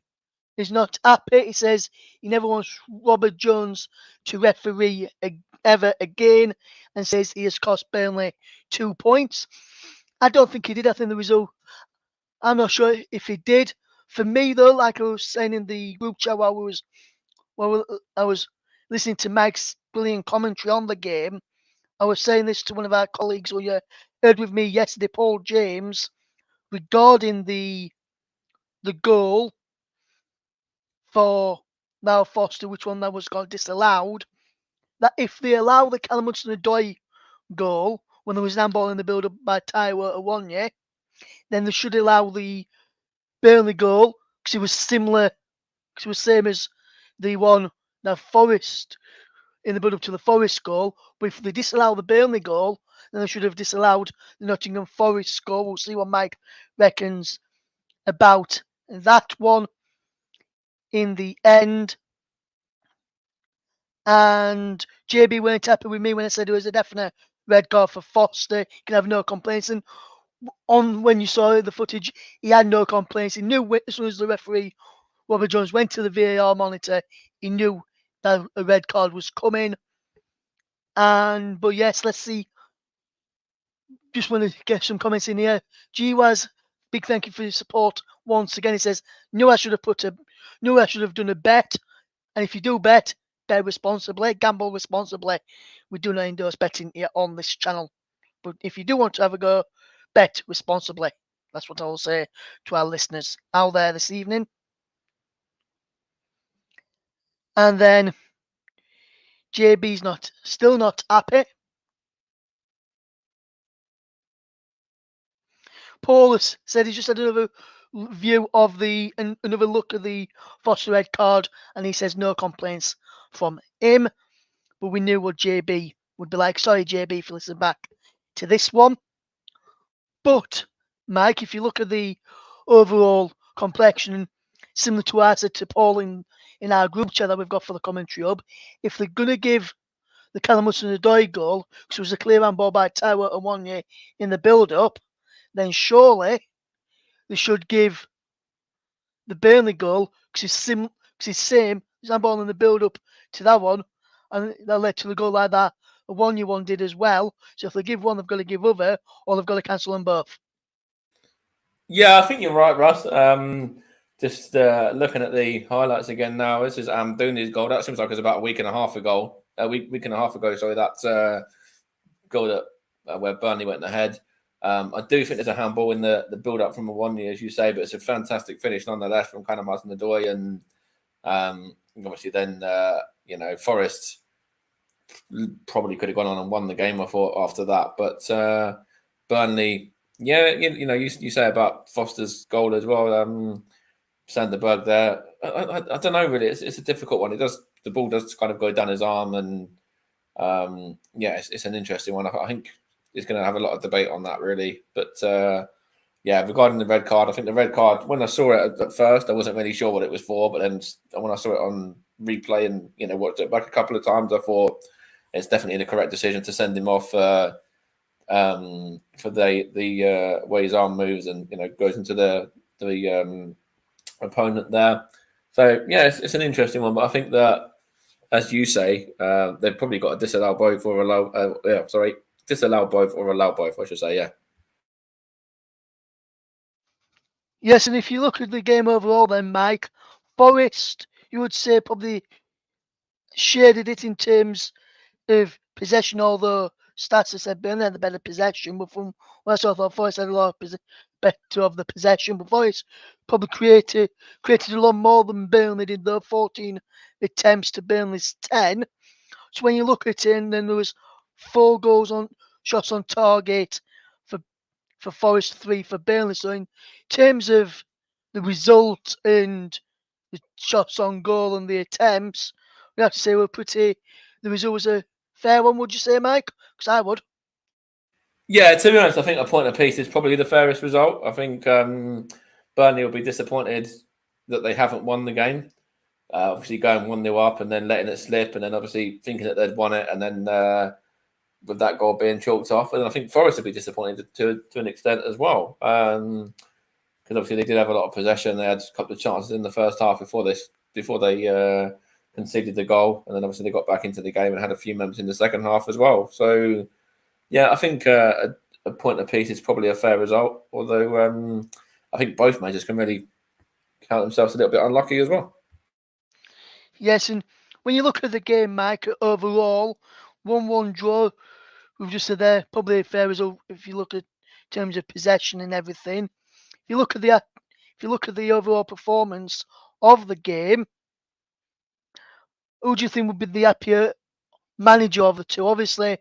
is not happy. He says he never wants Robert Jones to referee ever again, and says he has cost Burnley 2 points. I don't think he did. I think the result, I'm not sure if he did. For me though, like I was saying in the group chat while I was listening to Mike's brilliant commentary on the game, I was saying this to one of our colleagues who you heard with me yesterday, Paul James, regarding the goal for Mal Foster, which one that was got disallowed, that if they allow the Callum Hudson-Odoi goal when there was an handball in the build-up by Taiwo Awonye, then they should allow the Burnley goal because it was similar, because it was same as the one that Forest in the build up to the Forest goal. But if they disallow the Burnley goal, then they should have disallowed the Nottingham Forest goal. We'll see what Mike reckons about that one in the end. And JB weren't happy with me when I said it was a definite red card for Foster. You can have no complaints. And when you saw the footage, he had no complaints. He knew as soon as the referee, Robert Jones, went to the VAR monitor, he knew that a red card was coming. But yes, let's see. Just want to get some comments in here. GWAS, big thank you for your support once again. He says, knew I should have done a bet. And if you do bet responsibly, gamble responsibly. We do not endorse betting here on this channel. But if you do want to have a go, bet responsibly. That's what I will say to our listeners out there this evening. And then JB's still not happy. Paulus said he just had another view of another look at the Foster red card, and he says no complaints from him. But we knew what JB would be like. Sorry, JB, if you listen back to this one. But Mike, if you look at the overall complexion, similar to what I said to Paul in our group chat that we've got for the commentary hub, if they're gonna give the Callum Hudson-Odoi goal, because it was a clear handball by Taiwo Awoniyi in the build-up, then surely they should give the Burnley goal, because it's same as handball in the build-up to that one, and that led to the goal like that Awoniyi one did as well. So if they give one, they've got to give other, or they've got to cancel them both. Yeah, I think you're right, Russ. Just looking at the highlights again now, this is Amdouni's goal. That seems like it's about a week and a half ago. Week and a half ago, sorry. That's goal that where Burnley went ahead. I do think there's a handball in the build-up from Awoniyi, as you say, but it's a fantastic finish nonetheless from Callum Hudson-Odoi, and obviously then Forest probably could have gone on and won the game, I thought, after that. But Burnley, yeah, you say about Foster's goal as well. Sanderberg there. I don't know really. It's a difficult one. The ball does kind of go down his arm, and it's an interesting one. I think he's going to have a lot of debate on that really. But regarding the red card, I think the red card, when I saw it at first, I wasn't really sure what it was for. But then when I saw it on replay and watched it back a couple of times, I thought it's definitely the correct decision to send him off for the way his arm moves and goes into the opponent there. So it's an interesting one, but I think that, as you say, they've probably got to disallow both or allow. Disallow both or allow both, I should say. Yeah. Yes, and if you look at the game overall, then Mike, Forest, you would say probably shaded it in terms of possession, although stats have said Burnley had the better possession. But from what I thought, Forest had a lot better of the possession. But Forest probably created a lot more than Burnley did, though. 14 attempts to Burnley's 10. So when you look at it, and then there was 4 shots on target for Forest, 3 for Burnley. So in terms of the result and the shots on goal and the attempts, we have to say the result was a fair one, would you say, Mike? Because I would. Yeah, to be honest, I think a point apiece is probably the fairest result. I think Burnley will be disappointed that they haven't won the game. Obviously going 1-0 up and then letting it slip, and then obviously thinking that they'd won it, and then with that goal being chalked off. And I think Forest would be disappointed to an extent as well. Because obviously they did have a lot of possession. They had a couple of chances in the first half before they conceded the goal. And then obviously they got back into the game and had a few moments in the second half as well. So, yeah, I think a point apiece is probably a fair result. Although I think both managers can really count themselves a little bit unlucky as well. Yes, and when you look at the game, Mike, overall, 1-1 draw, we've just said there, probably a fair result if you look at terms of possession and everything. If you look at the overall performance of the game, who do you think would be the happier manager of the two? Obviously,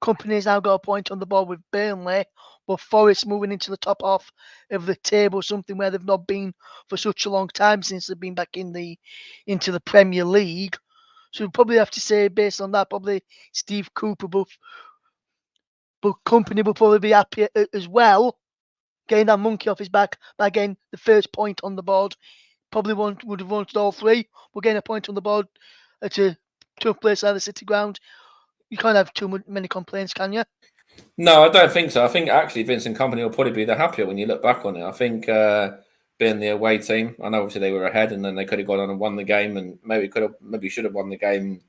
Company's now got a point on the board with Burnley, but Forest moving into the top half of the table, something where they've not been for such a long time since they've been back into the Premier League. So we'll probably have to say, based on that, probably Steve Cooper, but company will probably be happy as well, getting that monkey off his back by getting the first point on the board. Probably would have wanted all three. We're getting a point on the board at a tough place like the City Ground. You can't have many complaints, can you? No, I don't think so. I think actually Vincent Company will probably be the happier when you look back on it. I think being the away team, I know obviously they were ahead and then they could have gone on and won the game and maybe should have won the game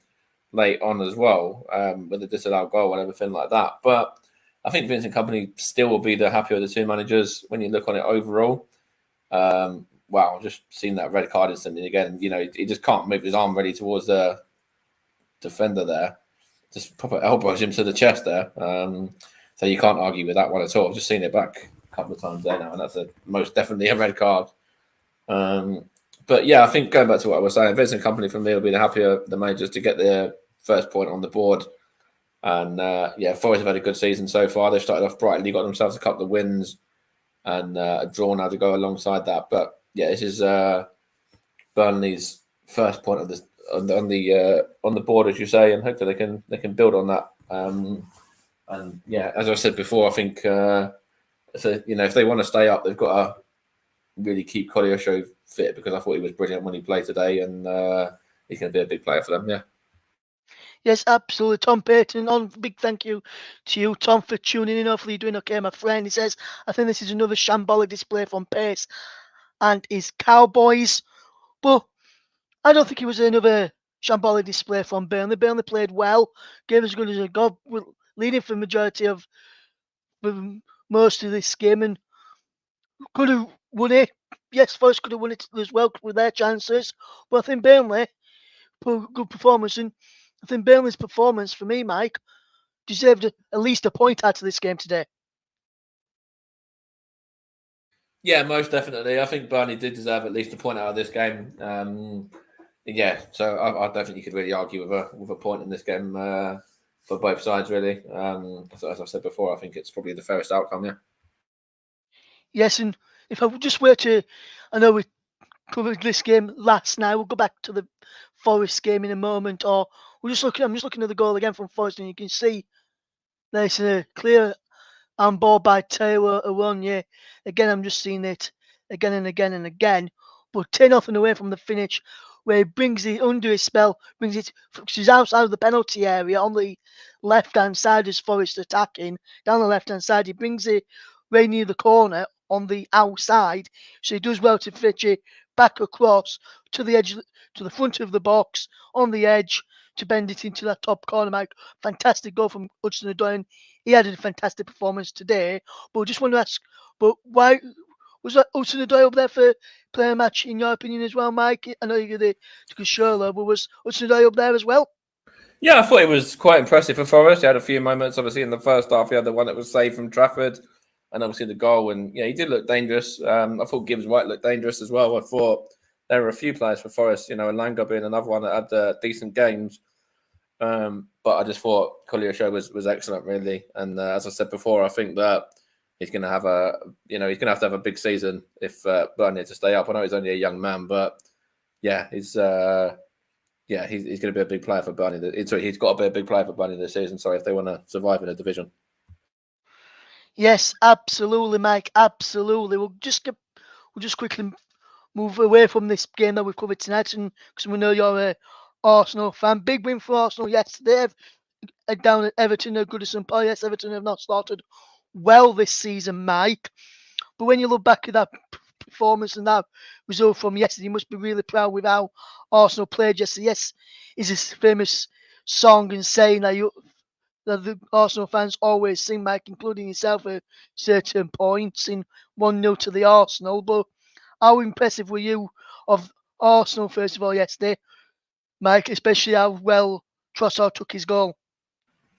late on as well with the disallowed goal and everything like that. But I think Vincent Company still will be the happier of the two managers when you look on it overall. Wow, just seeing that red card instantly again. You know, he just can't move his arm ready towards the defender there. Just proper elbows him to the chest there. So you can't argue with that one at all. I've just seen it back a couple of times there now, and that's most definitely a red card. But yeah, I think going back to what I was saying, Vincent Company for me will be the happier the managers to get their first point on the board. And yeah, Forest have had a good season so far. They've started off brightly, got themselves a couple of wins and a draw now to go alongside that. But yeah, this is Burnley's first point of this on the board, as you say, and hopefully they can build on that. And yeah, as I said before, I think so, you know, if they want to stay up, they've got to really keep Show fit, because I thought he was brilliant when he played today, and he's going to be a big player for them. Yeah. Yes, absolutely. Tom Payton, on big thank you to you, Tom, for tuning in. Hopefully you're doing okay, my friend. He says, I think this is another shambolic display from Pace and his Cowboys. But I don't think it was another shambolic display from Burnley. Burnley played well, gave as good as a god, leading for the majority of most of this game, and could have won it. Yes, Forest could have won it as well with their chances. But I think Burnley put a good performance, and I think Burnley's performance, for me, Mike, deserved at least a point out of this game today. Yeah, most definitely. I think Burnley did deserve at least a point out of this game. Yeah, so I don't think you could really argue with a point in this game for both sides, really. So as I said before, I think it's probably the fairest outcome. Yeah. Yes, and if I just were to, I know we covered this game last night. We'll go back to the Forest game in a moment, or I'm just looking at the goal again from Forest, and you can see there's a clear on ball by Taylor Awonye. Again, I'm just seeing it again and again and again. But 10-0 away from the finish, where he brings it under his spell, brings it, she's outside of the penalty area on the left hand side as Forest attacking. Down the left hand side, he brings it right near the corner on the outside. So he does well to fetch it back across to the edge, to the front of the box, on the edge, to bend it into that top corner. Mike, fantastic goal from Hudson-Odoi. He had a fantastic performance today. But I just want to ask, but why was that Hudson-Odoi up there for player a match, in your opinion, as well, Mike? I know you're the Kashurla, but was Hudson-Odoi up there as well? Yeah, I thought it was quite impressive for Forest. He had a few moments, obviously, in the first half. He had the one that was saved from Trafford, and obviously the goal. And yeah, he did look dangerous. I thought Gibbs White looked dangerous as well. I thought there were a few players for Forest, you know, and Langa being another one that had decent games. But I just thought Show was excellent, really. And as I said before, I think that he's going to have to have a big season if Burnley to stay up. I know he's only a young man, but yeah, he's going to be a big player for Burnley. He's got to be a big player for Burnley this season. Sorry, if they want to survive in the division. Yes, absolutely, Mike. Absolutely. We'll just quickly move away from this game that we've covered tonight, and because we know you're a Arsenal fan. Big win for Arsenal yesterday. Down at Everton at Goodison Park. Yes, Everton have not started well this season, Mike. But when you look back at that performance and that result from yesterday, you must be really proud with how Arsenal played yesterday. Yes, is this famous song and saying that the Arsenal fans always sing, Mike, including yourself, at certain points in 1-0 to the Arsenal. But how impressive were you of Arsenal, first of all, yesterday, Mike, especially how well Trossard took his goal?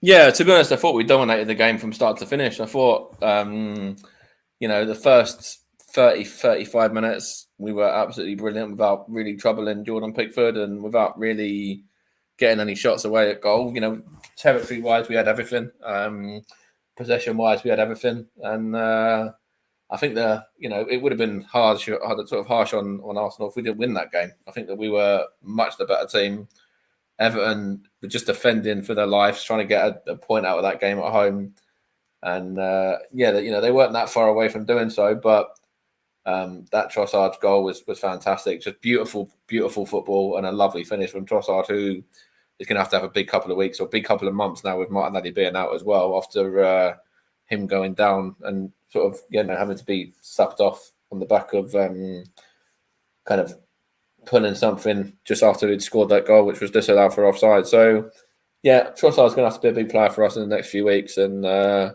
Yeah, to be honest, I thought we dominated the game from start to finish. I thought, the first 30, 35 minutes, we were absolutely brilliant without really troubling Jordan Pickford and without really getting any shots away at goal. You know, territory-wise, we had everything. Possession-wise, we had everything. And I think it would have been harsh on Arsenal if we didn't win that game. I think that we were much the better team. Everton were just defending for their lives, trying to get a point out of that game at home. And they weren't that far away from doing so, but that Trossard's goal was fantastic. Just beautiful, beautiful football and a lovely finish from Trossard, who is going to have a big couple of weeks or big couple of months now with Martinelli being out as well after him going down and sort of having to be sucked off on the back of kind of pulling something just after he'd scored that goal, which was disallowed for offside. So yeah, Trossard's going to have to be a big player for us in the next few weeks, and to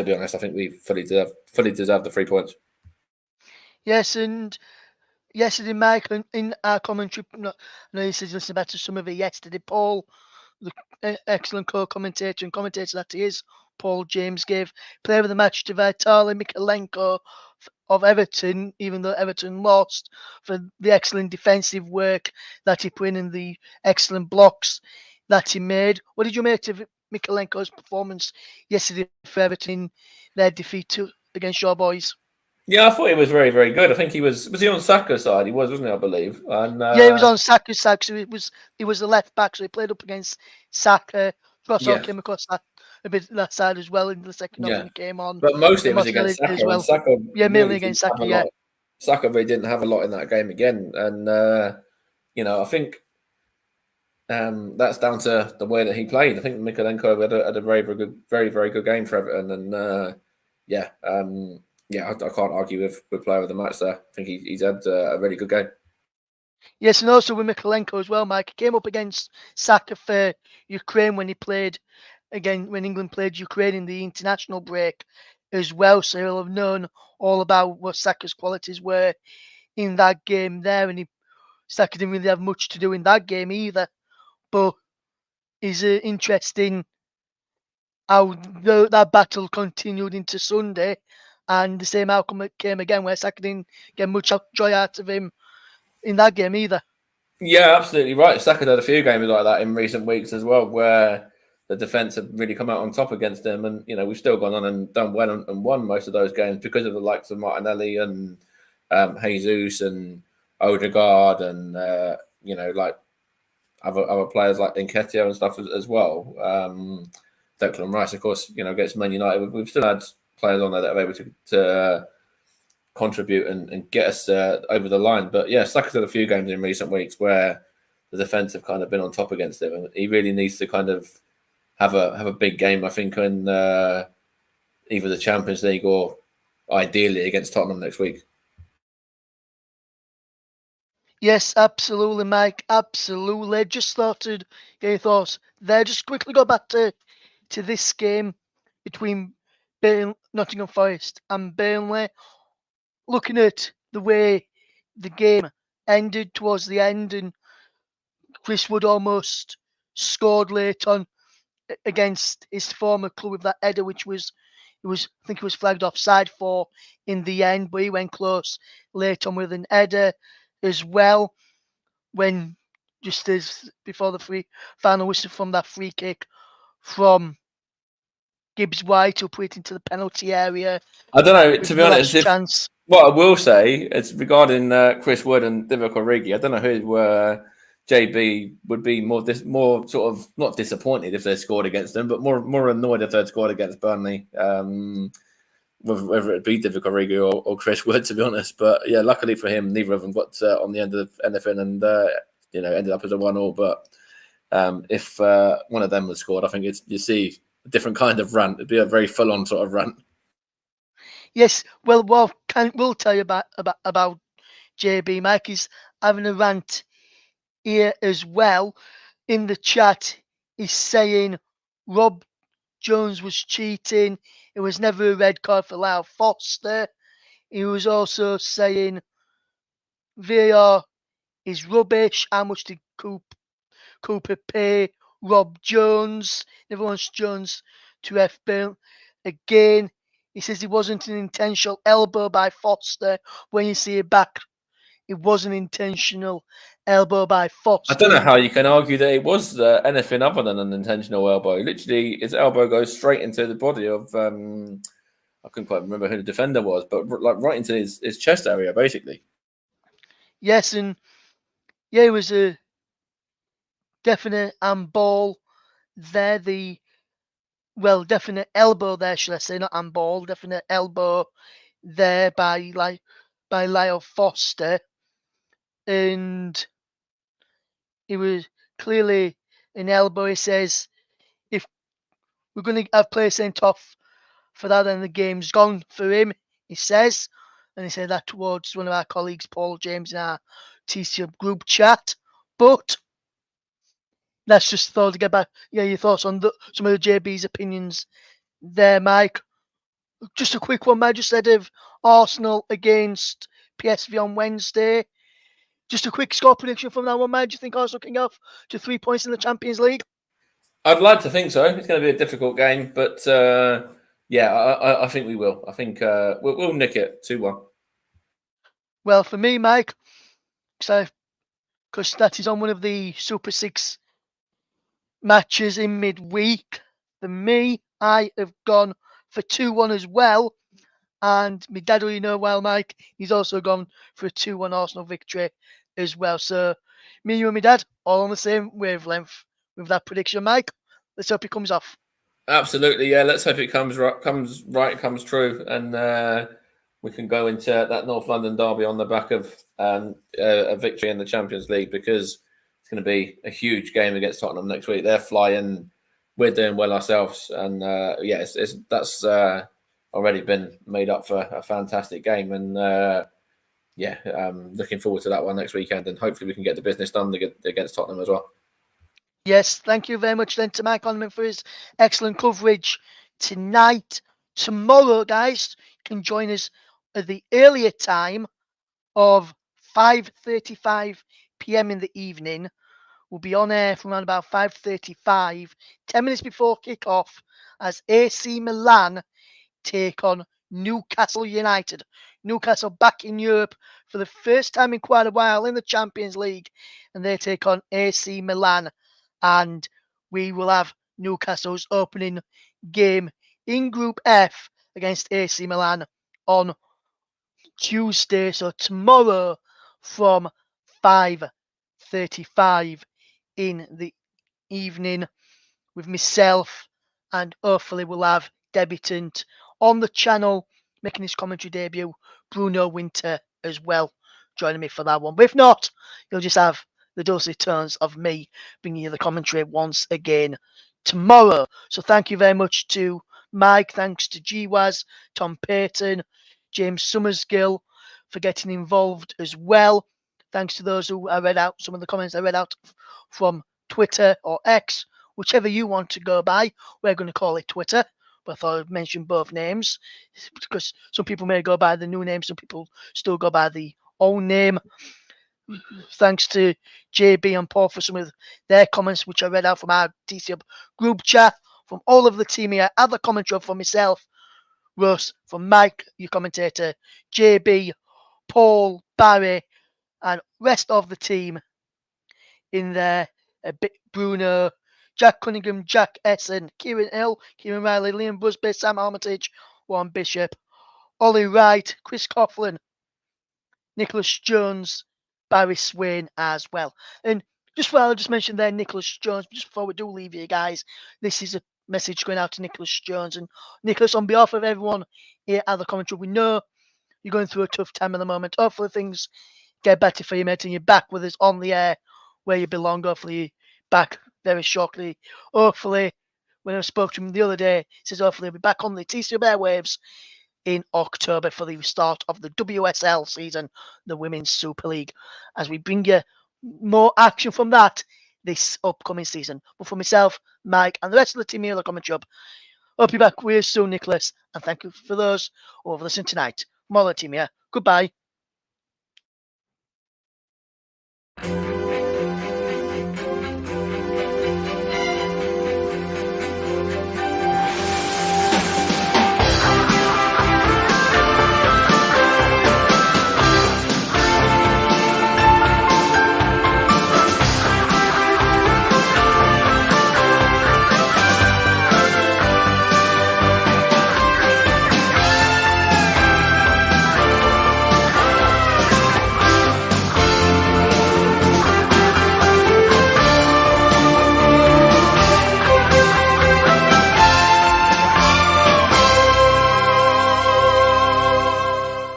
be honest, I think we fully deserve the 3 points. Yes, and yesterday, Mike, in our commentary, I know he says listen back to some of it yesterday. Paul, the excellent co-commentator and commentator that he is, Paul James, gave player of the match to Vitaly Mikalenko of Everton, even though Everton lost, for the excellent defensive work that he put in and the excellent blocks that he made. What did you make of Mikalenko's performance yesterday for Everton in their defeat against your boys? Yeah, I thought he was very, very good. I think he was he on Saka's side? He was, wasn't he? I believe. And yeah, he was on Saka's side, so he was the left back, so he played up against Saka. Trossard came across a bit that side as well in the second half when he came on. But mostly it was against Saka as well. And Saka mainly against Saka. Yeah, Saka really didn't have a lot in that game again, and I think that's down to the way that he played. I think Mikalenko had a very, very good game for Everton, and I can't argue with player of the match there. I think he's had a really good game. Yes, and also with Mikalenko as well, Mike. He came up against Saka for Ukraine when when England played Ukraine in the international break as well. So he'll have known all about what Saka's qualities were in that game there. And Saka didn't really have much to do in that game either. But it's interesting how that battle continued into Sunday. And the same outcome came again, where Saka didn't get much joy out of him in that game either. Yeah, absolutely right. Saka had a few games like that in recent weeks as well, where the defence have really come out on top against him, and we've still gone on and done well and won most of those games because of the likes of Martinelli and Jesus and Odegaard and like other players like Nketiah and stuff as well. Declan Rice, of course, against Man United, we've still had players on there that are able to contribute and get us over the line. But yeah, Saka's had a few games in recent weeks where the defence have kind of been on top against him, and he really needs to kind of have a big game, I think, in either the Champions League or ideally against Tottenham next week. Yes, absolutely, Mike. Absolutely. Just started getting thoughts there. Just quickly go back to this game between Nottingham Forest and Burnley. Looking at the way the game ended towards the end, and Chris Wood almost scored late on against his former club with that header, which I think he was flagged offside for in the end, but he went close late on with an header as well. When just as before the final whistle from that free kick from Gibbs White, who put it into the penalty area. I don't know, to be honest. What I will say is regarding Chris Wood and Divock Origi, I don't know who JB would be more sort of not disappointed if they scored against them, but more annoyed if they'd scored against Burnley. Whether it be Divock Origi or Chris Wood, to be honest. But yeah, luckily for him, neither of them got on the end of anything and ended up as a 1-1. But if one of them was scored, I think you see a different kind of rant. It'd be a very full-on sort of rant. Yes, we'll tell you about JB. Mike is having a rant here as well. In the chat, he's saying Rob Jones was cheating. It was never a red card for Lyle Foster. He was also saying VAR is rubbish. How much did Cooper pay Rob Jones? Never wants Jones to F Burn again. He says it wasn't an intentional elbow by Foster. When you see it back, it was an intentional elbow by Foster. I don't know how you can argue that it was anything other than an intentional elbow. Literally, his elbow goes straight into the body of I couldn't quite remember who the defender was, but like right into his chest area, basically. Yes, and yeah, it was a definite handball there. Definite elbow there, should I say, not handball. Definite elbow there by Lyle Foster, and it was clearly an elbow. He says, if we're going to have players sent off for that, then the game's gone for him, he says. And he said that towards one of our colleagues, Paul James, in our TC group chat. But that's just thought to get back. Yeah, your thoughts on some of the JB's opinions there, Mike. Just a quick one, Mike. Just said of Arsenal against PSV on Wednesday. Just a quick score prediction from that one, Mike. Do you think Arsenal can go off to 3 points in the Champions League? I'd like to think so. It's going to be a difficult game, but yeah, I think we will. I think we'll nick it 2-1. Well, for me, Mike, because that is on one of the Super 6 matches in midweek. For me, I have gone for 2-1 as well. And my dad, who you know well, Mike, he's also gone for a 2-1 Arsenal victory as well. So me, you and my dad, all on the same wavelength with that prediction, Mike. Let's hope it comes off. Absolutely, yeah. Let's hope it comes comes true, and we can go into that North London derby on the back of a victory in the Champions League, because it's going to be a huge game against Tottenham next week. They're flying, we're doing well ourselves, and yeah, that's already been made up for a fantastic game, and yeah, looking forward to that one next weekend, and hopefully we can get the business done against Tottenham as well. Yes, thank you very much then to Mike Onman for his excellent coverage tonight. Tomorrow, guys, you can join us at the earlier time of 5:35 p.m. in the evening. We'll be on air from around about 5:35, 10 minutes before kick-off, as AC Milan take on Newcastle United. Newcastle back in Europe for the first time in quite a while in the Champions League, and they take on AC Milan. And we will have Newcastle's opening game in Group F against AC Milan on Tuesday. So tomorrow from 5:35 in the evening with myself, and hopefully we'll have debutant on the channel making his commentary debut, Bruno Winter, as well, joining me for that one. But if not, you'll just have the dulcet tones of me bringing you the commentary once again tomorrow. So thank you very much to Mike, thanks to GWAS, Tom Payton, James Summersgill for getting involved as well. Thanks to those who I read out, some of the comments I read out from Twitter or X, whichever you want to go by. We're going to call it Twitter, but I thought I'd mention both names because some people may go by the new name, some people still go by the old name. Thanks to JB and Paul for some of their comments, which I read out from our TC group chat, from all of the team here, other commentary from myself, Russ, from Mike, your commentator, JB, Paul, Barry, and rest of the team in there. Bruno, Jack Cunningham, Jack Essen, Kieran Hill, Kieran Riley, Liam Busby, Sam Armitage, Warren Bishop, Ollie Wright, Chris Coughlin, Nicholas Jones, Barry Swain as well. And I'll just mention there, Nicholas Jones, just before we do leave you guys, this is a message going out to Nicholas Jones. And Nicholas, on behalf of everyone here at the commentary, we know you're going through a tough time at the moment. Hopefully things get better for you, mate, and you're back with us on the air where you belong. Hopefully you're back very shortly. Hopefully, when I spoke to him the other day, he says hopefully he'll be back on the TC Airwaves in October for the start of the WSL season, the Women's Super League, as we bring you more action from that this upcoming season. But for myself, Mike, and the rest of the team here at the Comment Job, hope you're back with us soon, Nicholas, and thank you for those who have listened tonight. From all the team here, goodbye.